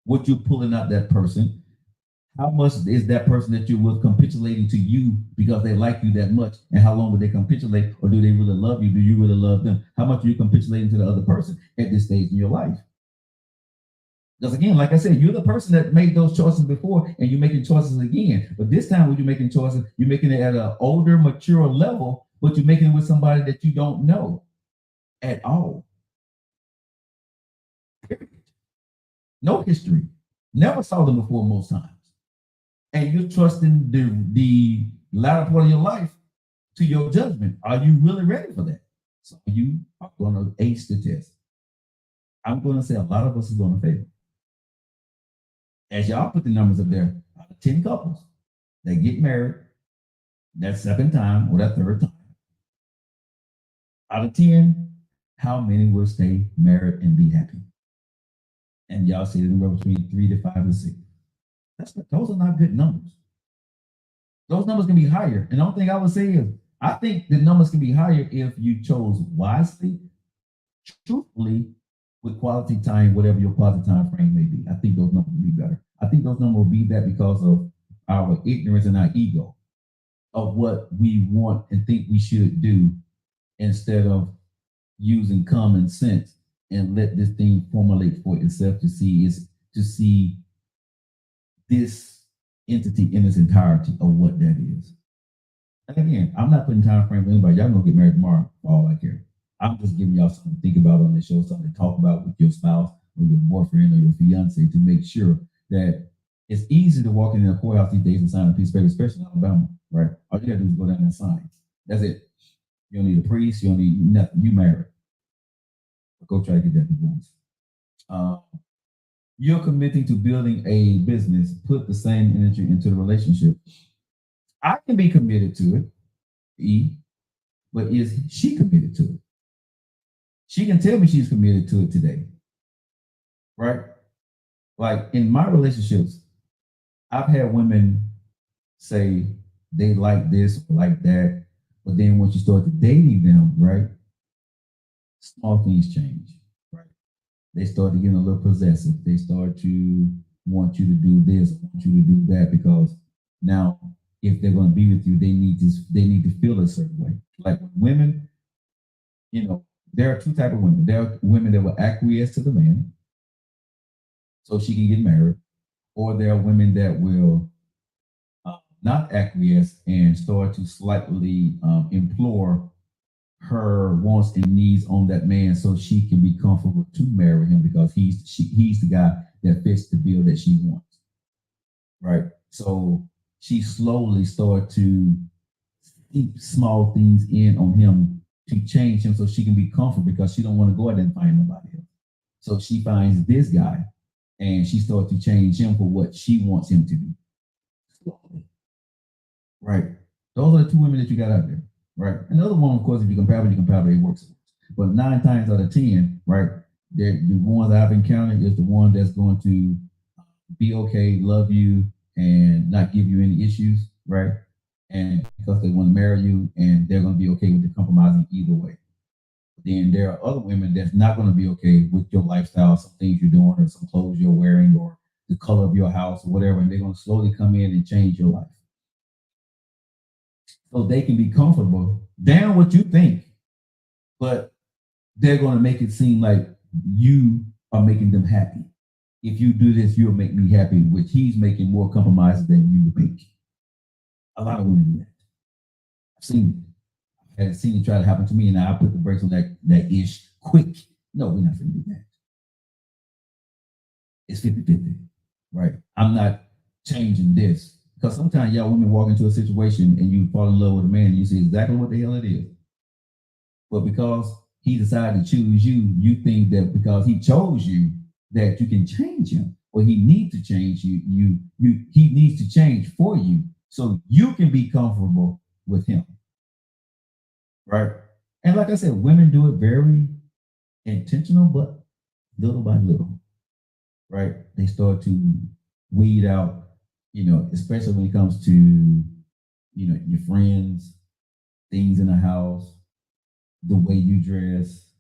what you're pulling out that person, how much is that person that you're with capitulating to you because they like you that much, and how long would they capitulate, or do they really love you? Do you really love them? How much are you capitulating to the other person at this stage in your life? Because again, like I said, you're the person that made those choices before, and you're making choices again. But this time, when you're making choices, you're making it at an older, mature level, but you're making it with somebody that you don't know at all. No history. Never saw them before most times. And you're trusting the latter part of your life to your judgment. Are you really ready for that? So you are going to ace the test. I'm going to say a lot of us is going to fail. As y'all put the numbers up there, out of 10 couples that get married that second time or that third time, out of 10, how many will stay married and be happy? And y'all say anywhere between 3 to 5 to 6. Those are not good numbers. Those numbers can be higher. And the only thing I would say is, I think the numbers can be higher if you chose wisely, truthfully, with quality time, whatever your quality time frame may be. I think those numbers will be better. I think those numbers will be that because of our ignorance and our ego of what we want and think we should do, instead of using common sense and let this thing formulate for itself to see this entity in its entirety of what that is. And again, I'm not putting time frame on anybody. Y'all gonna get married tomorrow for all I care. I'm just giving y'all something to think about on the show, something to talk about with your spouse or your boyfriend or your fiance, to make sure that it's easy to walk in a courthouse these days and sign a piece of paper, especially in Alabama, right? All you gotta do is go down and sign. That's it. You don't need a priest. You don't need nothing. You married. Go try to get that divorce. You're committing to building a business. Put the same energy into the relationship. I can be committed to it, but is she committed to it? She can tell me she's committed to it today, right? Like in my relationships, I've had women say they like this or like that, but then once you start dating them, right, small things change, right? They start to get a little possessive. They start to want you to do this, want you to do that, because now if they're going to be with you, they need to feel a certain way. Like women, there are two types of women. There are women that will acquiesce to the man so she can get married, or there are women that will not acquiesce and start to slightly implore her wants and needs on that man so she can be comfortable to marry him, because he's the guy that fits the bill that she wants, right? So she slowly started to keep small things in on him to change him so she can be comfortable, because she don't want to go out and find nobody else. So she finds this guy and she starts to change him for what she wants him to be. Slowly. Right. Those are the two women that you got out there. Right. Another one, of course, if you compare it works. But 9 times out of 10, right, the ones I've encountered is the one that's going to be okay, love you, and not give you any issues, right? And because they want to marry you, and they're going to be okay with the compromising either way. Then there are other women that's not going to be okay with your lifestyle, some things you're doing, or some clothes you're wearing, or the color of your house, or whatever, and they're going to slowly come in and change your life. So they can be comfortable, down what you think, but they're going to make it seem like you are making them happy. If you do this, you'll make me happy, which he's making more compromises than you make. A lot of women do that. I've seen it. I've seen it try to happen to me, and I put the brakes on that ish quick. No, we're not going to do that. It's 50-50, right? I'm not changing this. Because sometimes y'all women walk into a situation and you fall in love with a man and you see exactly what the hell it is. But because he decided to choose you, you think that because he chose you, that you can change him, or he needs to change you. He needs to change for you so you can be comfortable with him. right? And like I said, women do it very intentional, but little by little, right? They start to weed out, especially when it comes to, your friends, things in the house, the way you dress,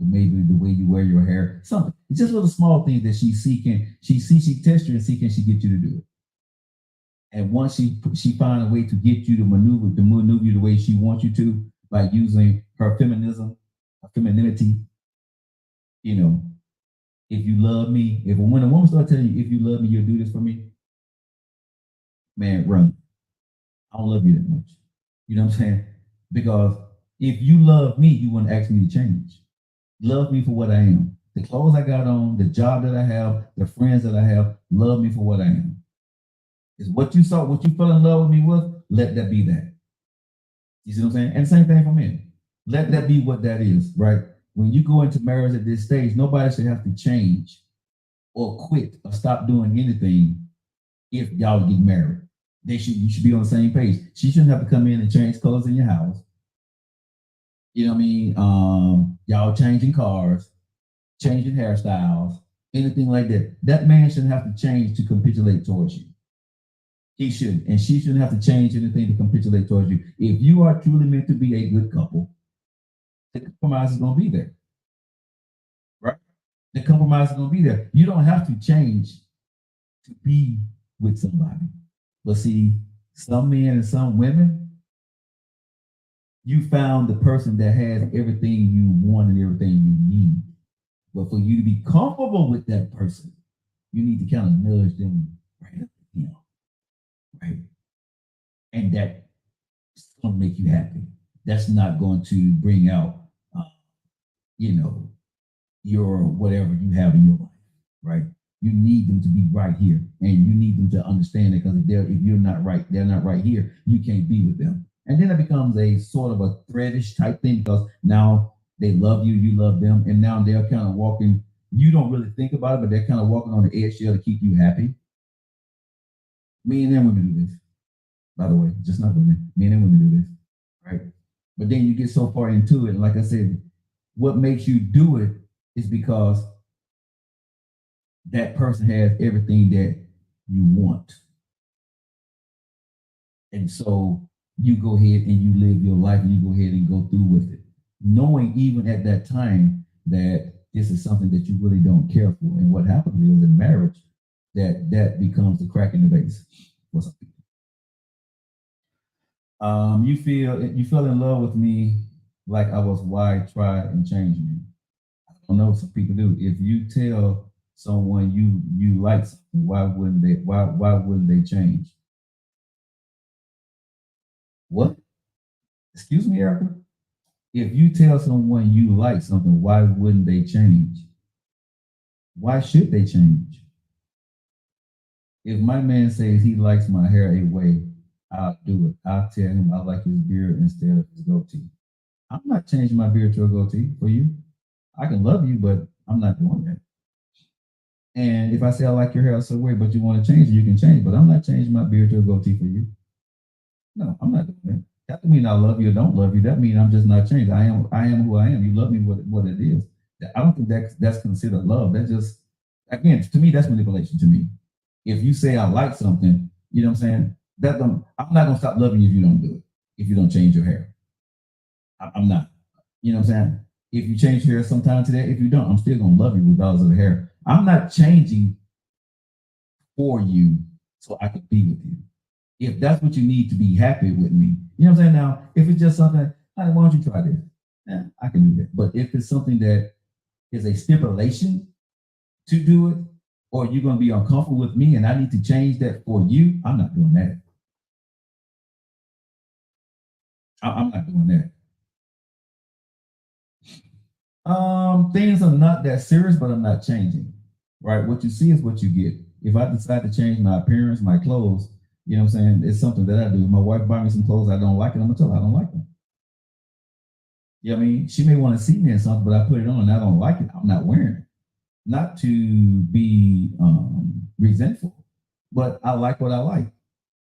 maybe the way you wear your hair, something. It's just little small things that she's seeking. She tests you and see can she get you to do it. And once she find a way to get you to maneuver you the way she wants you to by using her feminism, her femininity, if you love me, when a woman starts telling you, if you love me, you'll do this for me, man, run. I don't love you that much. You know what I'm saying? Because if you love me, you wouldn't ask me to change. Love me for what I am. The clothes I got on, the job that I have, the friends that I have, love me for what I am. Is what you saw, what you fell in love with me with, let that be that. You see what I'm saying? And same thing for men. Let that be what that is, right? When you go into marriage at this stage, nobody should have to change or quit or stop doing anything if y'all get married. You should be on the same page. She shouldn't have to come in and change colors in your house. You know what I mean? Y'all changing cars, changing hairstyles, anything like that. That man shouldn't have to change to capitulate towards you. He shouldn't, and she shouldn't have to change anything to capitulate towards you. If you are truly meant to be a good couple, the compromise is going to be there, right? The compromise is going to be there. You don't have to change to be with somebody. But see, some men and some women, you found the person that has everything you want and everything you need. But for you to be comfortable with that person, you need to kind of nudge them right up, right? And that's going to make you happy. That's not going to bring out, your whatever you have in your life, right? You need them to be right here, and you need them to understand it, because if you're not right, they're not right here, you can't be with them. And then it becomes a sort of a threadish type thing, because now they love you, you love them, and now they're kind of walking. You don't really think about it, but they're kind of walking on the edge to keep you happy. Men and women do this, by the way, just not women. Men and women do this, right? But then you get so far into it, and like I said, what makes you do it is because that person has everything that you want. And so you go ahead and you live your life and you go ahead and go through with it, knowing even at that time that this is something that you really don't care for. And what happens is in marriage, that becomes the crack in the base for some people. You fell in love with me like I was why try and change me. I don't know, some people do. If you tell someone you like something, why wouldn't they change? What? Excuse me, Erica? If you tell someone you like something, why wouldn't they change? Why should they change? If my man says he likes my hair a way, I'll do it. I'll tell him I like his beard instead of his goatee. I'm not changing my beard to a goatee for you. I can love you, but I'm not doing that. And if I say I like your hair a certain way, but you want to change it, you can change. But I'm not changing my beard to a goatee for you. No, I'm not doing that. That doesn't mean I love you or don't love you. That means I'm just not changing. I am who I am. You love me what it is. I don't think that's considered love. That's just, again, to me, that's manipulation to me. If you say I like something, you know what I'm saying? I'm not gonna stop loving you if you don't do it. If you don't change your hair, I'm not. You know what I'm saying? If you change your hair sometime today, if you don't, I'm still gonna love you regardless of the hair. I'm not changing for you so I can be with you. If that's what you need to be happy with me, you know what I'm saying? Now, if it's just something, why don't you try this? Yeah, I can do that. But if it's something that is a stipulation to do it, or you're going to be uncomfortable with me and I need to change that for you, I'm not doing that. I'm not doing that. Things are not that serious, but I'm not changing. Right? What you see is what you get. If I decide to change my appearance, my clothes, you know what I'm saying? It's something that I do. My wife buy me some clothes I don't like, and I'm gonna tell her I don't like them. You know what I mean? She may want to see me in something, but I put it on and I don't like it. I'm not wearing it. Not to be resentful, but I like what I like.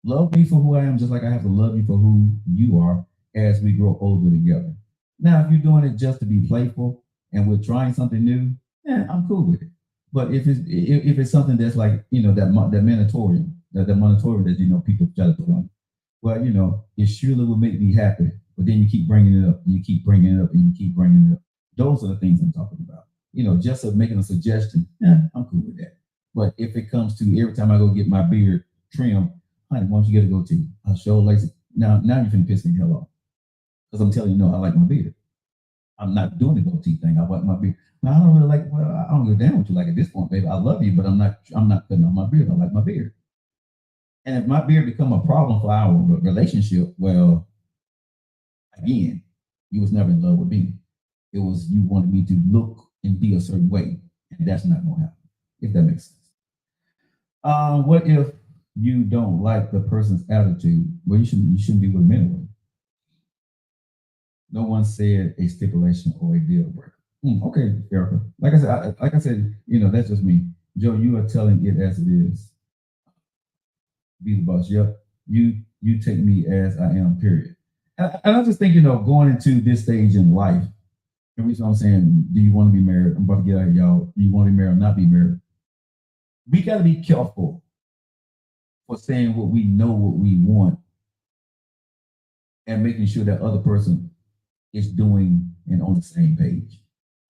Love me for who I am, just like I have to love you for who you are. as we grow older together. Now, if you're doing it just to be playful and we're trying something new, yeah, I'm cool with it. But if it's something that's like that mandatorium, that mandatory that people try to put on, well, it surely will make me happy. But then you keep bringing it up, and you keep bringing it up, and you keep bringing it up. Those are the things I'm talking about. Just making a suggestion, yeah, I'm cool with that. But if it comes to every time I go get my beard trimmed, honey, why don't you get a goatee? I'll show lazy. Now you're finna piss me the hell off because I'm telling you, no, I like my beard. I'm not doing the goatee thing. I like my beard. Now, I don't really like. Well, I don't give a damn what you like at this point, baby. I love you, but I'm not. I'm not cutting off my beard. I like my beard. And if my beard become a problem for our relationship, well, again, you was never in love with me. It was you wanted me to look and be a certain way, and that's not gonna happen. If that makes sense. What if you don't like the person's attitude? Well, you shouldn't be with them anyway. No one said a stipulation or a deal breaker. Okay, Erica. Like I said, that's just me. Joe, you are telling it as it is. Be the boss. Yep. You take me as I am. Period. And I just think going into this stage in life. The reason I'm saying, do you want to be married? I'm about to get out of y'all. Do you want to be married or not be married? We got to be careful for saying what we know, what we want, and making sure that other person is doing and on the same page.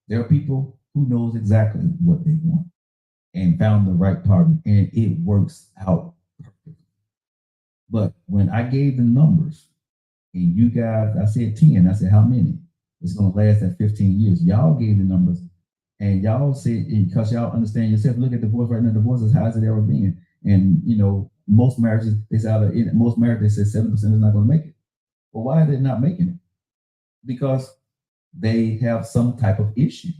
There are people who knows exactly what they want and found the right partner, and it works out perfectly. But when I gave the numbers, and you guys, I said 10, I said how many? It's gonna last at 15 years. Y'all gave the numbers, and y'all said because y'all understand yourself. Look at divorce right now. Divorce is high as it ever been, and most marriages they say most marriages they say 7% is not going to make it. Well, why are they not making it? Because they have some type of issue,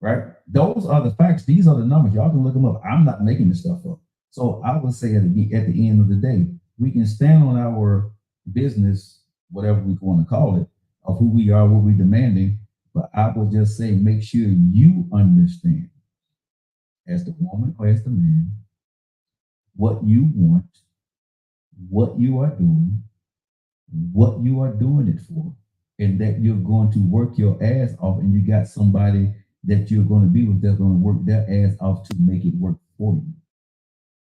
right? Those are the facts. These are the numbers. Y'all can look them up. I'm not making this stuff up. So I would say at the end of the day, we can stand on our business, whatever we want to call it, of who we are, what we're demanding. But I would just say, make sure you understand, as the woman or as the man, what you want, what you are doing it for, and that you're going to work your ass off, and you got somebody that you're going to be with that's going to work their ass off to make it work for you.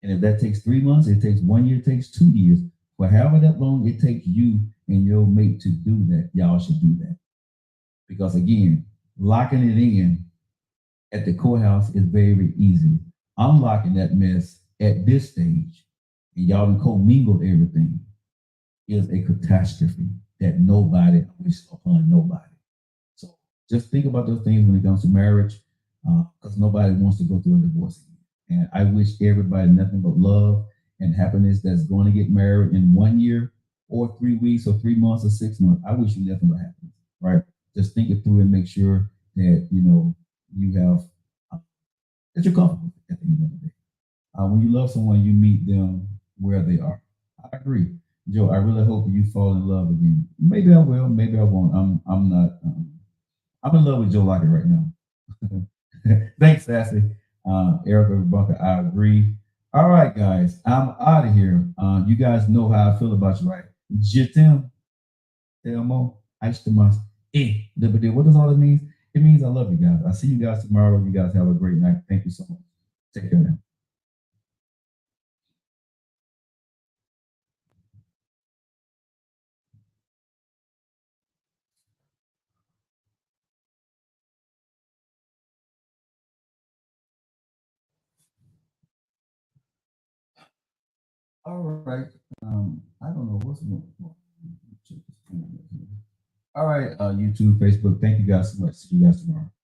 And if that takes 3 months, it takes 1 year, it takes 2 years, for however that long it takes you and your mate to do that, y'all should do that. Because again, locking it in at the courthouse is very easy. Unlocking that mess at this stage, and y'all done commingled everything, is a catastrophe that nobody wishes upon nobody. So just think about those things when it comes to marriage, because nobody wants to go through a divorce again. And I wish everybody nothing but love and happiness that's going to get married in 1 year or 3 weeks or 3 months or 6 months. I wish you nothing but happiness, right? Just think it through and make sure that you have that you're comfortable at the end of the day. When you love someone, you meet them where they are. I agree, Joe. I really hope you fall in love again. Maybe I will. Maybe I won't. I'm not. I'm in love with Joe Lockett right now. Thanks, Sassy. Erica Bunker, I agree. All right, guys, I'm out of here. You guys know how I feel about you, right? Jitim, Telmo, Aishtamas, What does all that mean? It means I love you guys. I see you guys tomorrow. You guys have a great night. Thank you so much. Take care now. All right. I don't know what's going on. All right, YouTube, Facebook. Thank you guys so much. See you guys tomorrow.